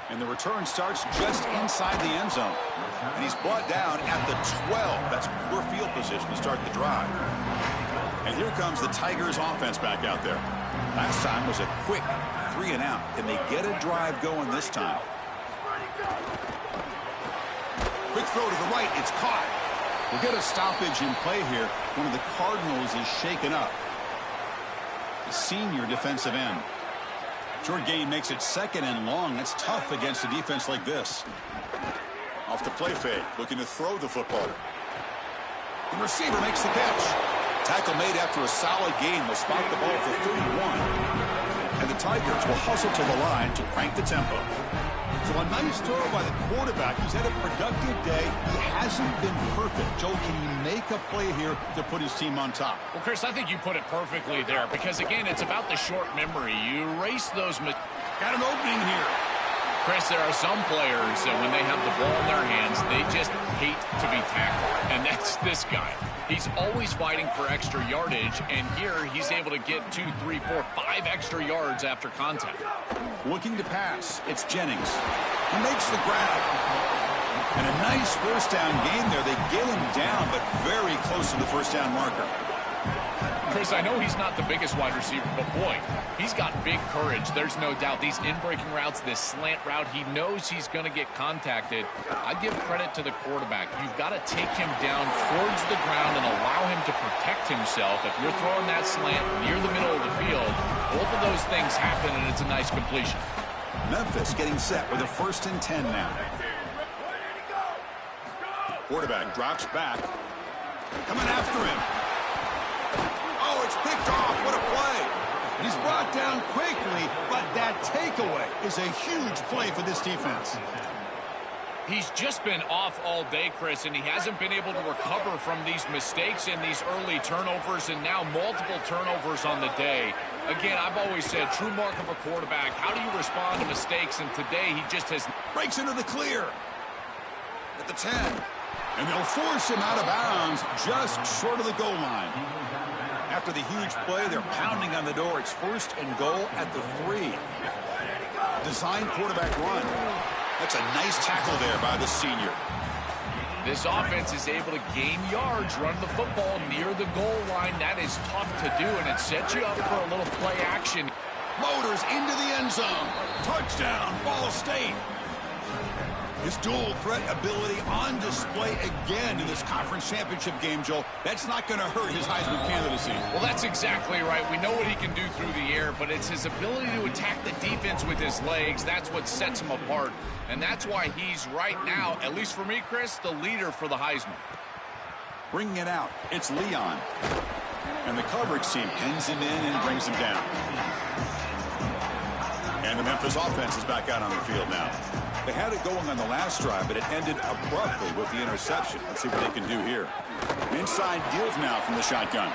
And the return starts just inside the end zone. And he's brought down at the 12. That's poor field position to start the drive. And here comes the Tigers offense back out there. Last time was a quick 3 and out. Can they get a drive going this time? Quick throw to the right. It's caught. We'll get a stoppage in play here. One of the Cardinals is shaken up. The senior defensive end. Short gain makes it 2nd and long. That's tough against a defense like this. Off the play fake. Looking to throw the football. The receiver makes the catch. Tackle made after a solid gain. Will spot the ball for 31. And the Tigers will hustle to the line to crank the tempo. So a nice throw by the quarterback. He's had a productive day. He hasn't been perfect. Joe, can he make a play here to put his team on top? Well, Chris, I think you put it perfectly there because, again, it's about the short memory. You erase those. Got an opening here. Chris, there are some players that when they have the ball in their hands, they just hate to be tackled. And that's this guy. He's always fighting for extra yardage, and here he's able to get 2, 3, 4, 5 extra yards after contact. Looking to pass. It's Jennings. He makes the grab. And a nice first down gain there. They get him down, but very close to the first down marker. Chris, I know he's not the biggest wide receiver, but boy, he's got big courage. There's no doubt. These in-breaking routes, this slant route, he knows he's going to get contacted. I give credit to the quarterback. You've got to take him down towards the ground and allow him to protect himself. If you're throwing that slant near the middle of the field, both of those things happen, and it's a nice completion. Memphis getting set with a 1st and 10 now. Quarterback drops back. Coming after him. Oh, it's picked off. What a play. He's brought down quickly, but that takeaway is a huge play for this defense. He's just been off all day, Chris, and he hasn't been able to recover from these mistakes and these early turnovers, and now multiple turnovers on the day. Again, I've always said, true mark of a quarterback, how do you respond to mistakes? And today, he just has... Breaks into the clear at the 10. And they'll force him out of bounds just short of the goal line. After the huge play, they're pounding on the door. It's 1st and goal at the 3. Design quarterback run. That's a nice tackle there by the senior. This offense is able to gain yards, run the football near the goal line. That is tough to do, and it sets you up for a little play action. Motors into the end zone. Touchdown, Ball State. His dual threat ability on display again in this conference championship game, Joel. That's not going to hurt his Heisman candidacy. Well, that's exactly right. We know what he can do through the air, but it's his ability to attack the defense with his legs. That's what sets him apart. And that's why he's right now, at least for me, Chris, the leader for the Heisman. Bringing it out, it's Leon. And the coverage team pins him in and brings him down. And the Memphis offense is back out on the field now. They had it going on the last drive, but it ended abruptly with the interception. Let's see what they can do here. Inside deals now from the shotgun.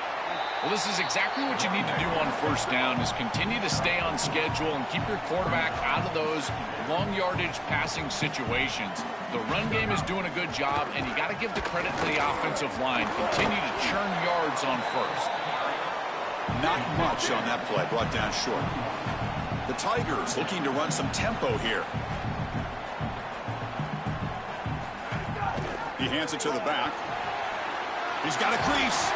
Well, this is exactly what you need to do on 1st down, is continue to stay on schedule and keep your quarterback out of those long yardage passing situations. The run game is doing a good job, and you got to give the credit to the offensive line. Continue to churn yards on 1st. Not much on that play, brought down short. The Tigers looking to run some tempo here. He hands it to the back. He's got a crease.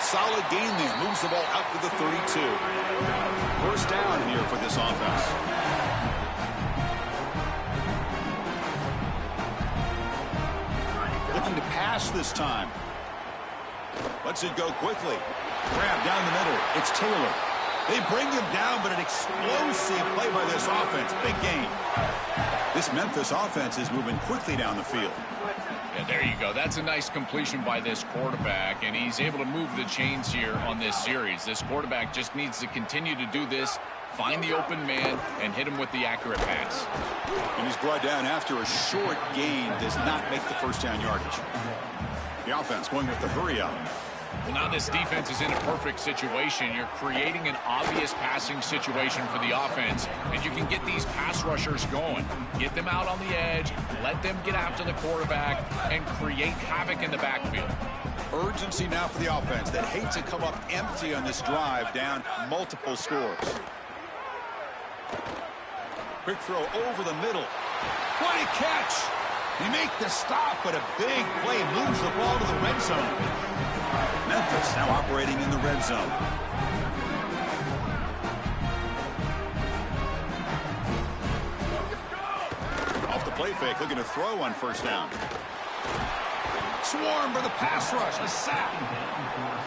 Solid gain there. Moves the ball out to the 32. 1st down here for this offense. Looking to pass this time. Lets it go quickly. Grab down the middle. It's Taylor. They bring him down, but an explosive play by this offense. Big gain. This Memphis offense is moving quickly down the field. Yeah, there you go. That's a nice completion by this quarterback, and he's able to move the chains here on this series. This quarterback just needs to continue to do this, find the open man, and hit him with the accurate pass. And he's brought down after a short gain. Does not make the 1st down yardage. The offense going with the hurry up. Well, now this defense is in a perfect situation. You're creating an obvious passing situation for the offense, and you can get these pass rushers going. Get them out on the edge, let them get after the quarterback, and create havoc in the backfield. Urgency now for the offense that hate to come up empty on this drive, down multiple scores. Quick throw over the middle. What a catch! He make the stop, but a big play moves the ball to the red zone. Memphis now operating in the red zone. Off the play fake, looking to throw on 1st down. Swarm for the pass rush, a sack.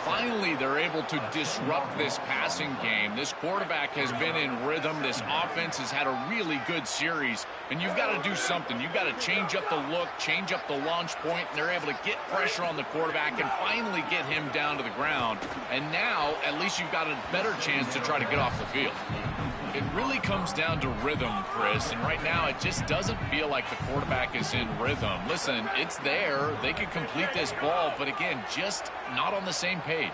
Finally, they're able to disrupt this passing game. This quarterback has been in rhythm. This offense has had a really good series, and you've got to do something. You've got to change up the look, change up the launch point, and they're able to get pressure on the quarterback and finally get him down to the ground. And now, at least you've got a better chance to try to get off the field. It really comes down to rhythm, Chris, and right now it just doesn't feel like the quarterback is in rhythm. Listen, it's there. They could complete this ball, but again, just not on the same page.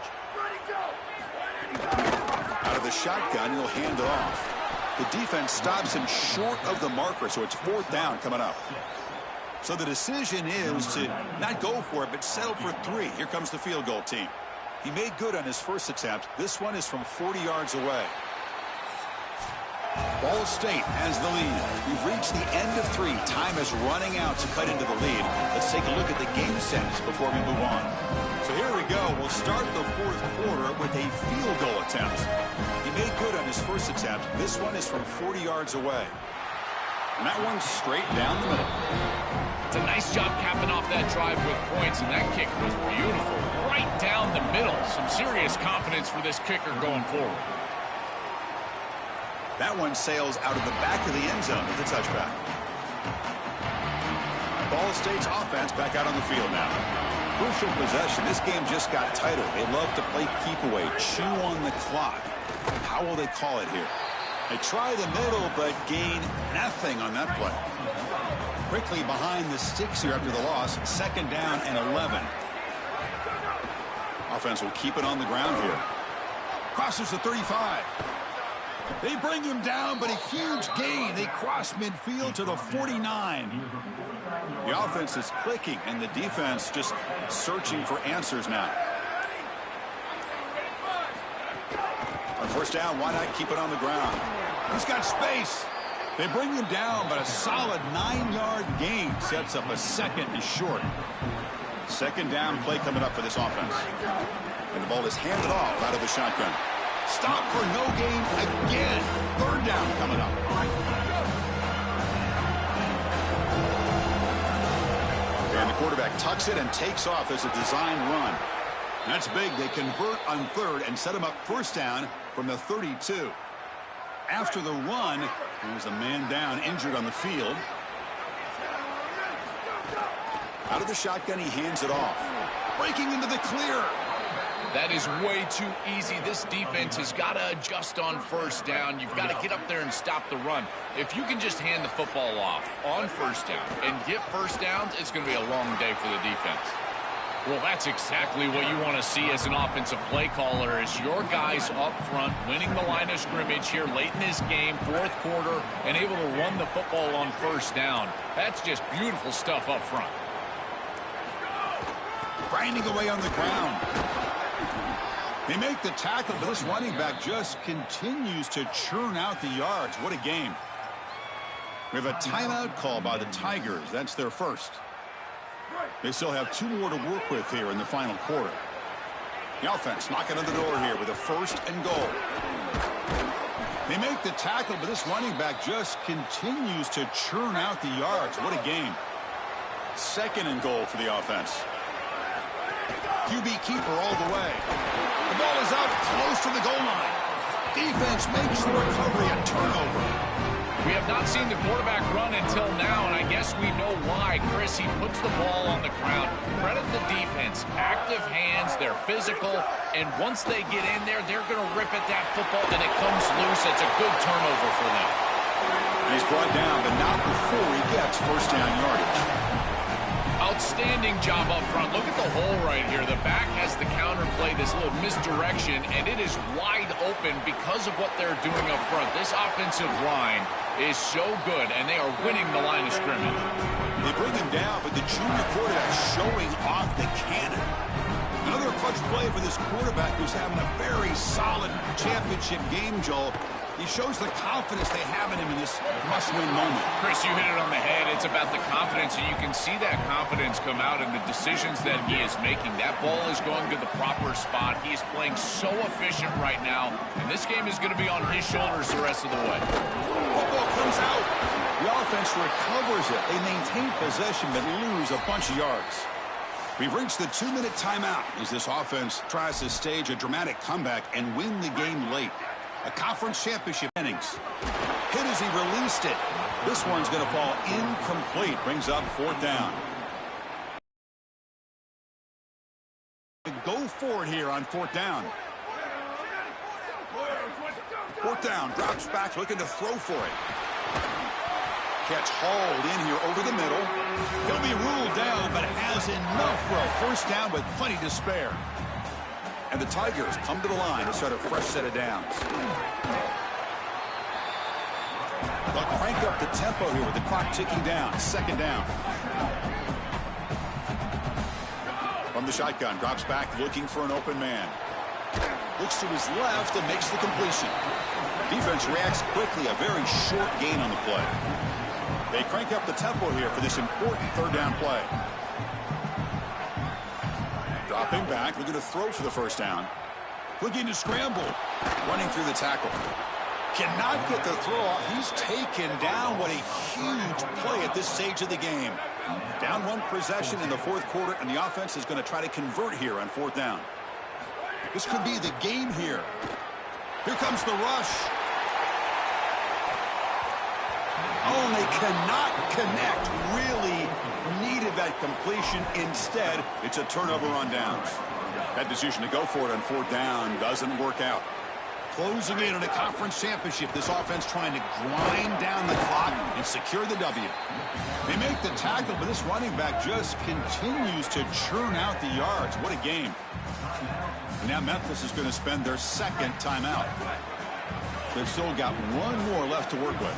Out of the shotgun, he'll hand it off. The defense stops him short of the marker, so it's 4th down coming up. So the decision is to not go for it, but settle for 3. Here comes the field goal team. He made good on his 1st attempt. This one is from 40 yards away. Ball State has the lead. We've reached the end of 3. Time is running out to cut into the lead. Let's take a look at the game sets before we move on. So here we go. We'll start the 4th quarter with a field goal attempt. He made good on his 1st attempt. This one is from 40 yards away. And that one's straight down the middle. It's a nice job capping off that drive with points, and that kick was beautiful. Right down the middle. Some serious confidence for this kicker going forward. That one sails out of the back of the end zone with the touchback. Ball State's offense back out on the field now. Crucial possession. This game just got tighter. They love to play keep away, chew on the clock. How will they call it here? They try the middle, but gain nothing on that play. quickly behind the sticks here after the loss. 2nd down and 11. Offense will keep it on the ground here. Crosses the 35. They bring him down, but a huge gain. They cross midfield to the 49. The offense is clicking, and the defense just searching for answers now. On 1st down, why not keep it on the ground? He's got space. They bring him down, but a solid 9-yard gain sets up a 2nd and short. 2nd down play coming up for this offense. And the ball is handed off out of the shotgun. Stop for no gain again. 3rd down coming up. And the quarterback tucks it and takes off as a design run. That's big. They convert on 3rd and set him up 1st down from the 32. After the run, there's a man down, injured on the field. Out of the shotgun, he hands it off. Breaking into the clear. That is way too easy. This defense has got to adjust on 1st down. You've got to get up there and stop the run. If you can just hand the football off on 1st down and get 1st downs, it's going to be a long day for the defense. Well, that's exactly what you want to see as an offensive play caller, is your guys up front winning the line of scrimmage here late in this game, 4th quarter, and able to run the football on 1st down. That's just beautiful stuff up front. Grinding away on the ground. They make the tackle, but this running back just continues to churn out the yards. What a game. We have a timeout call by the Tigers. That's their 1st. They still have 2 more to work with here in the final quarter. The offense knocking on the door here with a 1st and goal. They make the tackle, but this running back just continues to churn out the yards. What a game. 2nd and goal for the offense. QB keeper all the way. The ball is out close to the goal line. Defense makes the recovery, a turnover. We have not seen the quarterback run until now, and I guess we know why. Chris, he puts the ball on the ground. Credit the defense. Active hands, they're physical, and once they get in there, they're going to rip at that football, and it comes loose. It's a good turnover for them. He's brought down, but not before he gets 1st down yardage. Outstanding job up front. Look at the hole right here. The back has the counter play, this little misdirection, and it is wide open because of what they're doing up front. This offensive line is so good, and they are winning the line of scrimmage. They bring him down, but the junior quarterback showing off the cannon. Another clutch play for this quarterback who's having a very solid championship game, Joel. He shows the confidence they have in him in this must-win moment. Chris, you hit it on the head. It's about the confidence, and you can see that confidence come out in the decisions that he is making. That ball is going to the proper spot. He is playing so efficient right now, and this game is going to be on his shoulders the rest of the way. Football comes out. The offense recovers it. They maintain possession but lose a bunch of yards. We've reached the 2-minute timeout as this offense tries to stage a dramatic comeback and win the game late. A conference championship innings. Hit as he released it. This one's going to fall incomplete. Brings up 4th down. Go for it here on 4th down. 4th down. Drops back looking to throw for it. Catch hauled in here over the middle. He'll be ruled down, but has enough for a 1st down with plenty to spare. And the Tigers come to the line to start a fresh set of downs. They'll crank up the tempo here with the clock ticking down. 2nd down. From the shotgun, drops back looking for an open man. Looks to his left and makes the completion. Defense reacts quickly, a very short gain on the play. They crank up the tempo here for this important 3rd down play. Dropping back, looking to throw for the 1st down. Looking to scramble. Running through the tackle. Cannot get the throw off. He's taken down. What a huge play at this stage of the game. Down 1 possession in the 4th quarter, and the offense is going to try to convert here on 4th down. This could be the game here. Here comes the rush. Oh, and they cannot connect. Really needed that completion. Instead, it's a turnover on downs. That decision to go for it on 4th down doesn't work out. closing in on a conference championship. This offense trying to grind down the clock and secure the W. They make the tackle, but this running back just continues to churn out the yards. What a game. Now Memphis is going to spend their second timeout. They've still got one more left to work with.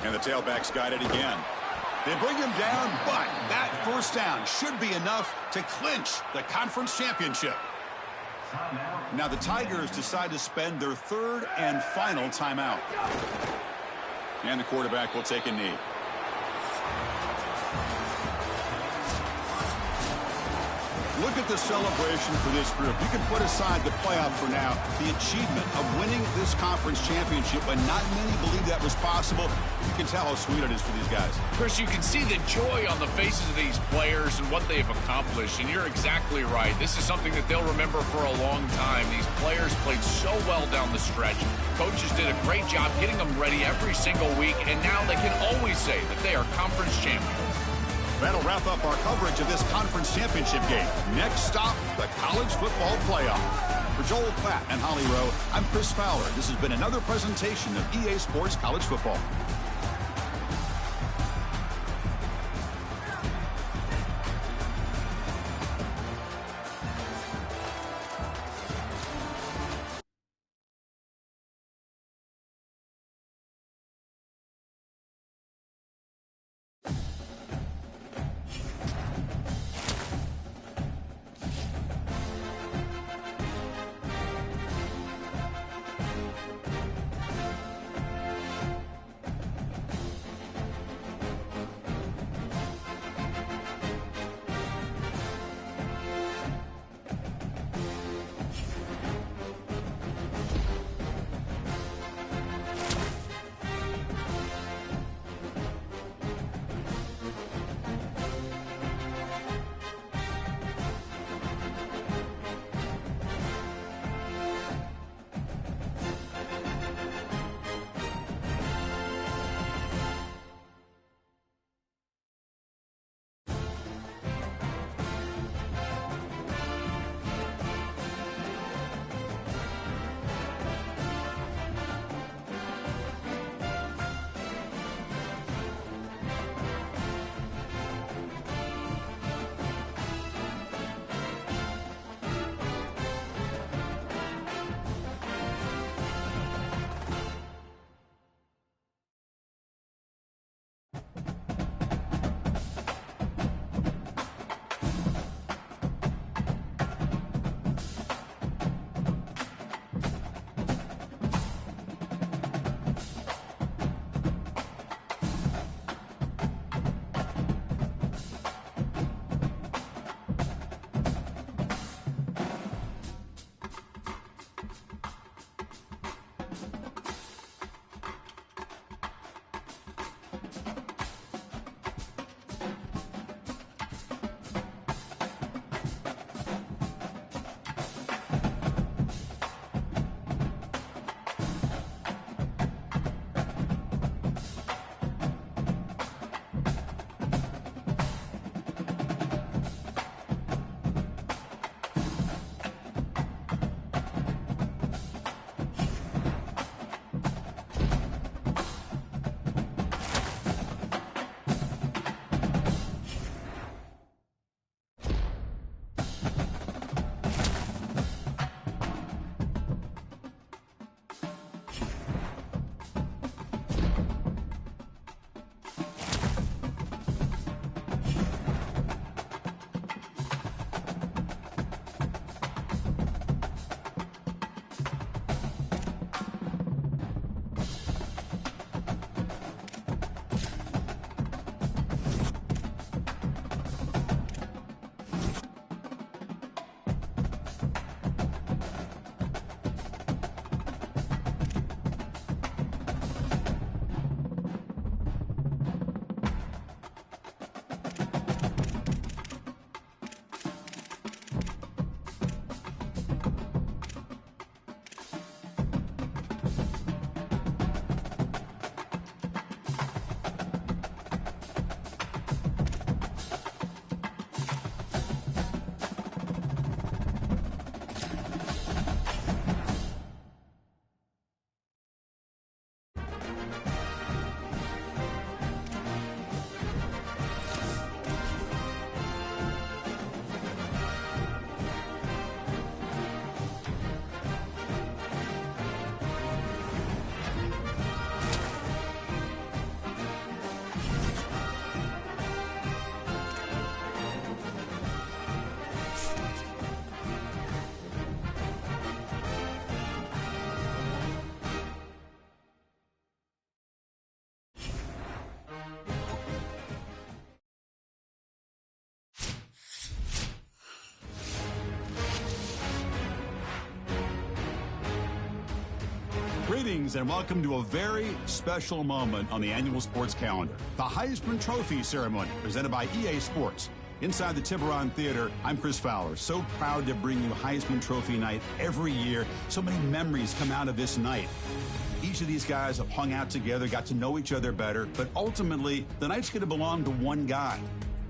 And the tailback's got it again. They bring him down, but that first down should be enough to clinch the conference championship. Now the Tigers decide to spend their third and final timeout. And the quarterback will take a knee. Look at the celebration for this group. You can put aside the playoff for now, the achievement of winning this conference championship, but not many believe that was possible. You can tell how sweet it is for these guys. Chris, you can see the joy on the faces of these players and what they've accomplished, and you're exactly right. This is something that they'll remember for a long time. These players played so well down the stretch. Coaches did a great job getting them ready every single week, and now they can always say that they are conference champions. That'll wrap up our coverage of this conference championship game. Next stop, the college football playoff. For Joel Klatt and Holly Rowe, I'm Chris Fowler. This has been another presentation of EA Sports College Football. Greetings and welcome to a very special moment on the annual sports calendar. The Heisman Trophy ceremony presented by EA Sports. Inside the Tiburon Theater, I'm Chris Fowler. So proud to bring you Heisman Trophy night every year. So many memories come out of this night. Each of these guys have hung out together, got to know each other better, but ultimately, the night's going to belong to one guy.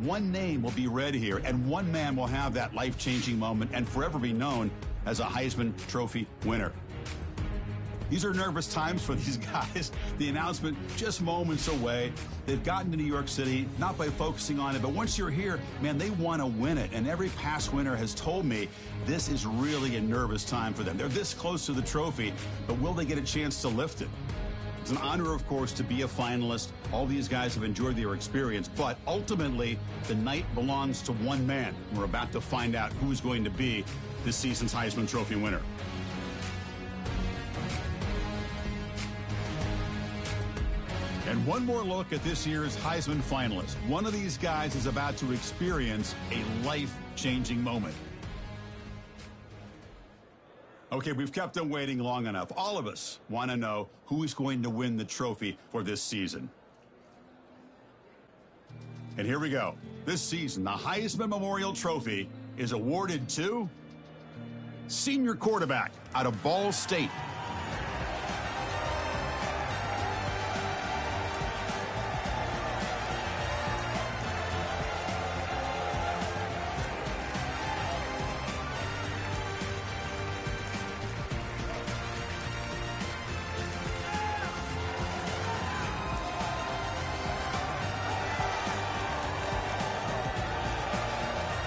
One name will be read here, and one man will have that life-changing moment and forever be known as a Heisman Trophy winner. These are nervous times for these guys. The announcement just moments away. They've gotten to New York City, not by focusing on it, but once you're here, man, they want to win it. And every past winner has told me this is really a nervous time for them. They're this close to the trophy, but will they get a chance to lift it? It's an honor, of course, to be a finalist. All these guys have enjoyed their experience, but ultimately, the night belongs to one man. We're about to find out who's going to be this season's Heisman Trophy winner. And one more look at this year's Heisman finalists. One of these guys is about to experience a life-changing moment. Okay, we've kept them waiting long enough. All of us want to know who is going to win the trophy for this season. And here we go. This season, the Heisman Memorial Trophy is awarded to senior quarterback out of Ball State.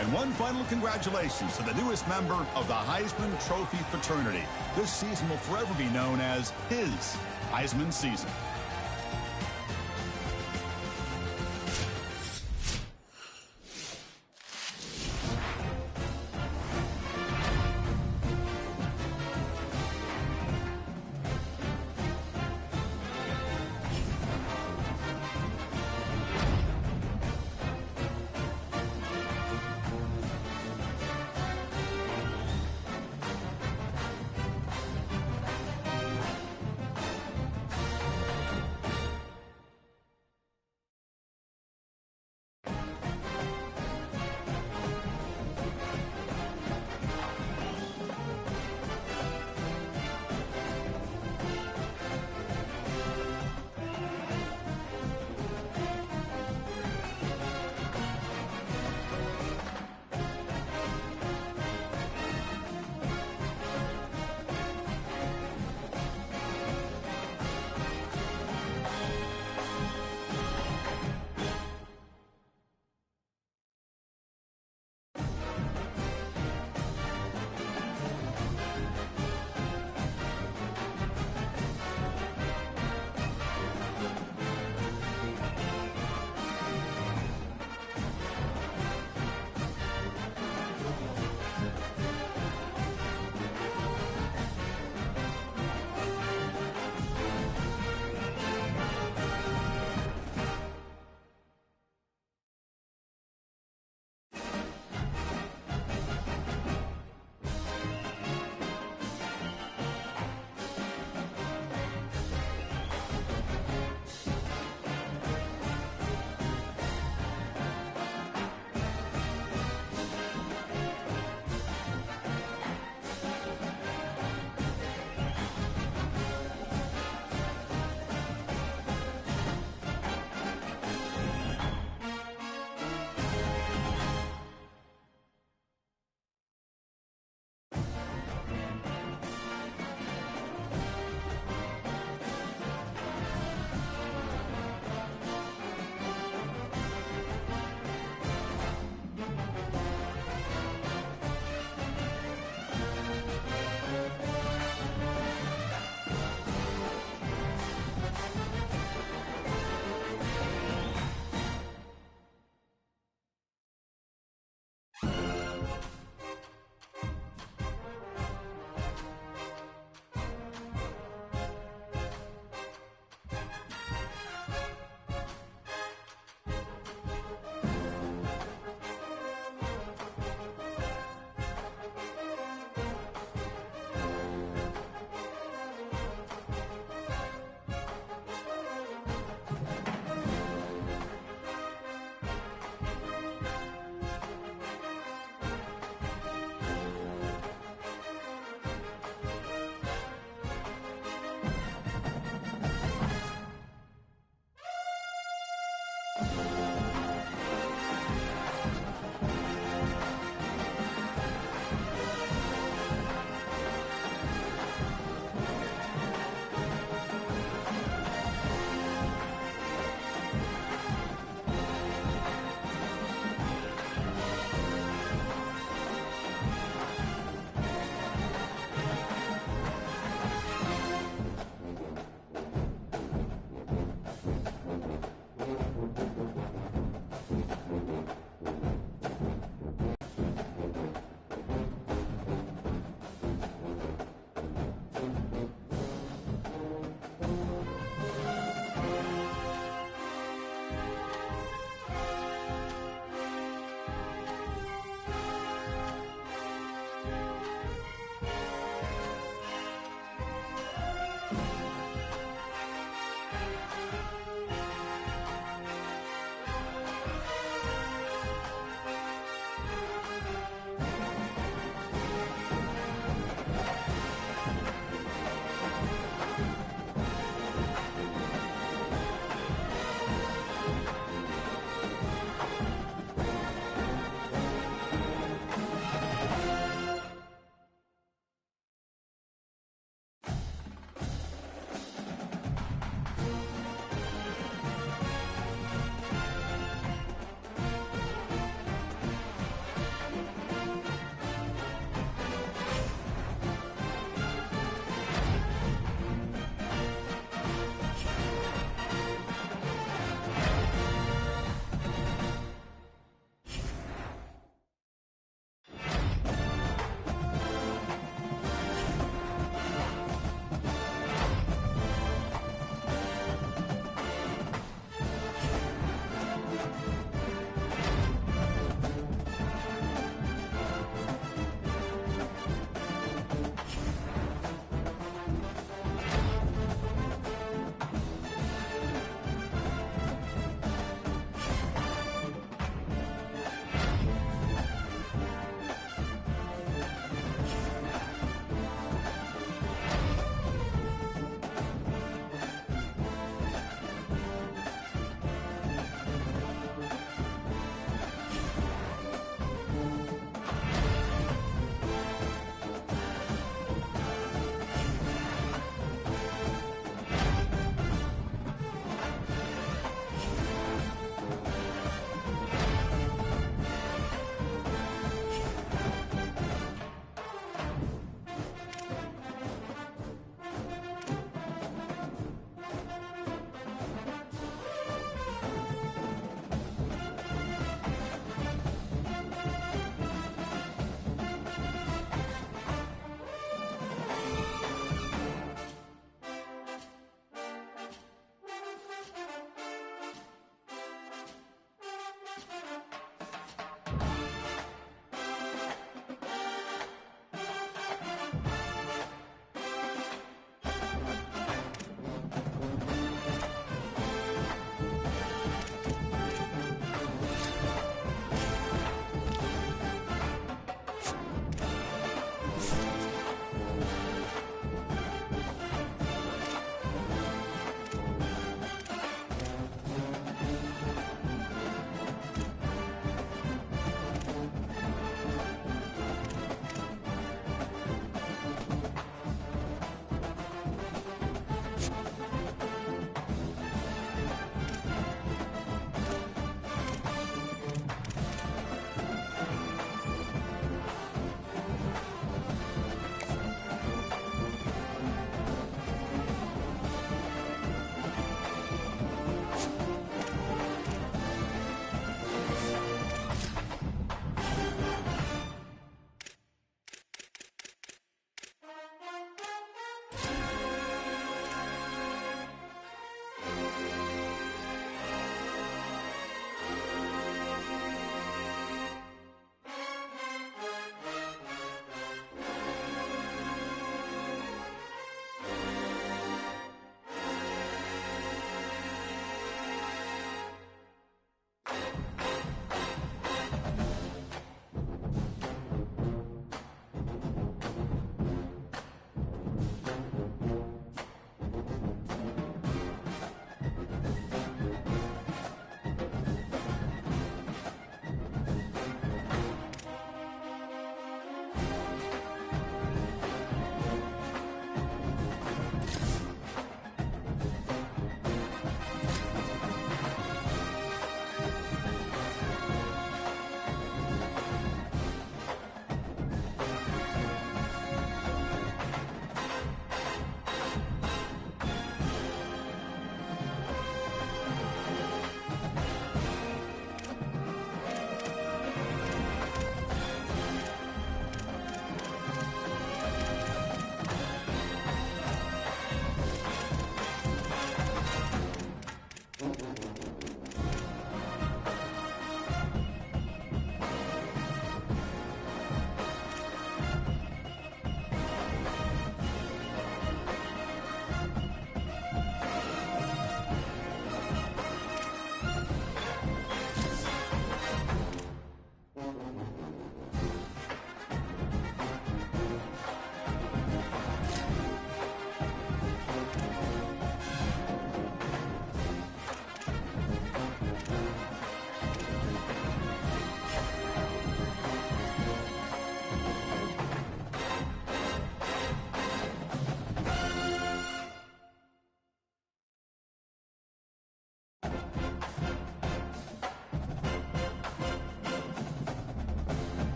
And one final congratulations to the newest member of the Heisman Trophy fraternity. This season will forever be known as his Heisman season.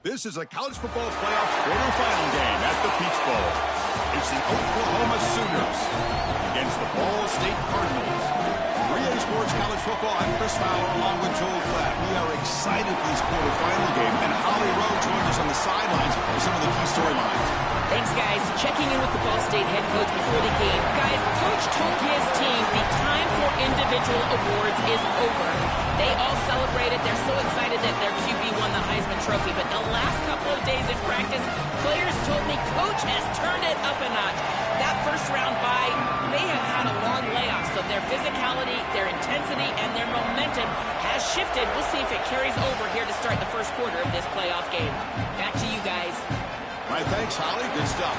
This is a college football playoff quarterfinal game at the Peach Bowl. It's the Oklahoma Sooners against the Ball State Cardinals. For EA Sports College Football, I'm Chris Fowler along with Joel Klatt. We are excited for this quarterfinal game, and Holly Rowe joins us on the sidelines for some of the key storylines. Thanks, guys. Checking in with the Ball State head coach before the game. Guys, Coach told his team the time for individual awards is over. They all celebrated. They're so excited that their QB won the Heisman Trophy. But the last couple of days in practice, players told me Coach has turned it up a notch. That first round bye may have had a long layoff, so their physicality, their intensity, and their momentum has shifted. We'll see if it carries over here to start the first quarter of this playoff game. Back to you guys. All right, thanks, Holly. Good stuff.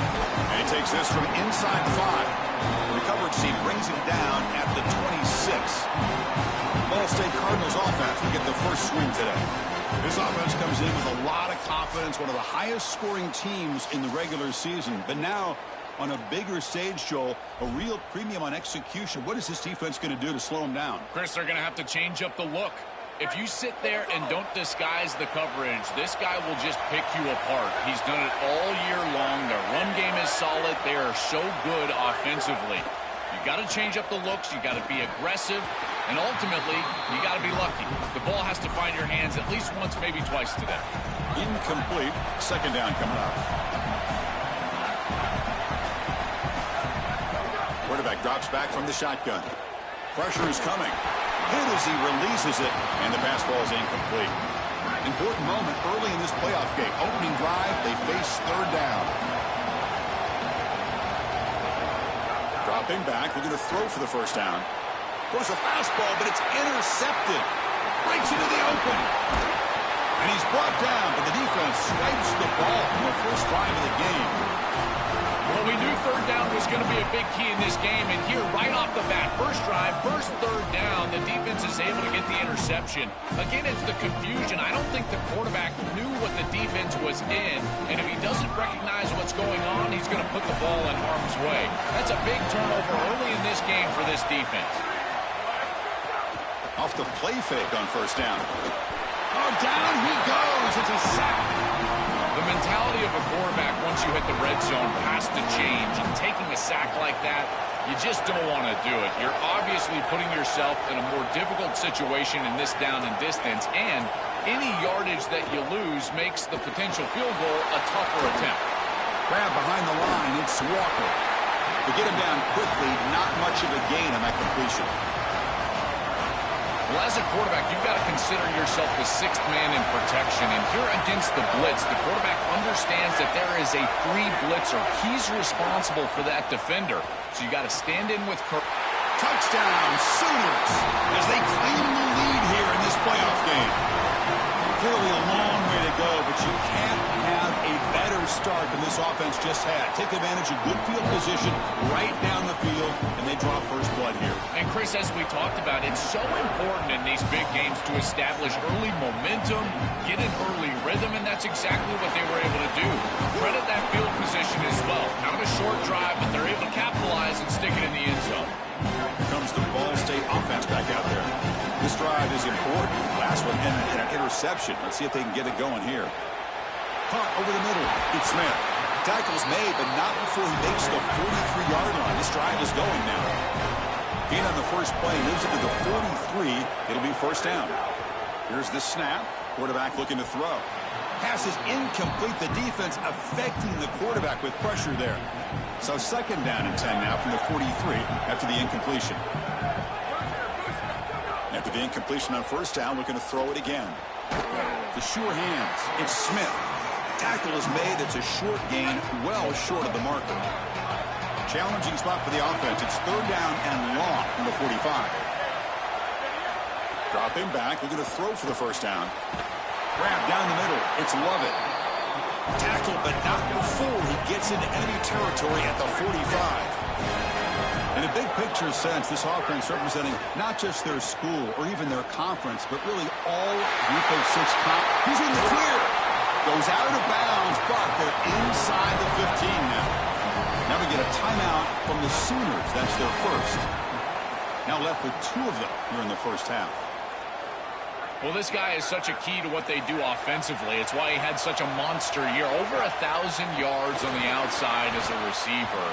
And he takes this from inside the 5. The coverage team brings him down at the 26. Ball State Cardinals offense will get the first swing today. This offense comes in with a lot of confidence, one of the highest scoring teams in the regular season. But now, on a bigger stage, Joel, a real premium on execution. What is this defense going to do to slow him down? Chris, they're going to have to change up the look. If you sit there and don't disguise the coverage, this guy will just pick you apart. He's done it all year long. Their run game is solid. They are so good offensively. You got to change up the looks. You got to be aggressive. And ultimately, you got to be lucky. The ball has to find your hands at least once, maybe twice today. Incomplete. Second down coming up. Quarterback drops back from the shotgun. Pressure is coming. Hit as he releases it, and the pass falls incomplete. Important moment early in this playoff game. Opening drive, they face third down. Dropping back, looking to throw for the first down. Throws a fastball, but it's intercepted. Breaks into the open. And he's brought down, but the defense swipes the ball on the first drive of the game. Well, we knew third down was going to be a big key in this game, and here, right off the bat, first drive, first third down, the defense is able to get the interception. Again, it's the confusion. I don't think the quarterback knew what the defense was in, and if he doesn't recognize what's going on, he's going to put the ball in harm's way. That's a big turnover early in this game for this defense. Off the play fake on first down. Oh, down he goes. It's a sack. The mentality of a quarterback once you hit the red zone has to change. And taking a sack like that, you just don't want to do it. You're obviously putting yourself in a more difficult situation in this down and distance. And any yardage that you lose makes the potential field goal a tougher attempt. Grab behind the line. It's Walker. To get him down quickly, not much of a gain on that completion. Well, as a quarterback, you've got to consider yourself the sixth man in protection. And here against the blitz, the quarterback understands that there is a free blitzer. He's responsible for that defender. So you got to stand in with touchdown, Sooners, as they claim the lead here in this playoff game. Clearly a long way to go, but you can't have a better start than this offense just had. Take advantage of good field position right down the field, and they draw first blood here. And Chris, as we talked about, it's so important in these big games to establish early momentum, get an early rhythm, and that's exactly what they were able to do. Credit that field position as well. Kind of a short drive, but they're able to capitalize and stick it in the end zone. Here comes the Ball State offense back out there. This drive is important. Last one ended in an interception. Let's see if they can get it going here. Punt over the middle. It's Smith. Tackle's made, but not before he makes the 43-yard line. This drive is going now. Gain on the first play, moves it to the 43. It'll be first down. Here's the snap. Quarterback looking to throw. Pass is incomplete. The defense affecting the quarterback with pressure there. So second down and 10 now from the 43 after the incompletion. After the incompletion on first down, looking to throw it again. The sure hands. It's Smith. Tackle is made. It's a short gain, well short of the marker. Challenging spot for the offense. It's third down and long from the 45. Dropping back, looking to throw for the first down. Grab down the middle. It's Lovett. Tackle, but not before he gets into enemy territory at the 45. In a big picture sense, this offense representing not just their school or even their conference, but really all Group of 6 comp. He's in the clear. Goes out of bounds, but they're inside the 15 now. Now we get a timeout from the Sooners. That's their first. Now left with 2 of them here in the first half. Well, this guy is such a key to what they do offensively. It's why he had such a monster year. Over 1,000 yards on the outside as a receiver.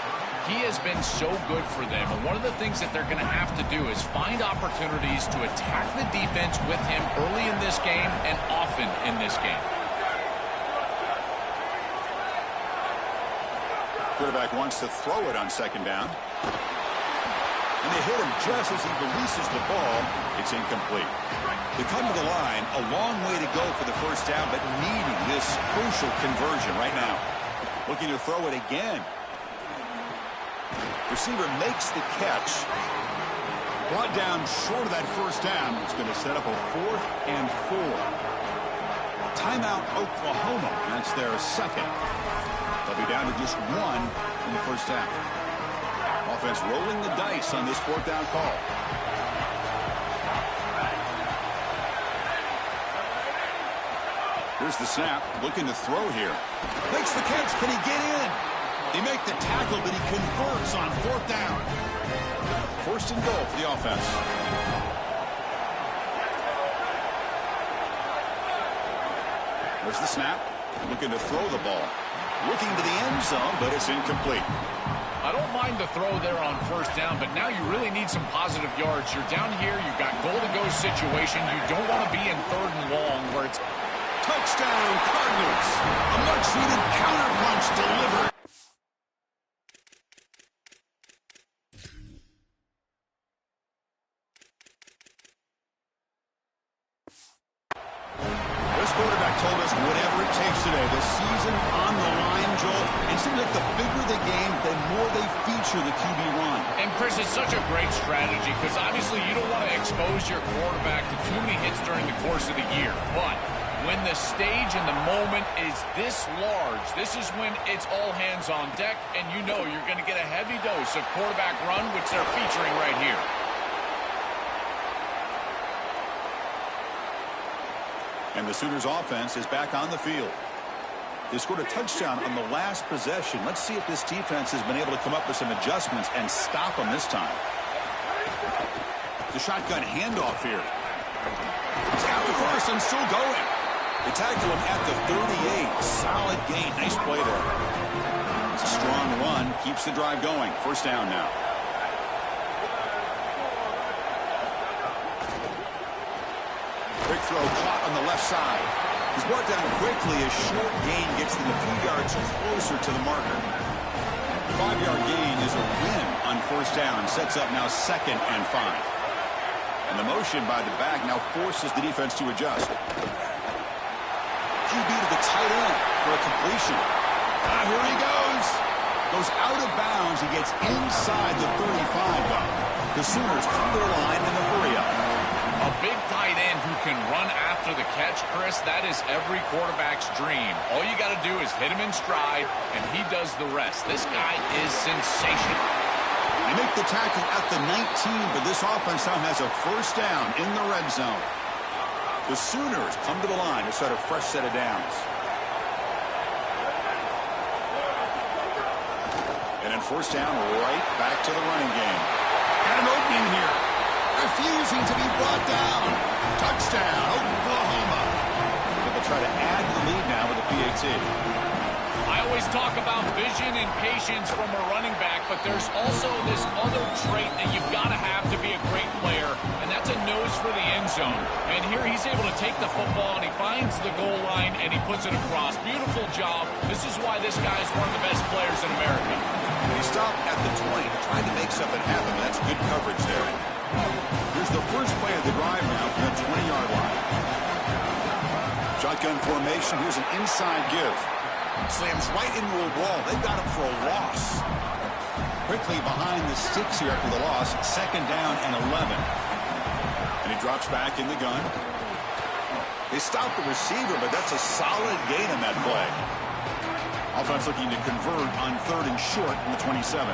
He has been so good for them. And one of the things that they're going to have to do is find opportunities to attack the defense with him early in this game and often in this game. Quarterback wants to throw it on second down. And they hit him just as he releases the ball. It's incomplete. They come to the line, a long way to go for the first down, but needing this crucial conversion right now. Looking to throw it again. Receiver makes the catch. Brought down short of that first down. It's going to set up a 4th and 4. Timeout, Oklahoma. That's their second. They'll be down to just 1 in the first half. Offense rolling the dice on this 4th down call. Here's the snap, looking to throw here. Makes the catch, can he get in? They make the tackle, but he converts on 4th down. 1st and goal for the offense. There's the snap, looking to throw the ball. Looking to the end zone, but it's incomplete. I don't mind the throw there on 1st down, but now you really need some positive yards. You're down here, you've got goal-to-go situation. You don't want to be in 3rd and long where it's... Touchdown, Cardinals. A much-needed counterpunch delivered. This quarterback told us whatever it takes today. The season on the line, Joel. It seems like the bigger the game, the more they feature the QB run. And, Chris, it's such a great strategy because obviously you don't want to expose your quarterback to too many hits during the course of the year. But when the stage and the moment is this large, this is when it's all hands on deck, and you know you're going to get a heavy dose of quarterback run, which they're featuring right here. And the Sooners offense is back on the field. They scored a touchdown on the last possession. Let's see if this defense has been able to come up with some adjustments and stop them this time. The shotgun handoff here. He's got the first and still going. They tackle him at the 38. Solid gain. Nice play there. It's a strong run. Keeps the drive going. 1st down now. Quick throw caught on the left side. He's brought down quickly. A short gain gets them a few yards closer to the marker. 5-yard gain is a win on 1st down. Sets up now 2nd and 5. And the motion by the back now forces the defense to adjust. QB to the tight end for a completion. Here he goes. Goes out of bounds. He gets inside the 35, though. The Sooners come to the line in the hurry-up. A big tight end who can run after the catch, Chris, that is every quarterback's dream. All you got to do is hit him in stride, and he does the rest. This guy is sensational. They make the tackle at the 19, but this offense now has a 1st down in the red zone. The Sooners come to the line to start a fresh set of downs. And then 1st down, right back to the running game. Got an opening here. Refusing to be brought down. Touchdown, Oklahoma. But they'll try to add to the lead now with a PAT. I always talk about vision and patience from a running back, but there's also this other trait that you've got to have to be a great player, and that's a nose for the end zone. And here he's able to take the football, and he finds the goal line, and he puts it across. Beautiful job. This is why this guy is one of the best players in America. He stopped at the 20, trying to make something happen. That's good coverage there. Here's the first play of the drive now from the 20-yard line. Shotgun formation. Here's an inside give. Slams right into a wall. They've got him for a loss. Quickly behind the sticks here after the loss. 2nd down and 11. And he drops back in the gun. They stop the receiver, but that's a solid gain on that play. Offense looking to convert on 3rd and short from the 27.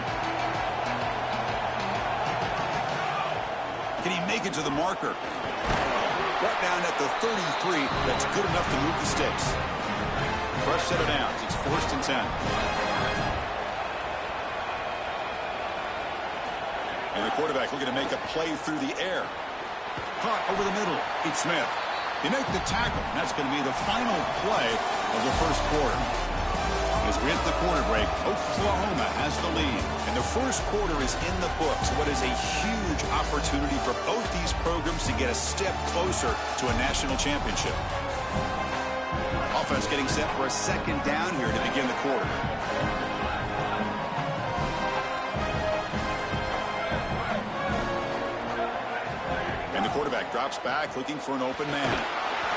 Can he make it to the marker? Right down at the 33. That's good enough to move the sticks. Fresh set of downs. It's 1st and 10. And the quarterback looking to make a play through the air. Caught over the middle. It's Smith. They make the tackle. That's going to be the final play of the first quarter. As we hit the quarter break, Oklahoma has the lead. And the first quarter is in the books. What is a huge opportunity for both these programs to get a step closer to a national championship. Offense getting set for a second down here to begin the quarter. And the quarterback drops back looking for an open man.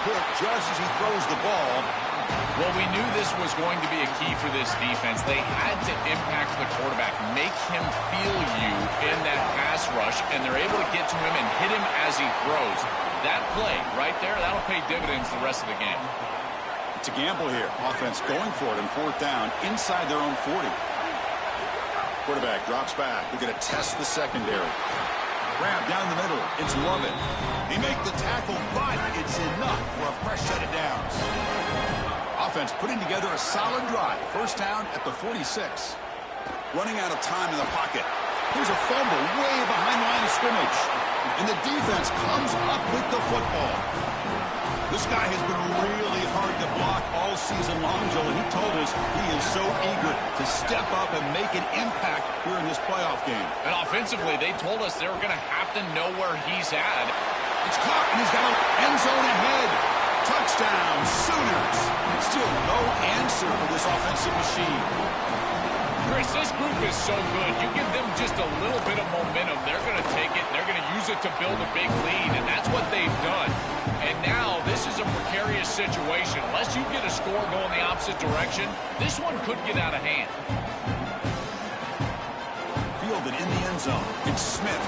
Hit just as he throws the ball. Well, we knew this was going to be a key for this defense. They had to impact the quarterback, make him feel you in that pass rush, and they're able to get to him and hit him as he throws. That play right there, that'll pay dividends the rest of the game. It's a gamble here. Offense going for it on fourth down inside their own 40. Quarterback drops back. We're going to test the secondary. Grab down the middle. It's Lovett. They make the tackle, but it's enough for a fresh set of downs. Offense putting together a solid drive. First down at the 46. Running out of time in the pocket. Here's a fumble way behind line of scrimmage. And the defense comes up with the football. This guy has been really hard to block all season long, Joe, and he told us he is so eager to step up and make an impact here in this playoff game. And offensively, they told us they were going to have to know where he's at. It's caught, and he's got an end zone ahead. Touchdown, Sooners. Still no answer for this offensive machine. Chris, this group is so good. You give them just a little bit of momentum, they're going to take it, and they're going to use it to build a big lead, and that's what they've done. And now this is a precarious situation. Unless you get a score going the opposite direction, this one could get out of hand. Fielded in the end zone. It's Smith.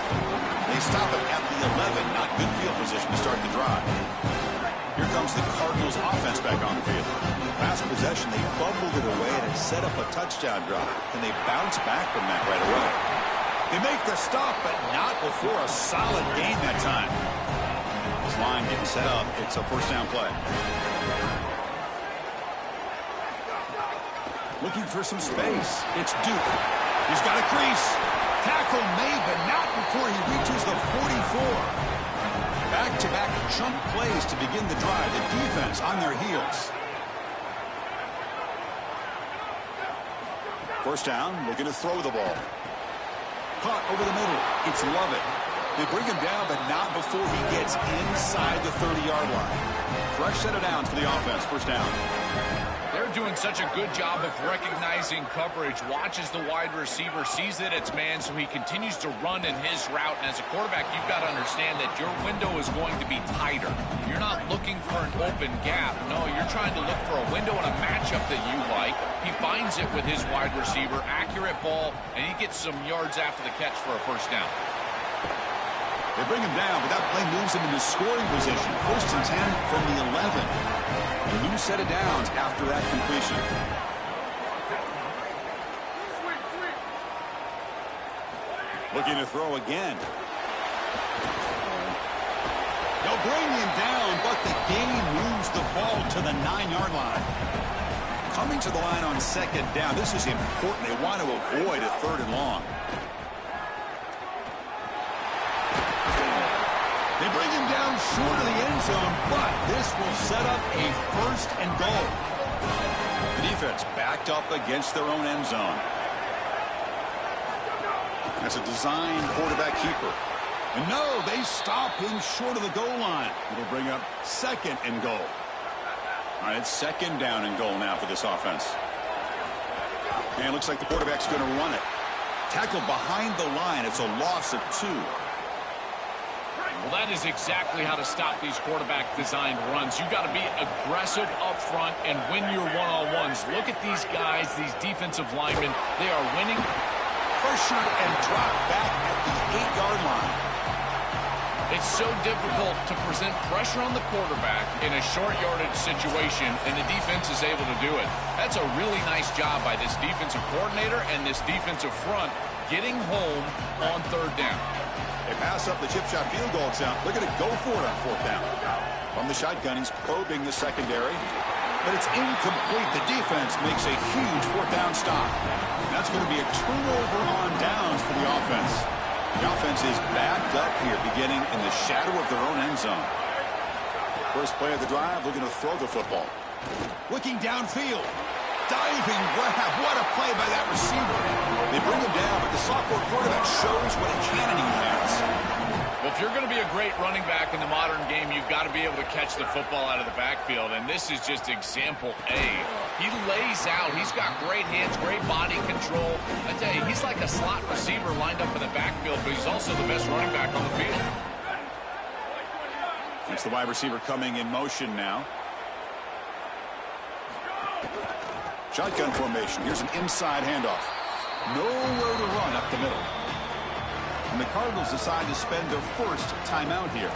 They stop it at the 11. Not good field position to start the drive. Here comes the Cardinals offense back on the field. Last possession, they fumbled it away and set up a touchdown drive. And they bounce back from that right away. They make the stop, but not before a solid gain that time. This line getting set up. It's a first down play. Looking for some space. It's Duke. He's got a crease. Tackle made, but not before he reaches the 44. Back-to-back chunk plays to begin the drive. The defense on their heels. First down, looking to throw the ball. Caught over the middle. It's Lovett. They bring him down, but not before he gets inside the 30-yard line. Fresh set of downs for the offense. First down. They're doing such a good job of recognizing coverage. Watches the wide receiver, sees that it's man, so he continues to run in his route. And as a quarterback, you've got to understand that your window is going to be tighter. You're not looking for an open gap. No, you're trying to look for a window and a matchup that you like. He finds it with his wide receiver, accurate ball, and he gets some yards after the catch for a first down. They bring him down, but that play moves him into scoring position. First and 10 from the 11. A new set of downs after that completion. Looking to throw again. They'll bring him down, but the game moves the ball to the 9-yard line. Coming to the line on second down. This is important. They want to avoid a third and long. They bring him down short of the end zone, but this will set up a first and goal. The defense backed up against their own end zone. That's a designed quarterback keeper. And no, they stop him short of the goal line. It'll bring up second and goal. All right, it's second down and goal now for this offense. And it looks like the quarterback's going to run it. Tackled behind the line. It's a loss of 2. Well, that is exactly how to stop these quarterback-designed runs. You've got to be aggressive up front and win your one-on-ones. Look at these guys, these defensive linemen. They are winning. Pressured and dropped back at the 8-yard line. It's so difficult to present pressure on the quarterback in a short yardage situation, and the defense is able to do it. That's a really nice job by this defensive coordinator and this defensive front getting home on third down. They pass up the chip shot field goal attempt. They're going to go for it on fourth down. From the shotgun, he's probing the secondary. But it's incomplete. The defense makes a huge fourth down stop. And that's going to be a turnover on downs for the offense. The offense is backed up here, beginning in the shadow of their own end zone. First play of the drive, looking to throw the football. Looking downfield. Diving grab. What a play by that receiver. They bring him down, but the sophomore quarterback shows what a cannon he has. Well, if you're going to be a great running back in the modern game, you've got to be able to catch the football out of the backfield, and this is just example A. He lays out. He's got great hands, great body control. I tell you, he's like a slot receiver lined up in the backfield, but he's also the best running back on the field. It's the wide receiver coming in motion now. Shotgun formation. Here's an inside handoff. Nowhere to run up the middle. And the Cardinals decide to spend their first timeout here.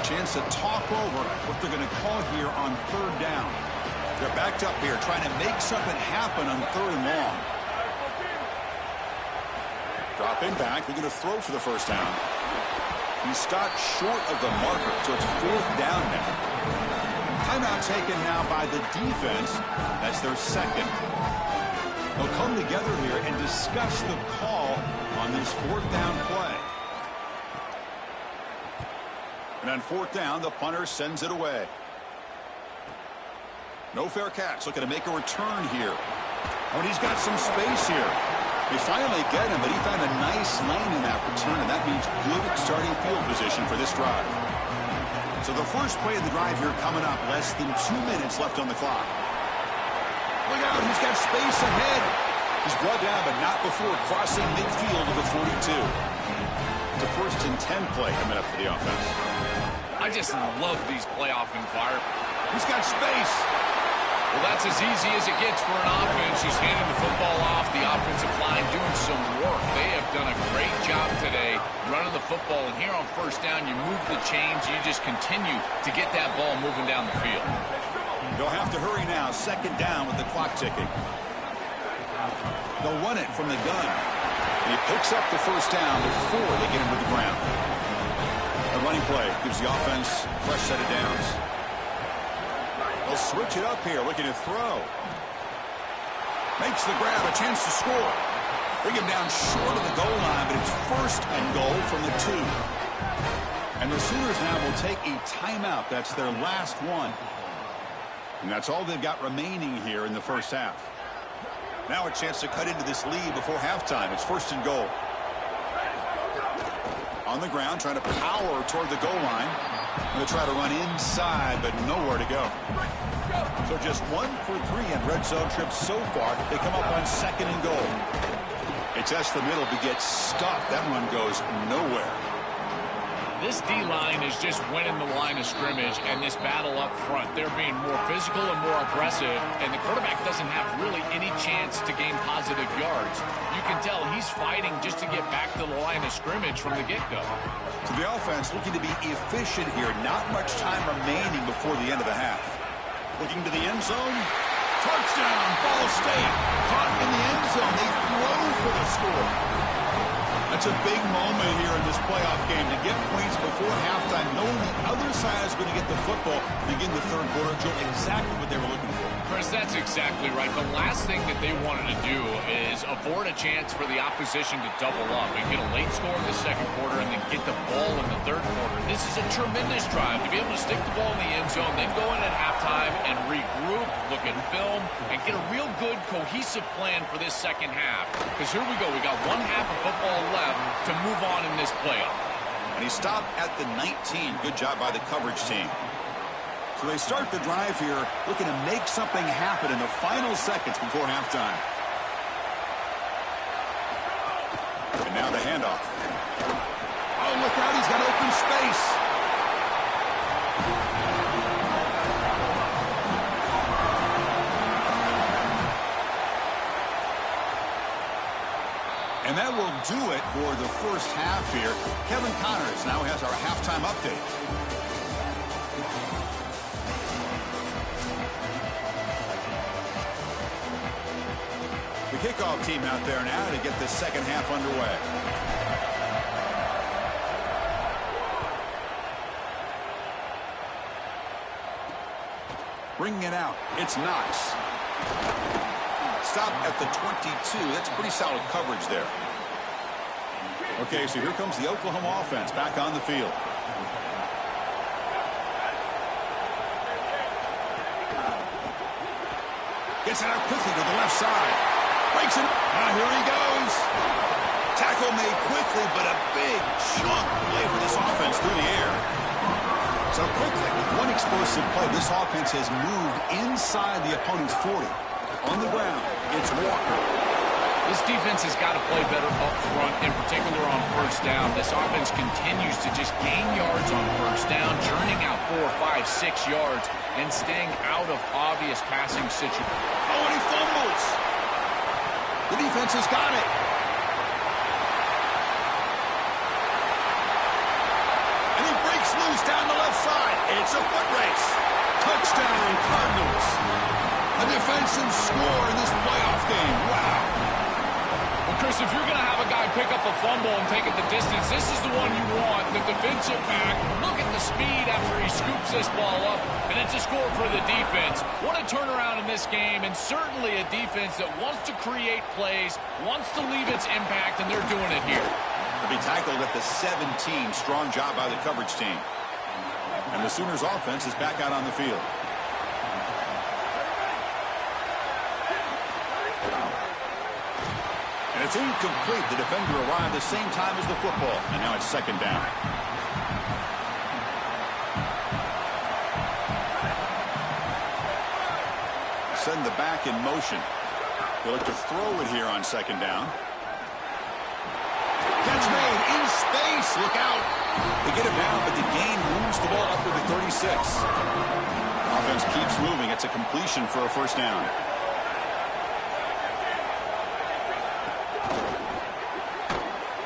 Chance to talk over what they're going to call here on third down. They're backed up here trying to make something happen on third and long. Dropping back. They're going to throw for the first down. He stopped short of the marker, so it's fourth down now. Timeout taken now by the defense. That's their second. They'll come together here and discuss the call on this fourth down play. And on fourth down, the punter sends it away. No fair catch. Looking to make a return here. Oh, and he's got some space here. They finally get him, but he found a nice lane in that return, and that means good starting field position for this drive. So the first play of the drive here coming up, less than 2 minutes left on the clock. Look out, he's got space ahead. He's brought down, but not before crossing midfield of the 42. It's a first and 10 play coming up for the offense. I just love these playoff environments. He's got space. Well, that's as easy as it gets for an offense. He's handing the football off. The offensive line doing some work. They have done a great job today running the football. And here on first down, you move the chains. You just continue to get that ball moving down the field. They'll have to hurry now. Second down with the clock ticking. They'll run it from the gun. And he picks up the first down before they get him to the ground. A running play gives the offense a fresh set of downs. They'll switch it up here, looking to throw. Makes the grab, a chance to score. Bring him down short of the goal line, but it's first and goal from the 2. And the Sooners now will take a timeout. That's their last one. And that's all they've got remaining here in the first half. Now a chance to cut into this lead before halftime. It's first and goal. On the ground, trying to power toward the goal line. Going to try to run inside, but nowhere to go. So just 1 for 3 in red zone trips so far. They come up on second and goal. They test the middle, but gets stuffed. That run goes nowhere. This D-line is just winning the line of scrimmage, and this battle up front, they're being more physical and more aggressive, and the quarterback doesn't have really any chance to gain positive yards. You can tell he's fighting just to get back to the line of scrimmage from the get-go. So the offense looking to be efficient here. Not much time remaining before the end of the half. Looking to the end zone. Touchdown, Ball State. Caught in the end zone. They throw for the score. That's a big moment here in this playoff game to get points before halftime, knowing the other side is going to get the football to begin the third quarter. Joe, exactly what they were looking for. Chris, that's exactly right. The last thing that they wanted to do is afford a chance for the opposition to double up and get a late score in the second quarter and then get the ball in the third quarter. This is a tremendous drive to be able to stick the ball in the end zone, then go in at halftime and regroup, look at film, and get a real good cohesive plan for this second half. Because here we go. We got one half of football left to move on in this playoff. And he stopped at the 19. Good job by the coverage team. So they start the drive here looking to make something happen in the final seconds before halftime. And now the handoff. Oh, look out. He's got open space. And that will do it for the first half here. Kevin Connors now has our halftime update. The kickoff team out there now to get the second half underway. Bringing it out. It's Knox. Stop at the 22. That's pretty solid coverage there. Okay, so here comes the Oklahoma offense back on the field. Gets it out quickly to the left side. Breaks it. Now here he goes. Tackle made quickly, but a big chunk play for this offense through the air. So quickly, with one explosive play, this offense has moved inside the opponent's 40. On the ground, it's Walker. This defense has got to play better up front, in particular on first down. This offense continues to just gain yards on first down, churning out 4, 5, 6 yards, and staying out of obvious passing situations. Oh, and he fumbles. The defense has got it. And he breaks loose down the left side. It's a foot race. Touchdown, Cardinals. A defensive score in this playoff game. Wow. Well, Chris, if you're going to have a guy pick up a fumble and take it the distance, this is the one you want, the defensive back. Look at the speed after he scoops this ball up, and it's a score for the defense. What a turnaround in this game, and certainly a defense that wants to create plays, wants to leave its impact, and they're doing it here. To be tackled at the 17. Strong job by the coverage team. And the Sooners offense is back out on the field. And it's incomplete. The defender arrived the same time as the football. And now it's second down. Send the back in motion. He'll look to throw it here on second down. Catch made in space. Look out. They get him down, but the gain moves the ball up to the 36. Offense keeps moving. It's a completion for a first down.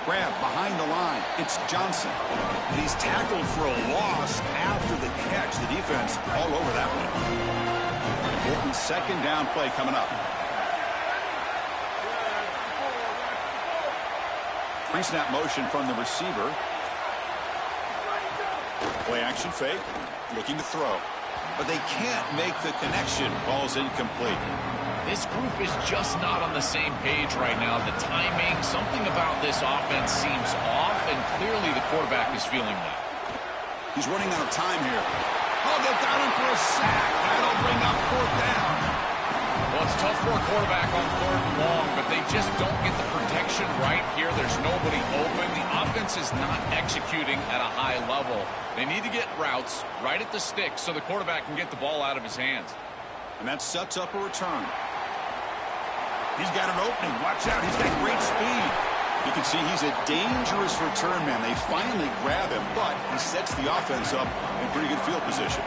Grab behind the line. It's Johnson. And he's tackled for a loss after the catch. The defense all over that one. Important second down play coming up. Pre-snap motion from the receiver. Play action fake. Looking to throw. But they can't make the connection. Ball's incomplete. This group is just not on the same page right now. The timing, something about this offense seems off, and clearly the quarterback is feeling that. He's running out of time here. Oh, they've got him for a sack. That'll bring up fourth down. Well, it's tough for a quarterback on third and long, but they just don't get the protection right here. There's nobody open. The offense is not executing at a high level. They need to get routes right at the stick so the quarterback can get the ball out of his hands. And that sets up a return. He's got an opening. Watch out. He's got great speed. You can see he's a dangerous return man. They finally grab him, but he sets the offense up in pretty good field position.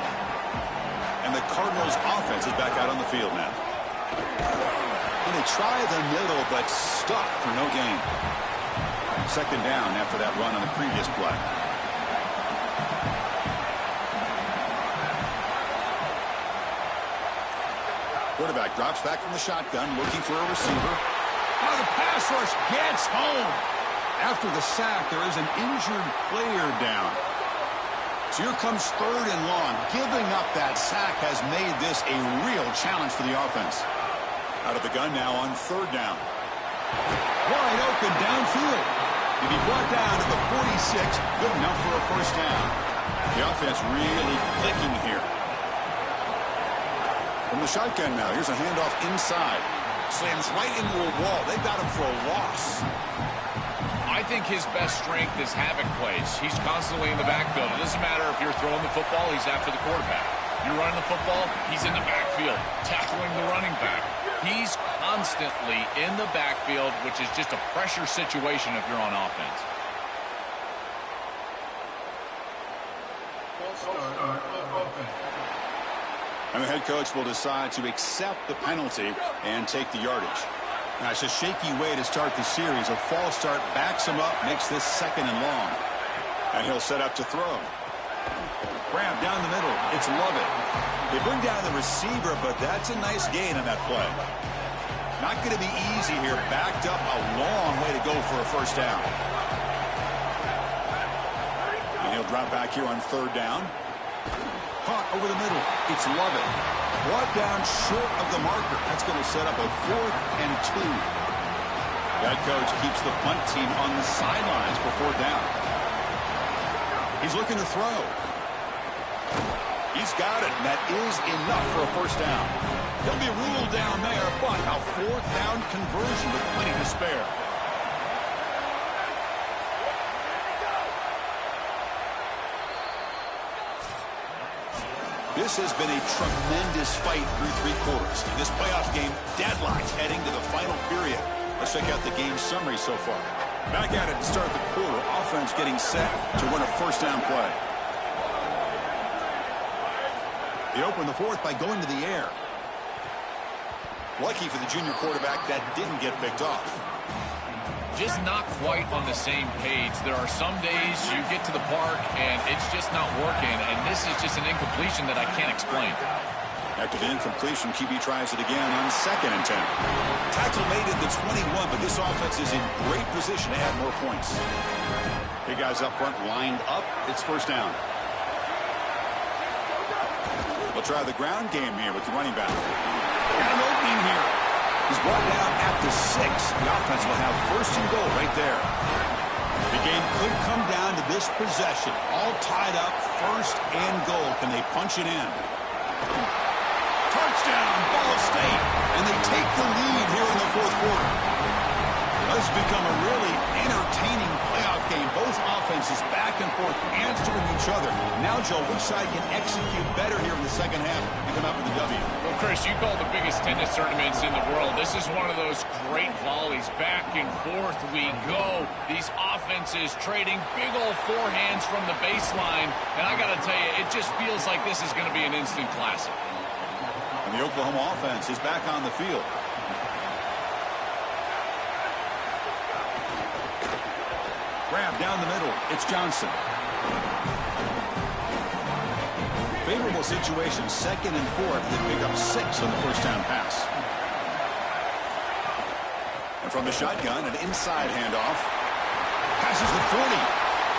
And the Cardinals' offense is back out on the field now. And they try the middle, but stuck for no gain. Second down after that run on the previous play. Quarterback drops back from the shotgun, looking for a receiver. Oh, the pass rush gets home. After the sack, there is an injured player down. So here comes third and long. Giving up that sack has made this a real challenge for the offense. Out of the gun now on third down. Wide open downfield. He'll be brought down to the 46. Good enough for a first down. The offense really clicking here. From the shotgun now, here's a handoff inside. Slams right into a wall. They've got him for a loss. I think his best strength is havoc plays. He's constantly in the backfield. It doesn't matter if you're throwing the football, he's after the quarterback. You're running the football, he's in the backfield, tackling the running back. He's constantly in the backfield, which is just a pressure situation if you're on offense. And the head coach will decide to accept the penalty and take the yardage. Now, it's a shaky way to start the series. A false start backs him up, makes this second and long. And he'll set up to throw. Grab down the middle. It's Lovett. They bring down the receiver, but that's a nice gain on that play. Not going to be easy here. Backed up a long way to go for a first down. And he'll drop back here on third down. Caught over the middle. It's Lovett. Brought down short of the marker. That's going to set up a 4th and 2. That coach keeps the punt team on the sidelines for fourth down. He's looking to throw. He's got it. And that is enough for a first down. He'll be ruled down there, but a fourth down conversion with plenty to spare. This has been a tremendous fight through 3 quarters. In this playoff game, deadlocked heading to the final period. Let's check out the game summary so far. Back at it to start the quarter. Offense getting set to run a first down play. They open the fourth by going to the air. Lucky for the junior quarterback, that didn't get picked off. Just not quite on the same page. There are some days you get to the park and it's just not working, and this is just an incompletion that I can't explain. After the incompletion, QB tries it again on 2nd and 10. Tackle made at the 21, but this offense is in great position to add more points. Big guys up front lined up. It's first down. We'll try the ground game here with the running back. Got an opening here. He's brought down at the 6. The offense will have first and goal right there. The game could come down to this possession. All tied up, first and goal. Can they punch it in? Touchdown, Ball State. And they take the lead here in the 4th quarter. This has become a really entertaining playoff game. Both offenses back and forth answering each other. Now, Joe, which side can execute better here in the second half and come out with the W? Well, Chris, you call the biggest tennis tournaments in the world. This is one of those great volleys. Back and forth we go. These offenses trading big old forehands from the baseline. And I got to tell you, it just feels like this is going to be an instant classic. And the Oklahoma offense is back on the field. Grab down the middle. It's Johnson. Favorable situation, 2nd and 4. They pick up 6 on the first down pass. And from the shotgun, an inside handoff. Passes the 40.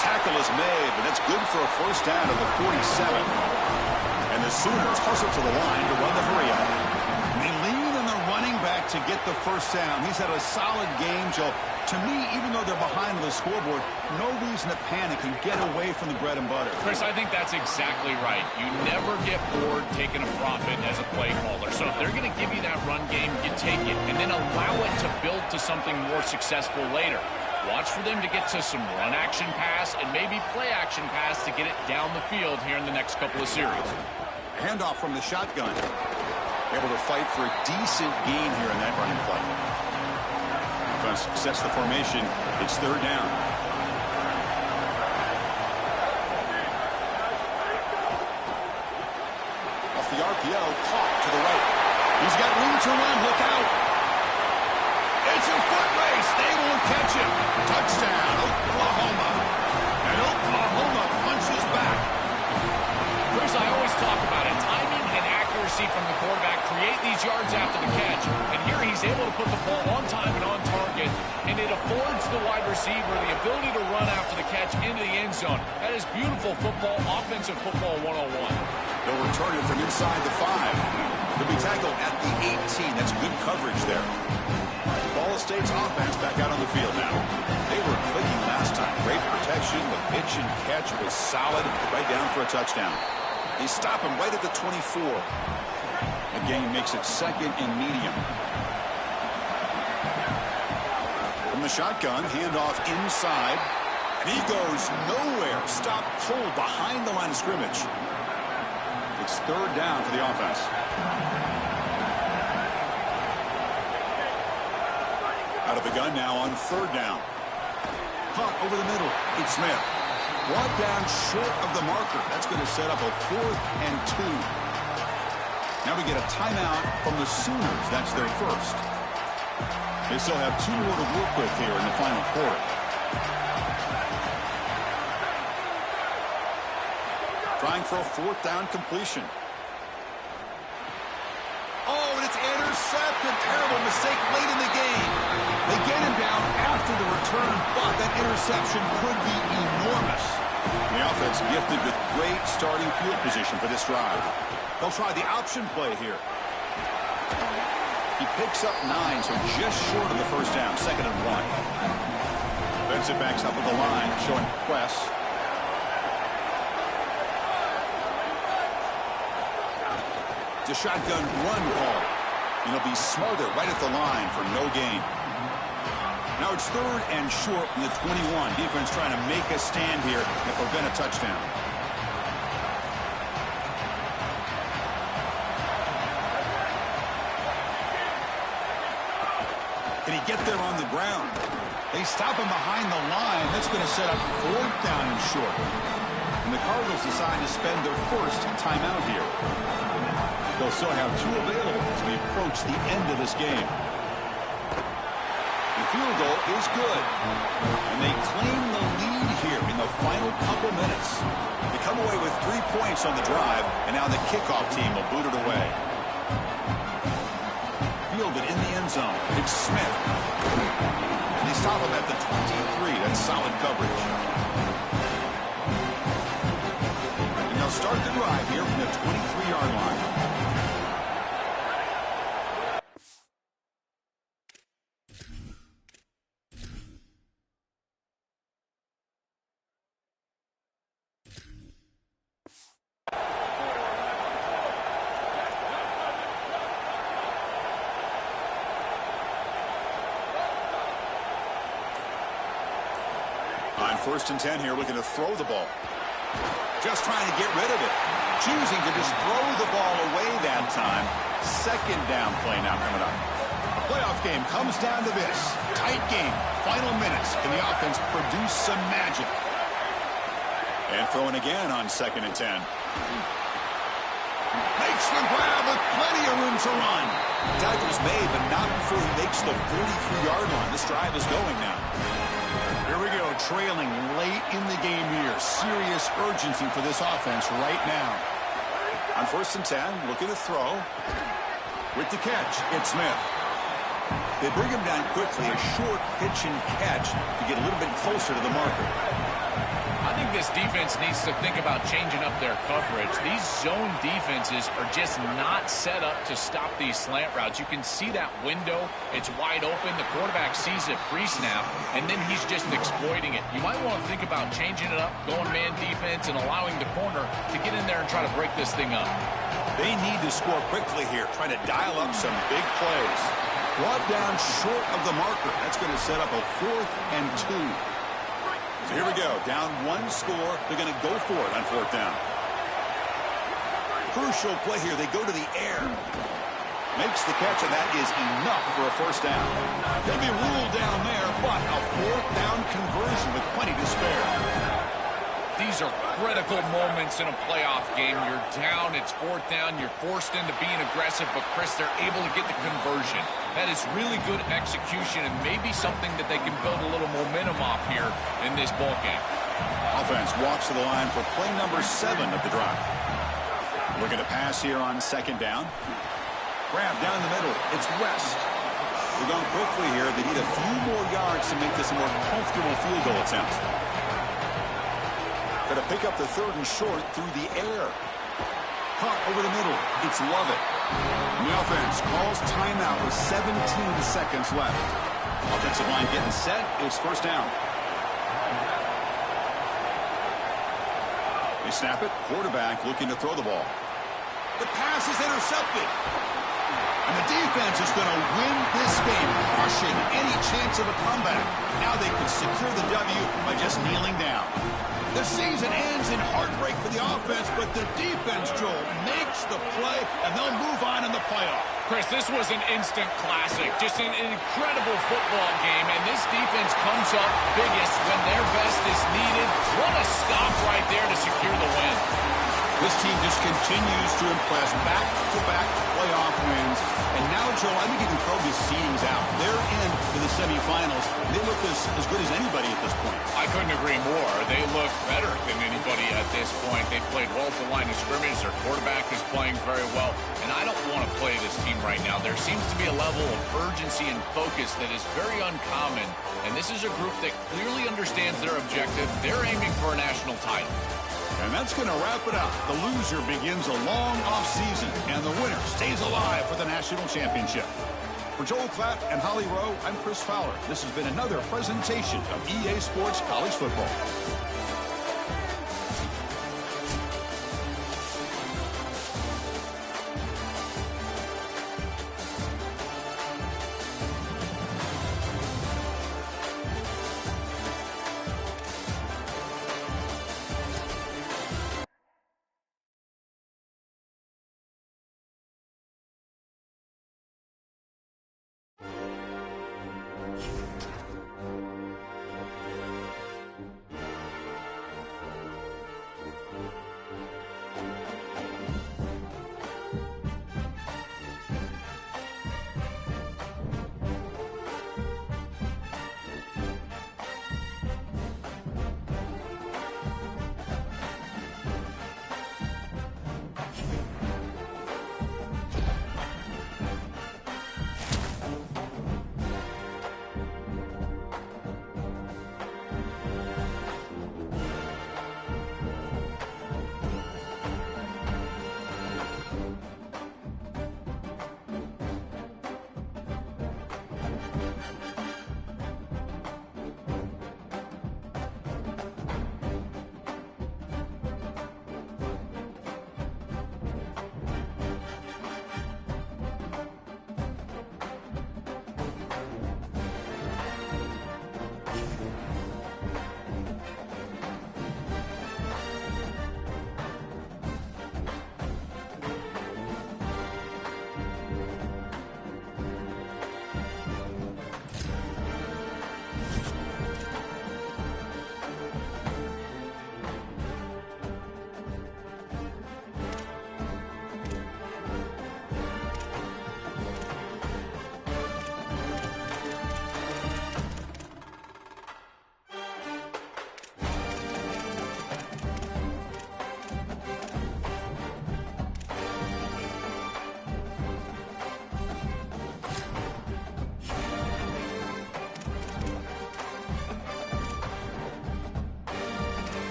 Tackle is made, but that's good for a first down at the 47. And the Sooners hustle to the line to run the hurry up. And they lean on the running back to get the first down. He's had a solid game, Joe. To me, even though they're behind on the scoreboard, no reason to panic and get away from the bread and butter. Chris, I think that's exactly right. You never get bored taking a profit as a play caller. So if they're going to give you that run game, you take it and then allow it to build to something more successful later. Watch for them to get to some run action pass and maybe play action pass to get it down the field here in the next couple of series. Handoff from the shotgun. Able to fight for a decent gain here in that running play. Offense sets the formation. It's 3rd down. Off the RPO, caught to the right. He's got room to run. Look out. It's a foot race. They will catch him. Touchdown, Oklahoma. And Oklahoma punches back. Chris, I always talk about it. Timing and accuracy from the quarterback create these yards after the catch. And here he's able to put the ball on time and on target. And it affords the wide receiver the ability to run after the catch into the end zone. That is beautiful football, offensive football 101. They'll return it from inside the 5. He'll be tackled at the 18. That's good coverage there. Ball State's offense back out on the field now. They were clicking last time. Great protection. The pitch and catch was solid. Right down for a touchdown. They stop him right at the 24. The game makes it 2nd and medium. From the shotgun, handoff inside. And he goes nowhere. Stop cold behind the line of scrimmage. It's 3rd down for the offense. Out of the gun now on 3rd down. Caught over the middle. It's Smith. Brought down short of the marker. That's going to set up a 4th and 2. Now we get a timeout from the Sooners. That's their first. They still have 2 more to work with here in the final quarter. Trying for a 4th down completion. Oh, and it's intercepted. Terrible mistake late in the game. They get him down after the return, but that interception could be enormous. The offense gifted with great starting field position for this drive. They'll try the option play here. He picks up 9, so just short of the first down, 2nd and 1. Defensive backs up at the line, showing press. It's a shotgun run call. And he'll be smothered right at the line for no gain. Now it's 3rd and short from the 21. Defense trying to make a stand here and prevent a touchdown. Can he get there on the ground? They stop him behind the line. That's going to set up 4th down and short. And the Cardinals decide to spend their first timeout here. They'll still have 2 available as we approach the end of this game. The field goal is good. And they claim the lead here in the final couple minutes. They come away with 3 points on the drive, and now the kickoff team will boot it away. Fielded in the end zone. It's Smith. And they stop him at the 23. That's solid coverage. And they'll start the drive here from the 23-yard line. On 1st and 10 here, looking to throw the ball. Just trying to get rid of it. Choosing to just throw the ball away that time. 2nd down play now coming up. A playoff game comes down to this. Tight game. Final minutes. Can the offense produce some magic? And throwing again on 2nd and 10. Makes the grab with plenty of room to run. Tackle's made, but not before he makes the 43-yard line. This drive is going now. Here we go, trailing late in the game here. Serious urgency for this offense right now. On 1st and 10, looking to throw. With the catch, it's Smith. They bring him down quickly, a short pitch and catch to get a little bit closer to the marker. I think this defense needs to think about changing up their coverage. These zone defenses are just not set up to stop these slant routes. You can see that window. It's wide open. The quarterback sees it pre-snap, and then he's just exploiting it. You might want to think about changing it up, going man defense, and allowing the corner to get in there and try to break this thing up. They need to score quickly here, trying to dial up some big plays. Brought down short of the marker. That's going to set up a 4th and 2. So here we go. Down 1 score. They're going to go for it on 4th down. Crucial play here. They go to the air. Makes the catch, and that is enough for a 1st down. He'll be ruled down there, but a 4th down conversion with plenty to spare. These are critical moments in a playoff game. You're down, it's 4th down, you're forced into being aggressive, but Chris, they're able to get the conversion. That is really good execution and maybe something that they can build a little momentum off here in this ball game. Offense walks to the line for play number 7 of the drive. Looking to pass here on 2nd down. Grab down the middle. It's West. They're going quickly here. They need a few more yards to make this a more comfortable field goal attempt. Going to pick up the 3rd and short through the air. Caught over the middle. It's Lovett. And the offense calls timeout with 17 seconds left. Offensive line getting set. It's 1st down. They snap it. Quarterback looking to throw the ball. The pass is intercepted. And the defense is going to win this game, crushing any chance of a comeback. Now they can secure the W by just kneeling down. The season ends in heartbreak for the offense, but the defense, Joel, makes the play, and they'll move on in the playoff. Chris, this was an instant classic. Just an incredible football game, and this defense comes up biggest when their best is needed. What a stop right there to secure the win. This team just continues to impress. Back-to-back playoff wins. And now, Joe, I think you can throw these seedings out. They're in the semifinals. They look as good as anybody at this point. I couldn't agree more. They look better than anybody at this point. They played well at the line of scrimmage. Their quarterback is playing very well. And I don't want to play this team right now. There seems to be a level of urgency and focus that is very uncommon. And this is a group that clearly understands their objective. They're aiming for a national title. And that's going to wrap it up. The loser begins a long offseason, and the winner stays alive for the national championship. For Joel Klatt and Holly Rowe, I'm Chris Fowler. This has been another presentation of EA Sports College Football.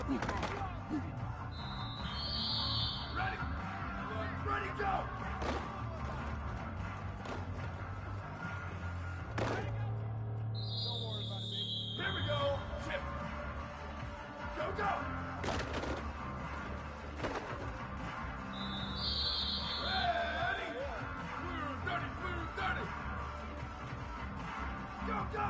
Ready. Ready, go. Don't worry about it, baby. Here we go. Shift. Go, go. Ready. Blue 30, blue 30. Go, go.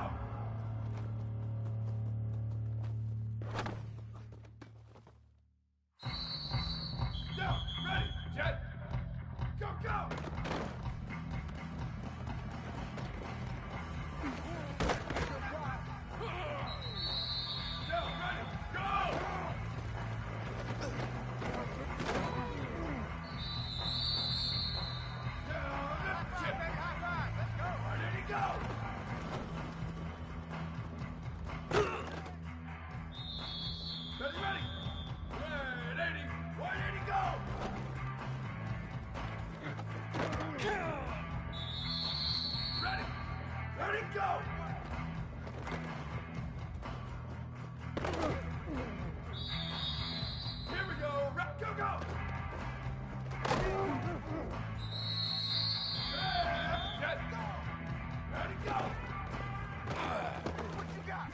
Down. Ready. Jet. Go, go. Down. Ready. Go. Down. Shift. Ready to go. Ready, ready. 180. 180, go. Ready. Ready, go. Here we go. Go, go. Jet. Ready, go. What you got?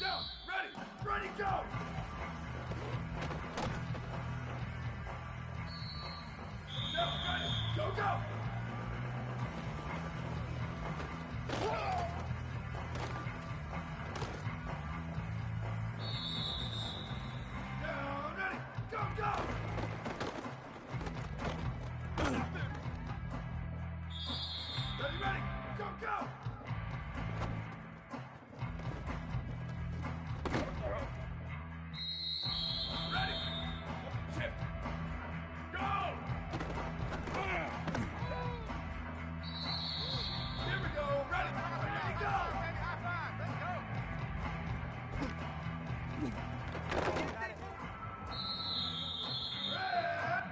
Down. Ready. Ready, go. Down. Ready. Go, go. Down. Ready. Go, go. Ready, ready. Go, go. Ready. Shift. Go. Here we go. Ready. Ready to go.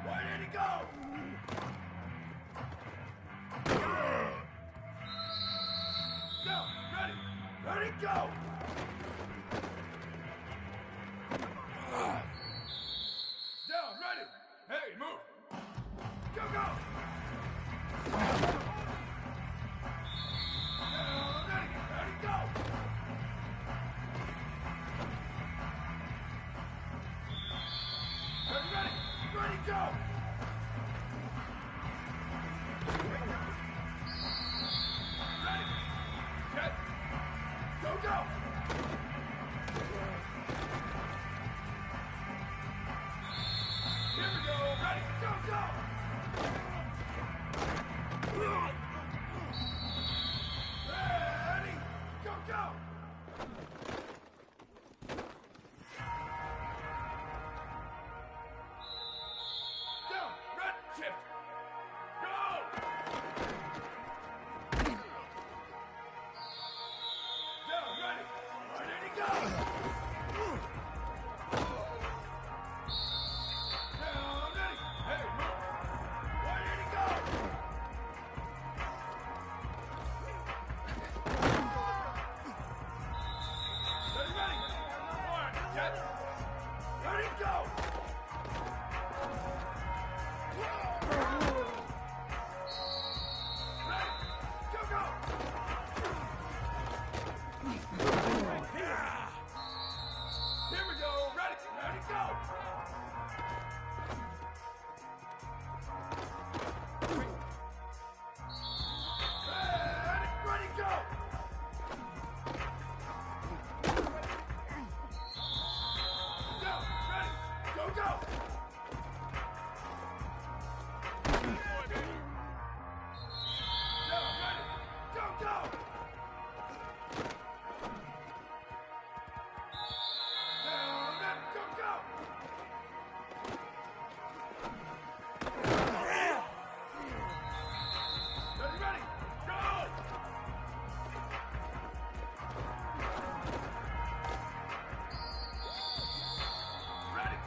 Ready to go. Go. Ready. Ready, go. Down, ready. Hey, move. Go, go. Down, ready. Ready, go. Ready, ready. Ready, go. Ready. Jet. Go, go. Here we go. Ready. Go, go. Ready. Go, go. Down. Red. Shift. Go. Down. Ready. Ready to go. Down. Ready. Hey, move. Ready to go. Ready, ready. One, jet. Ready, go. Ready. Go, go. Here we go. Ready, ready, go. Ready, ready, go. Down, ready, go, go. Down, ready, go, go. Down, ready, go, go. Ready, ready, go. Ready.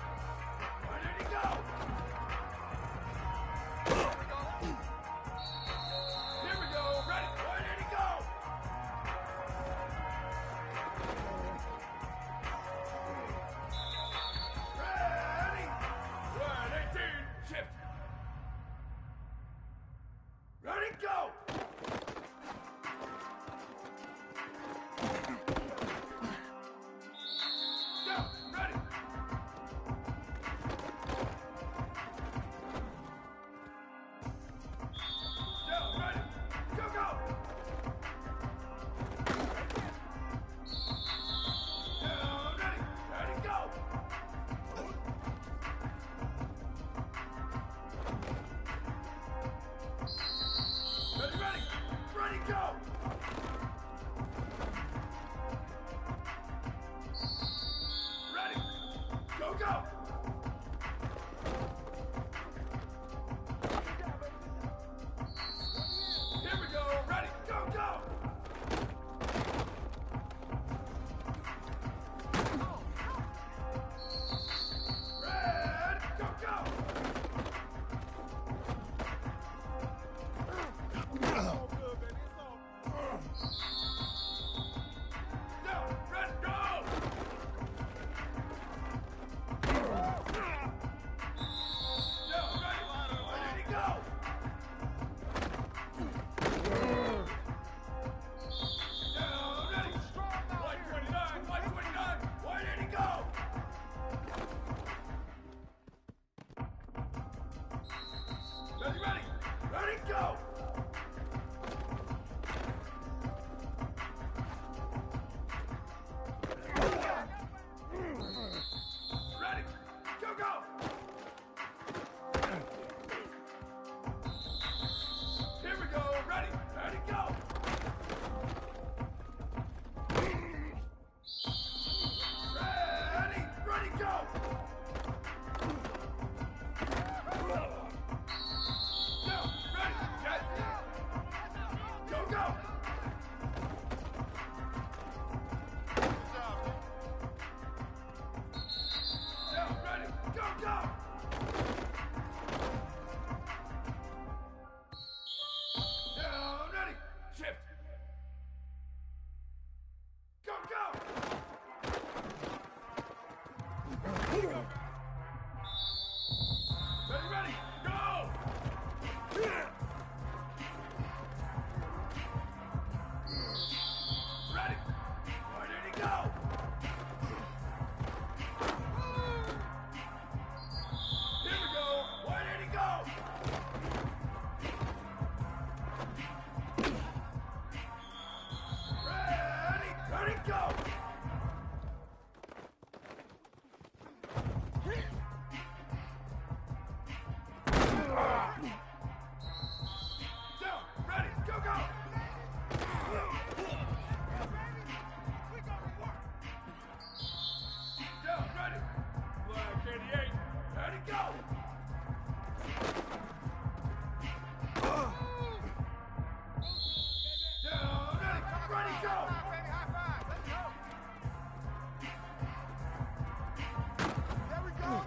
Ready,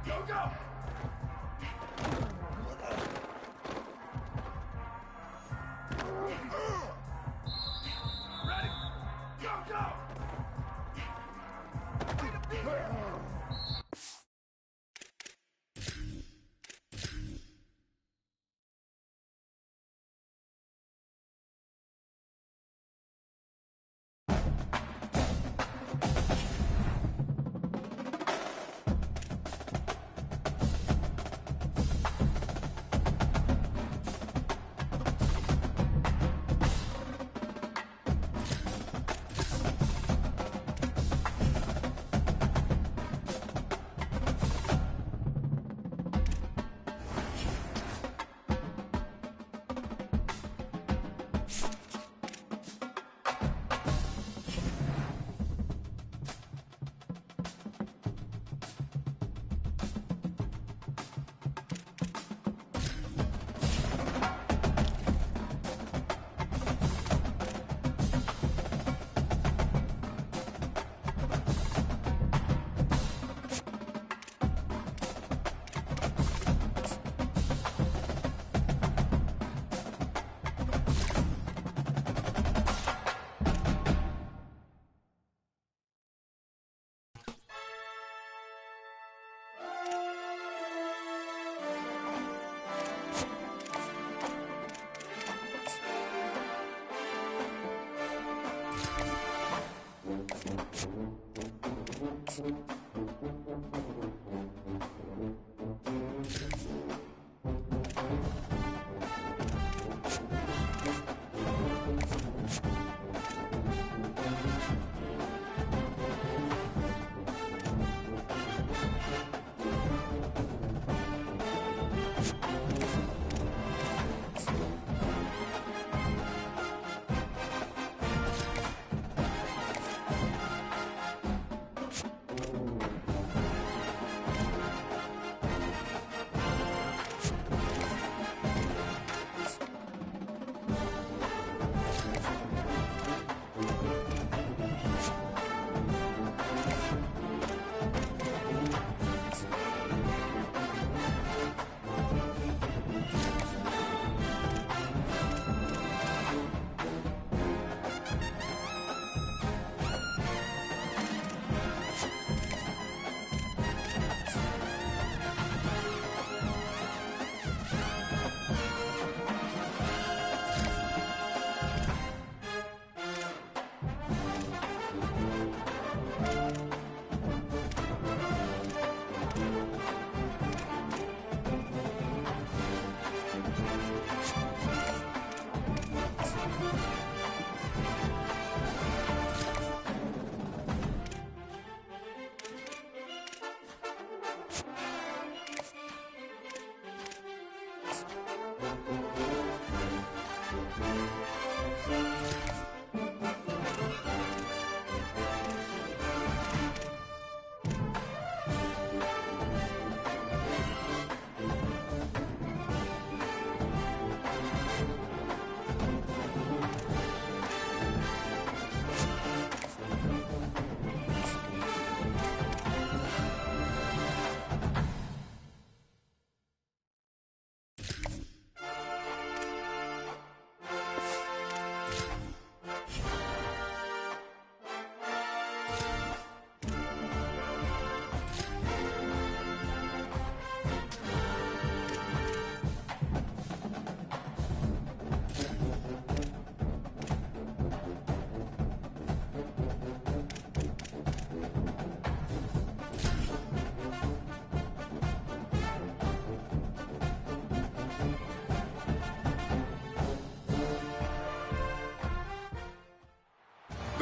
go, go! Ready, go, go!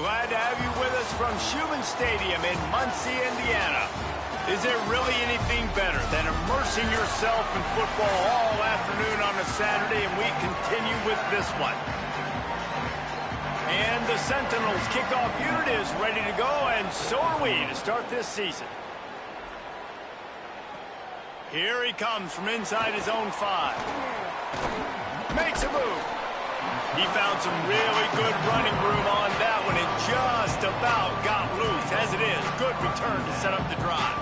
Glad to have you with us from Schumann Stadium in Muncie, Indiana. Is there really anything better than immersing yourself in football all afternoon on a Saturday, and we continue with this one. And the Sentinels kickoff unit is ready to go, and so are we to start this season. Here he comes from inside his own 5. Makes a move. He found some really good running room on that one and just about got loose. As it is, good return to set up the drive.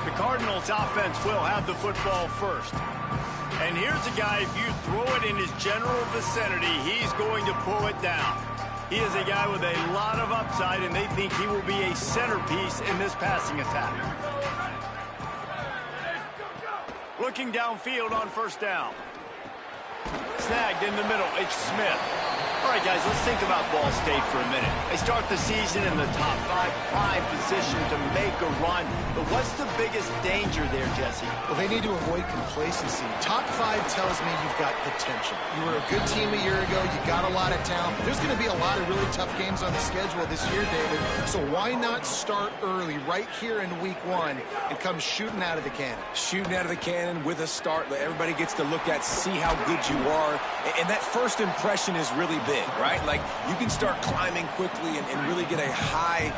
The Cardinals offense will have the football first. And here's a guy, if you throw it in his general vicinity, he's going to pull it down. He is a guy with a lot of upside, and they think he will be a centerpiece in this passing attack. Looking downfield on first down. Snagged in the middle, it's Smith. All right, guys, let's think about Ball State for a minute. They start the season in the top 5 prime position to make a run. But what's the biggest danger there, Jesse? Well, they need to avoid complacency. Top 5 tells me you've got potential. You were a good team a year ago. You got a lot of talent. There's going to be a lot of really tough games on the schedule this year, David. So why not start early right here in week 1 and come shooting out of the cannon? Shooting out of the cannon with a start that everybody gets to look at, see how good you are. And that first impression is really big, right? Like, you can start climbing quickly and really get a high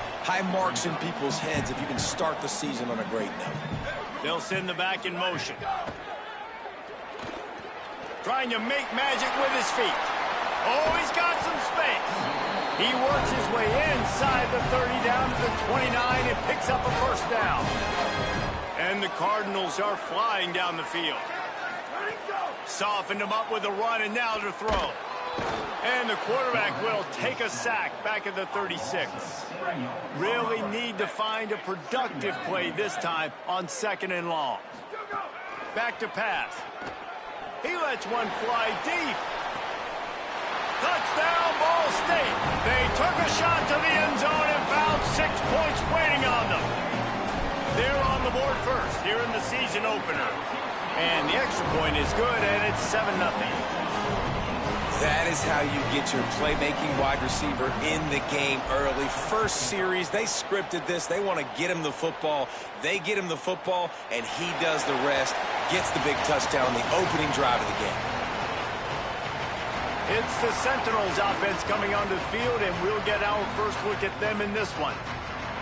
marks in people's heads if you can start the season on a great note. They'll send the back in motion. Trying to make magic with his feet. Oh, he's got some space. He works his way inside the 30 down to the 29 and picks up a first down. And the Cardinals are flying down the field. Softened him up with a run, and now to throw. And the quarterback will take a sack back at the 36. Really need to find a productive play this time on 2nd and long. Back to pass. He lets one fly deep. Touchdown, Ball State. They took a shot to the end zone and found 6 points waiting on them. They're on the board first here in the season opener. And the extra point is good, and it's 7-0. That is how you get your playmaking wide receiver in the game early. First series, they scripted this. They want to get him the football. They get him the football, and he does the rest. Gets the big touchdown, the opening drive of the game. It's the Sentinels offense coming onto the field, and we'll get our first look at them in this one.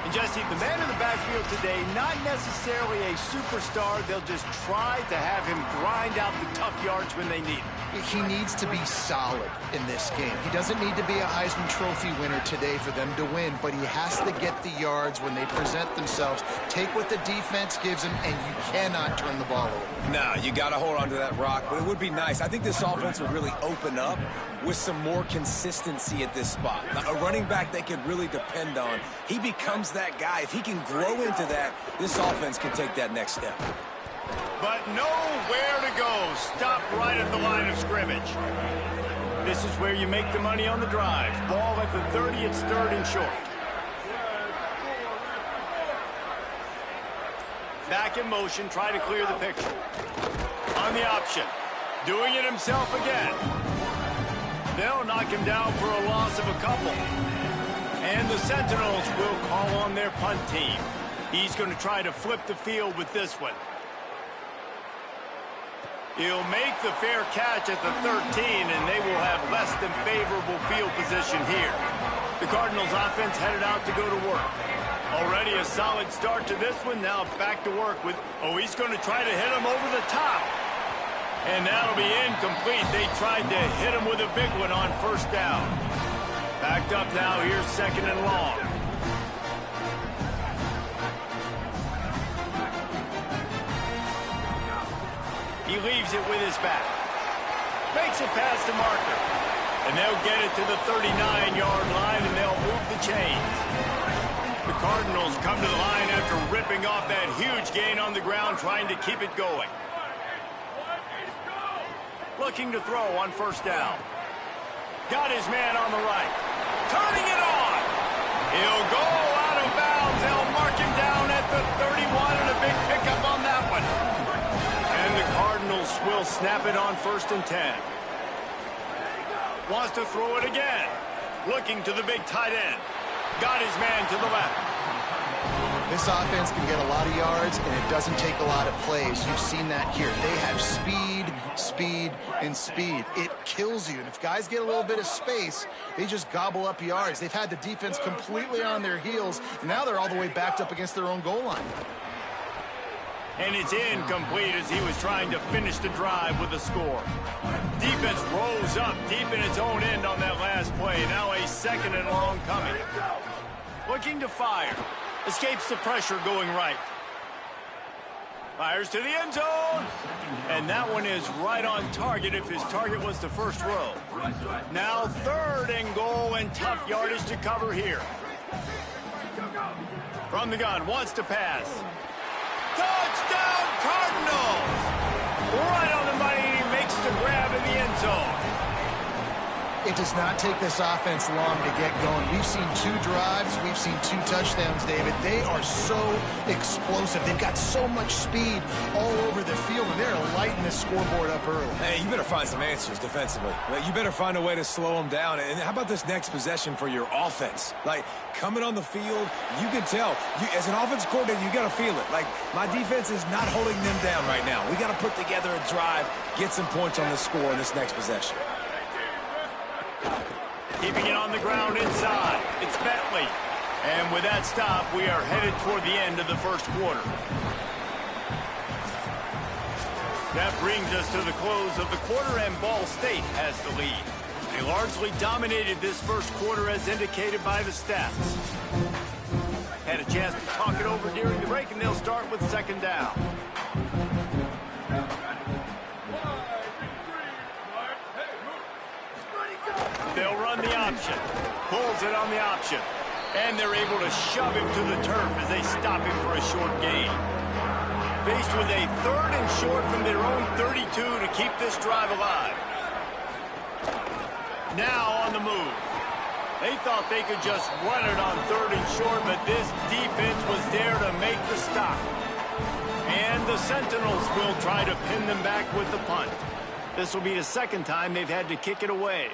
And Jesse, the man in the backfield today, not necessarily a superstar. They'll just try to have him grind out the tough yards when they need him. He needs to be solid in this game. He doesn't need to be a Heisman Trophy winner today for them to win, but he has to get the yards when they present themselves. Take what the defense gives him, and you cannot turn the ball over. No, you got to hold on to that rock, but it would be nice. I think this offense would really open up with some more consistency at this spot. A running back they could really depend on. He becomes that guy. If he can grow into that, this offense can take that next step. But nowhere to go. Stopped right at the line of scrimmage. This is where you make the money on the drive. Ball at the 30, it's 3rd and short. Back in motion, try to clear the picture. On the option. Doing it himself again. They'll knock him down for a loss of a couple. And the Sentinels will call on their punt team. He's going to try to flip the field with this one. He'll make the fair catch at the 13, and they will have less than favorable field position here. The Cardinals offense headed out to go to work. Already a solid start to this one. Now back to work with, he's going to try to hit him over the top. And that'll be incomplete. They tried to hit him with a big one on first down. Backed up now, here's 2nd and long. He leaves it with his back. Makes it past the marker. And they'll get it to the 39-yard line, and they'll move the chains. The Cardinals come to the line after ripping off that huge gain on the ground, trying to keep it going. Looking to throw on first down. Got his man on the right. Turning it on. He'll go out of bounds. They'll mark him down at the 31, and a big pickup on that one. And the Cardinals will snap it on 1st and 10. Wants to throw it again. Looking to the big tight end. Got his man to the left. This offense can get a lot of yards, and it doesn't take a lot of plays. You've seen that here. They have speed, speed, and speed. It kills you. And if guys get a little bit of space, they just gobble up yards. They've had the defense completely on their heels. Now they're all the way backed up against their own goal line. And it's incomplete as he was trying to finish the drive with a score. Defense rose up deep in its own end on that last play. Now a 2nd and long coming. Looking to fire. Escapes the pressure going right. Fires to the end zone. And that one is right on target if his target was the first row. Now 3rd and goal and tough yardage to cover here. From the gun, wants to pass. Touchdown Cardinals! Right on the money, he makes the grab in the end zone. It does not take this offense long to get going. We've seen 2 drives. We've seen 2 touchdowns, David. They are so explosive. They've got so much speed all over the field, and they're lighting the scoreboard up early. Hey, you better find some answers defensively. You better find a way to slow them down. And how about this next possession for your offense? Like, coming on the field, you can tell. As an offense coordinator, you got to feel it. Like, my defense is not holding them down right now. We got to put together a drive, get some points on the score in this next possession. Keeping it on the ground inside. It's Bentley. And with that stop, we are headed toward the end of the first quarter. That brings us to the close of the quarter, and Ball State has the lead. They largely dominated this first quarter as indicated by the stats. Had a chance to talk it over during the break, and they'll start with 2nd down. They'll run the option. Pulls it on the option. And they're able to shove him to the turf as they stop him for a short gain. Faced with a 3rd and short from their own 32 to keep this drive alive. Now on the move. They thought they could just run it on 3rd and short, but this defense was there to make the stop. And the Sentinels will try to pin them back with the punt. This will be the 2nd time they've had to kick it away.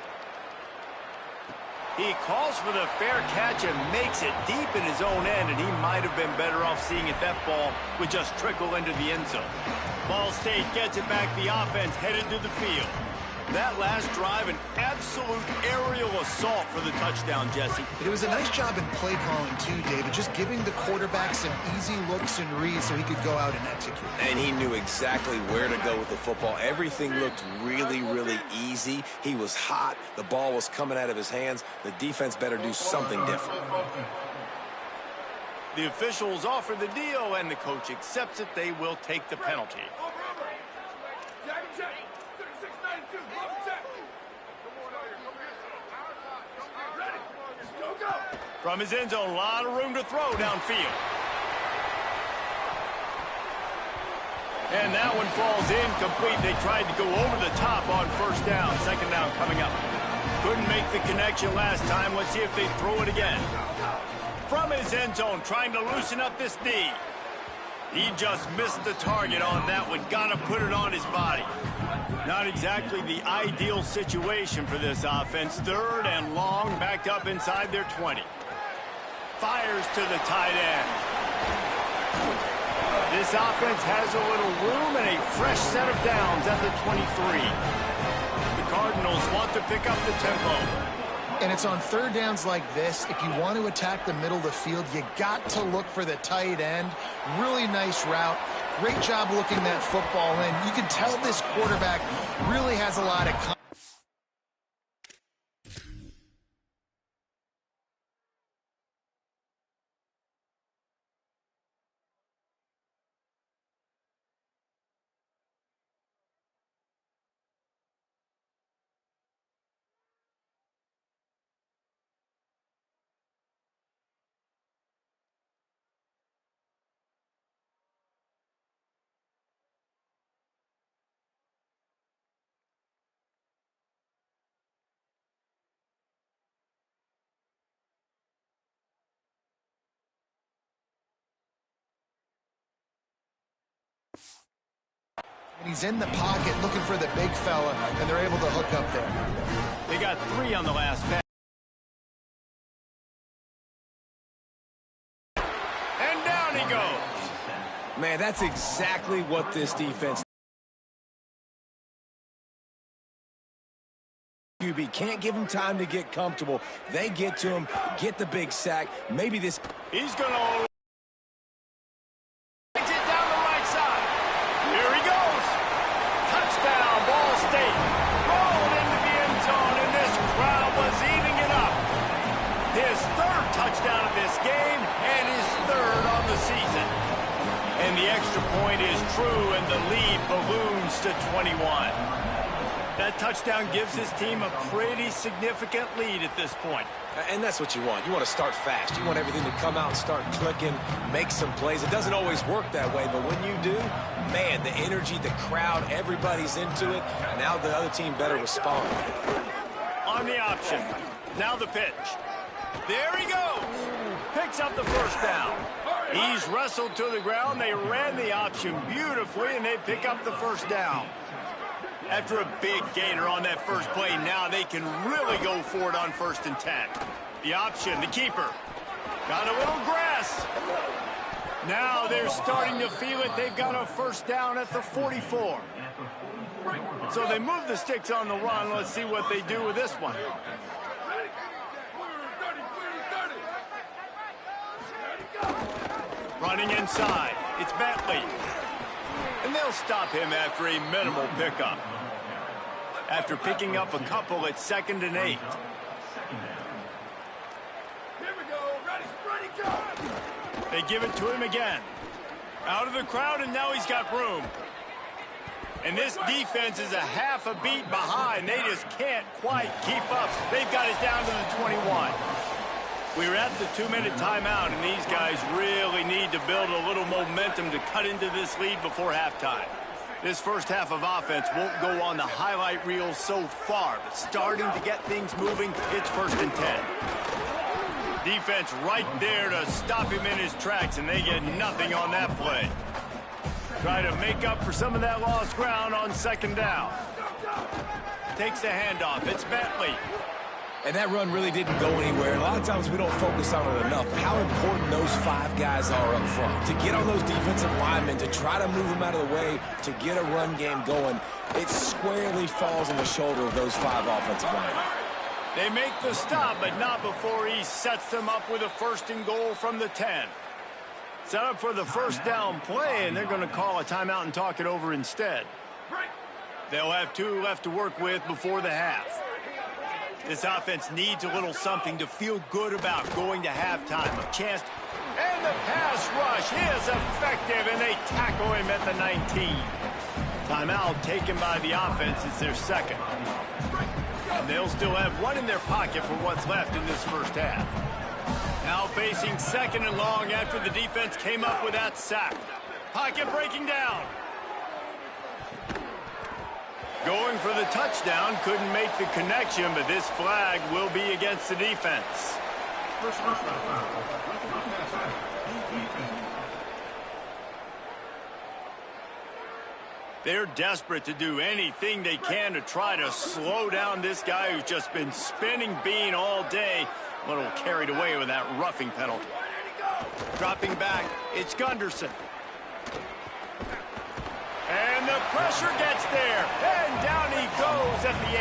He calls for the fair catch and makes it deep in his own end, and he might have been better off seeing if that ball would just trickle into the end zone. Ball State gets it back, the offense headed to the field. That last drive, an absolute aerial assault for the touchdown, Jesse. It was a nice job in play calling, too, David, just giving the quarterback some easy looks and reads so he could go out and execute. And he knew exactly where to go with the football. Everything looked really, really easy. He was hot. The ball was coming out of his hands. The defense better do something different. The officials offer the deal, and the coach accepts it. They will take the penalty. From his end zone, a lot of room to throw downfield. And that one falls incomplete. They tried to go over the top on 1st down. 2nd down coming up. Couldn't make the connection last time. Let's see if they throw it again. From his end zone, trying to loosen up this D. He just missed the target on that one. Got to put it on his body. Not exactly the ideal situation for this offense. 3rd and long, backed up inside their 20. Fires to the tight end. This offense has a little room and a fresh set of downs at the 23. The Cardinals want to pick up the tempo. And it's on 3rd downs like this. If you want to attack the middle of the field, you got to look for the tight end. Really nice route. Great job looking that football in. You can tell this quarterback really has a lot of confidence. And he's in the pocket looking for the big fella, and they're able to hook up there. They got 3 on the last pass. And down he goes. Man, that's exactly what this defense QB can't give him time to get comfortable. They get to him, get the big sack. Maybe this. He's going to takes it down the right side. Here he goes. Touchdown, Ball State. Rolled into the end zone, and this crowd was eating it up. His 3rd touchdown of this game, and his 3rd extra point is true, and the lead balloons to 21. That touchdown gives his team a pretty significant lead at this point. And that's what you want. You want to start fast. You want everything to come out and start clicking, make some plays. It doesn't always work that way, but when you do, man, the energy, the crowd, everybody's into it. Now the other team better respond. On the option. Now the pitch. There he goes. Picks up the first down. He's wrestled to the ground. They ran the option beautifully, and they pick up the first down. After a big gainer on that first play, now they can really go for it on 1st and 10. The option, the keeper. Got a little grass. Now they're starting to feel it. They've got a first down at the 44. So they move the sticks on the run. Let's see what they do with this one. Running inside. It's Bentley. And they'll stop him after a minimal pickup. After picking up a couple at 2nd and 8. Here we go. Ready, go. They give it to him again. Out of the crowd, and now he's got room. And this defense is a half a beat behind. They just can't quite keep up. They've got it down to the 21. We're at the 2-minute timeout, and these guys really need to build a little momentum to cut into this lead before halftime. This first half of offense won't go on the highlight reel so far, but starting to get things moving, it's 1st and 10. Defense right there to stop him in his tracks, and they get nothing on that play. Try to make up for some of that lost ground on 2nd down. Takes the handoff. It's Bentley. And that run really didn't go anywhere. And a lot of times we don't focus on it enough. How important those 5 guys are up front. To get on those defensive linemen, to try to move them out of the way, to get a run game going, it squarely falls on the shoulder of those 5 offensive linemen. They make the stop, but not before he sets them up with a 1st and goal from the 10. Set up for the first down play, and they're going to call a timeout and talk it over instead. They'll have 2 left to work with before the half. This offense needs a little something to feel good about going to halftime. A chance, and the pass rush is effective, and they tackle him at the 19. Timeout taken by the offense. It's their 2nd. And they'll still have 1 in their pocket for what's left in this first half. Now facing 2nd and long after the defense came up with that sack. Pocket breaking down. Going for the touchdown, couldn't make the connection, but this flag will be against the defense. They're desperate to do anything they can to try to slow down this guy who's just been spinning bean all day. A little carried away with that roughing penalty. Dropping back, it's Gunderson. And the pressure gets there, and down he goes at the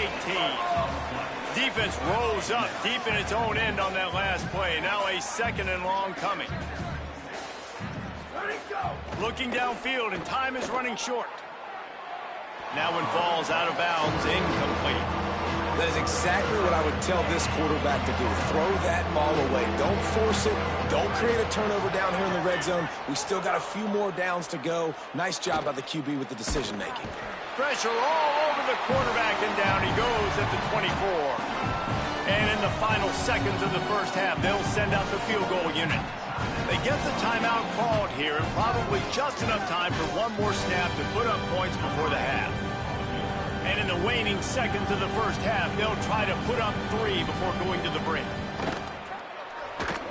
18. Defense rose up deep in its own end on that last play. Now a 2nd and long coming. Looking downfield, and time is running short. That one falls out of bounds, incomplete. That is exactly what I would tell this quarterback to do. Throw that ball away. Don't force it. Don't create a turnover down here in the red zone. We still got a few more downs to go. Nice job by the QB with the decision-making. Pressure all over the quarterback, and down he goes at the 24. And in the final seconds of the first half, they'll send out the field goal unit. They get the timeout called here, and probably just enough time for 1 more snap to put up points before the half. And in the waning seconds of the first half, they'll try to put up 3 before going to the break.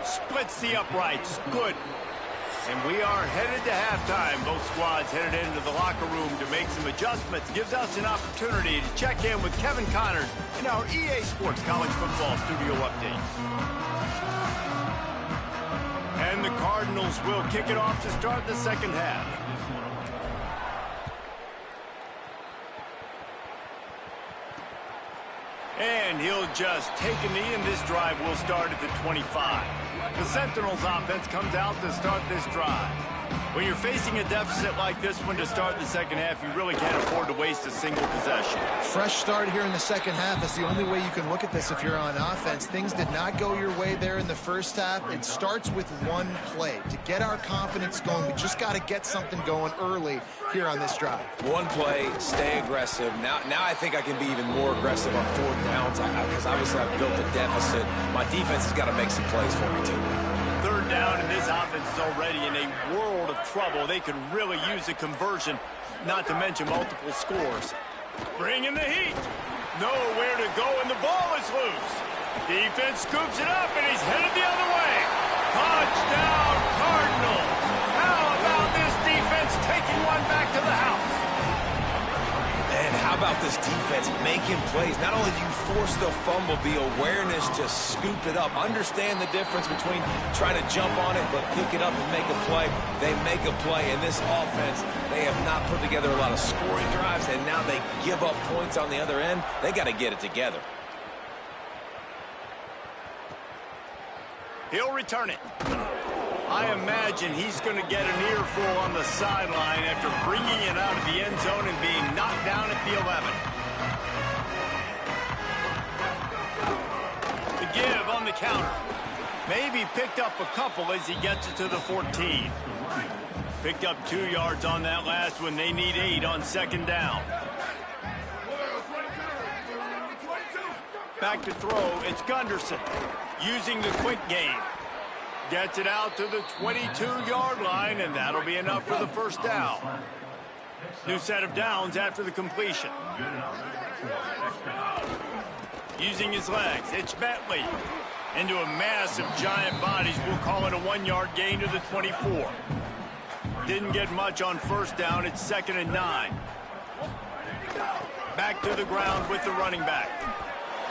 Splits the uprights. Good. And we are headed to halftime. Both squads headed into the locker room to make some adjustments. Gives us an opportunity to check in with Kevin Connors in our EA Sports College Football Studio Update. And the Cardinals will kick it off to start the second half. And he'll just take a knee, and this drive will start at the 25. The Sentinels offense comes out to start this drive. When you're facing a deficit like this one to start the second half, you really can't afford to waste a single possession. Fresh start here in the second half. That's the only way you can look at this if you're on offense. Things did not go your way there in the first half. It starts with one play. To get our confidence going, we just got to get something going early here on this drive. One play, stay aggressive. Now I think I can be even more aggressive on fourth downs because obviously I've built a deficit. My defense has got to make some plays for me, too. Third down, and this offense is already in a world of trouble. They could really use a conversion, not to mention multiple scores. Bring in the heat. Nowhere to go, and the ball is loose. Defense scoops it up, and he's headed the other way. Touchdown, Cardinals. How about this defense taking one back to the house? And how about this defense making plays? Not only do you force the fumble, the awareness to scoop it up. Understand the difference between trying to jump on it, but pick it up and make a play. They make a play. In this offense, they have not put together a lot of scoring drives, and now they give up points on the other end. They got to get it together. He'll return it. I imagine he's going to get an earful on the sideline after bringing it out of the end zone and being knocked down at the 11. The give on the counter. Maybe picked up a couple as he gets it to the 14. Picked up 2 yards on that last one. They need 8 on second down. Back to throw. It's Gunderson using the quick game. Gets it out to the 22-yard line, and that'll be enough for the first down. New set of downs after the completion. Using his legs, it's Bentley. Into a mass of giant bodies. We'll call it a 1-yard gain to the 24. Didn't get much on first down. It's 2nd and 9. Back to the ground with the running back.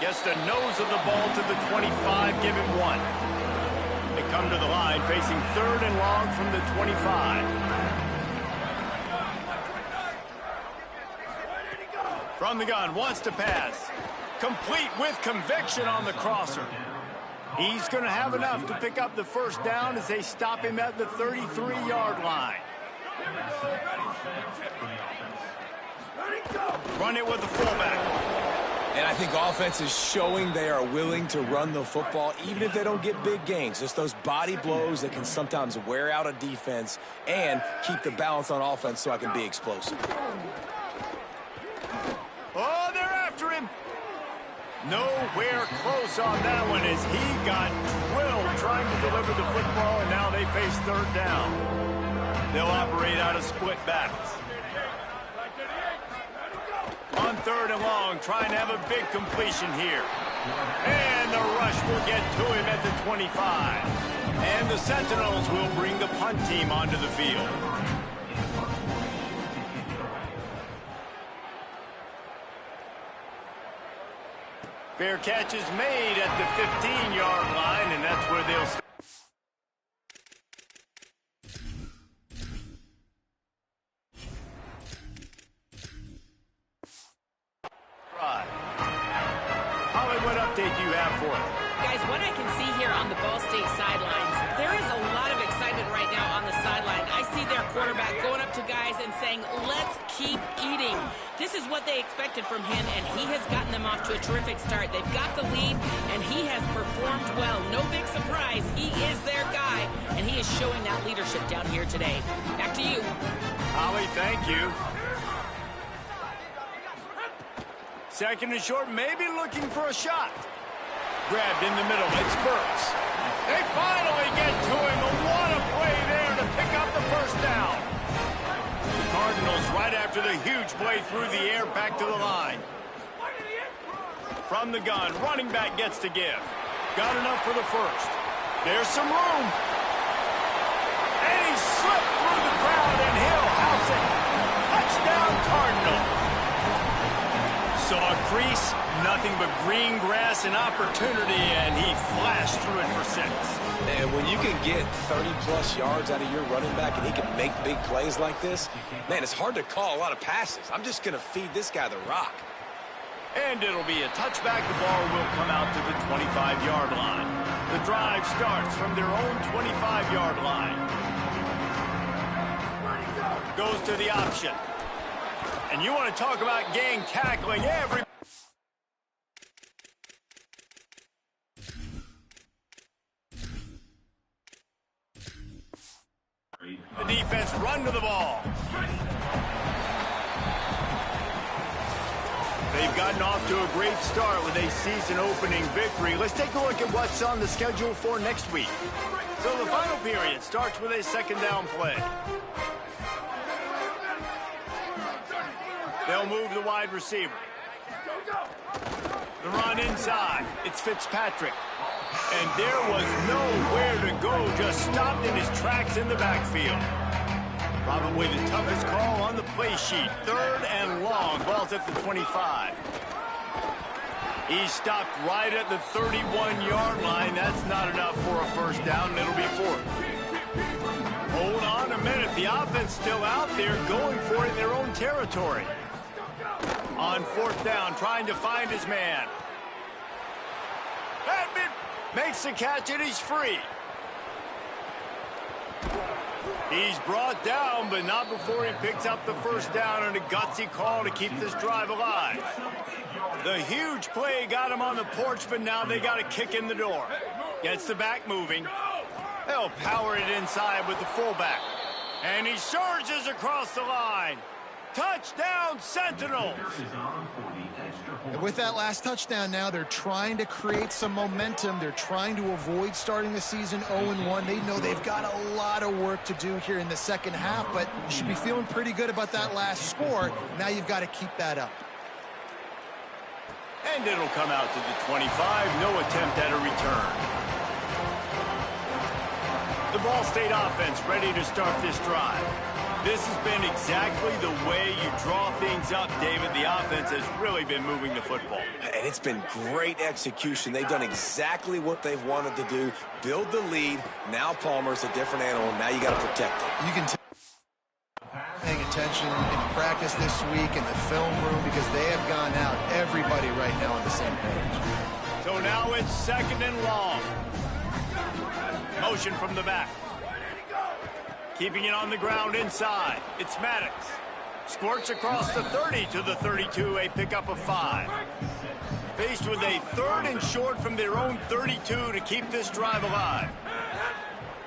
Gets the nose of the ball to the 25. Give him 1. They come to the line facing 3rd and long from the 25. From the gun, wants to pass. Complete with conviction on the crosser. He's going to have enough to pick up the first down as they stop him at the 33-yard line. Run it with the fullback. And I think offense is showing they are willing to run the football, even if they don't get big gains. Just those body blows that can sometimes wear out a defense and keep the balance on offense so I can be explosive. Oh, they're after him. Nowhere close on that one as he got drilled trying to deliver the football, and now they face 3rd down. They'll operate out of split backs. On 3rd and long, trying to have a big completion here. And the rush will get to him at the 25. And the Sentinels will bring the punt team onto the field. Fair catch is made at the 15-yard line, and that's where they'll start. What update do you have for us? Guys, what I can see here on the Ball State sidelines, there is a lot of excitement right now on the sideline. I see their quarterback going up to guys and saying, let's keep eating. This is what they expected from him, and he has gotten them off to a terrific start. They've got the lead, and he has performed well. No big surprise. He is their guy, and he is showing that leadership down here today. Back to you. Holly, thank you. 2nd and short, maybe looking for a shot. Grabbed in the middle, it's Burks. They finally get to him, and what a play there to pick up the first down. The Cardinals right after the huge play through the air, back to the line. From the gun, running back gets to give. Got enough for the first. There's some room. And he slipped through the crowd, and he'll house it. Touchdown, Cardinals. Saw a crease, nothing but green grass and opportunity, and he flashed through it for 6. And when you can get 30-plus yards out of your running back and he can make big plays like this, man, it's hard to call a lot of passes. I'm just going to feed this guy the rock. And it'll be a touchback. The ball will come out to the 25-yard line. The drive starts from their own 25-yard line. goes to the option. And you want to talk about gang tackling every... The defense run to the ball. They've gotten off to a great start with a season-opening victory. Let's take a look at what's on the schedule for next week. So the final period starts with a second down play. They'll move the wide receiver. The run inside. It's Fitzpatrick. And there was nowhere to go, just stopped in his tracks in the backfield. Probably the toughest call on the play sheet. 3rd and long. Ball's at the 25. He stopped right at the 31-yard line. That's not enough for a first down, and it'll be 4th. Hold on a minute. The offense still out there going for it in their own territory. On 4th down, trying to find his man. Edmund makes the catch, and he's free. He's brought down, but not before he picks up the first down and a gutsy call to keep this drive alive. The huge play got him on the porch, but now they got a kick in the door. Gets the back moving. They'll power it inside with the fullback. And he surges across the line. Touchdown, Sentinels! And with that last touchdown now, they're trying to create some momentum. They're trying to avoid starting the season 0-1. They know they've got a lot of work to do here in the second half, but you should be feeling pretty good about that last score. Now you've got to keep that up. And it'll come out to the 25. No attempt at a return. The Ball State offense ready to start this drive. This has been exactly the way you draw things up, David. The offense has really been moving the football. And it's been great execution. They've done exactly what they've wanted to do. Build the lead. Now Palmer's a different animal. Now you got to protect it. You can paying attention in practice this week in the film room because they have gone out. Everybody right now on the same page. So now it's 2nd and long. Motion from the back. Keeping it on the ground inside. It's Maddox. Squirts across the 30 to the 32, a pickup of 5. Faced with a 3rd and short from their own 32 to keep this drive alive.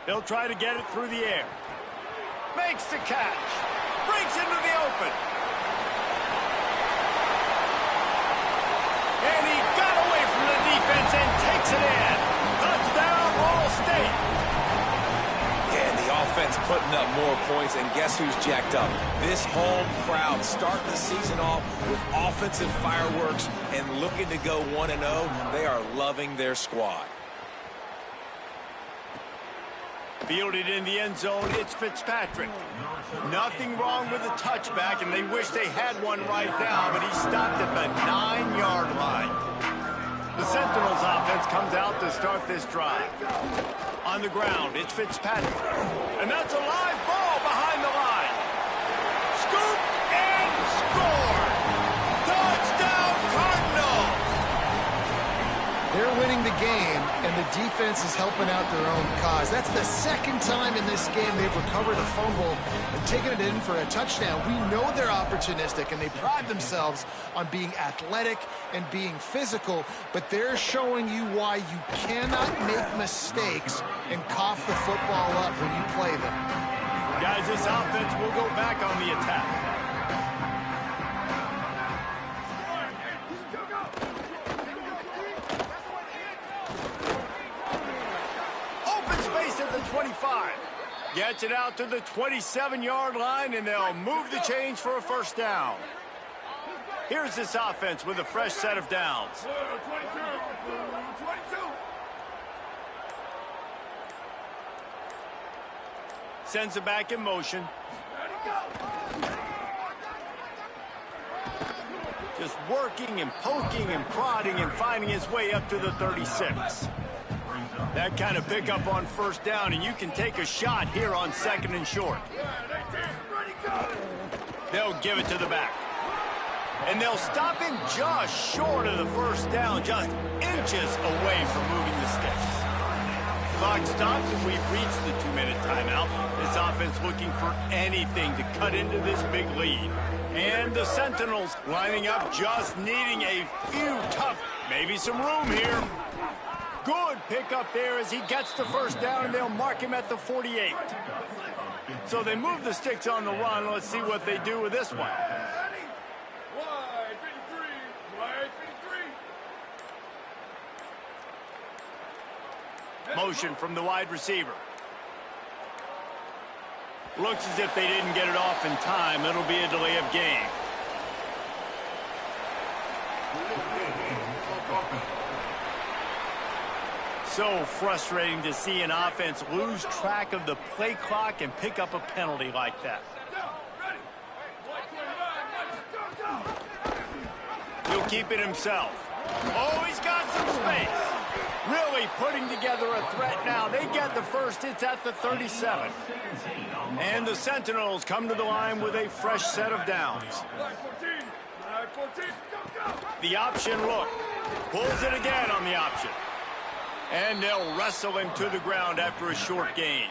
They'll try to get it through the air. Makes the catch. Breaks into the open. And he got away from the defense and takes it in. Touchdown, Ball State. Offense putting up more points, and guess who's jacked up? This home crowd starting the season off with offensive fireworks and looking to go 1-0. They are loving their squad. Fielded in the end zone, it's Fitzpatrick. Nothing wrong with the touchback, and they wish they had one right now, but he stopped at the 9-yard line. The Sentinels offense comes out to start this drive. On the ground, it's Fitzpatrick. And that's a live ball behind the line. Scooped and scored. Touchdown, Cardinals! They're winning the game, and the defense is helping out their own cause. That's the 2nd time in this game they've recovered a fumble and taken it in for a touchdown. We know they're opportunistic, and they pride themselves on being athletic and being physical, but they're showing you why you cannot make mistakes and cough the football up when you play them. Guys, this offense will go back on the attack. At the 25. Gets it out to the 27-yard line, and they'll move the chains for a first down. Here's this offense with a fresh set of downs. Sends it back in motion. Just working and poking and prodding and finding his way up to the 36. That kind of pickup on first down, and you can take a shot here on 2nd and short. They'll give it to the back. And they'll stop him just short of the first down, just inches away from moving the sticks. Clock stops and we've reached the 2-minute timeout. This offense looking for anything to cut into this big lead. And the Sentinels lining up, just needing a few tough, maybe some room here. Good pickup there as he gets the first down, and they'll mark him at the 48. So they move the sticks on the run. Let's see what they do with this one. Motion from the wide receiver. Looks as if they didn't get it off in time. It'll be a delay of game. So frustrating to see an offense lose track of the play clock and pick up a penalty like that. He'll keep it himself. Oh, he's got some space. Really putting together a threat now. They get the first. It's at the 37. And the Sentinels come to the line with a fresh set of downs. The option look. Pulls it again on the option. And they'll wrestle him to the ground after a short gain.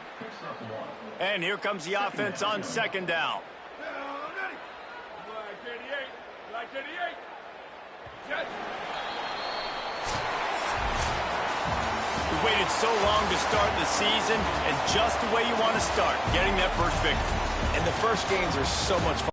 And here comes the offense on second down. We waited so long to start the season, and just the way you want to start, getting that first victory. And the first games are so much fun.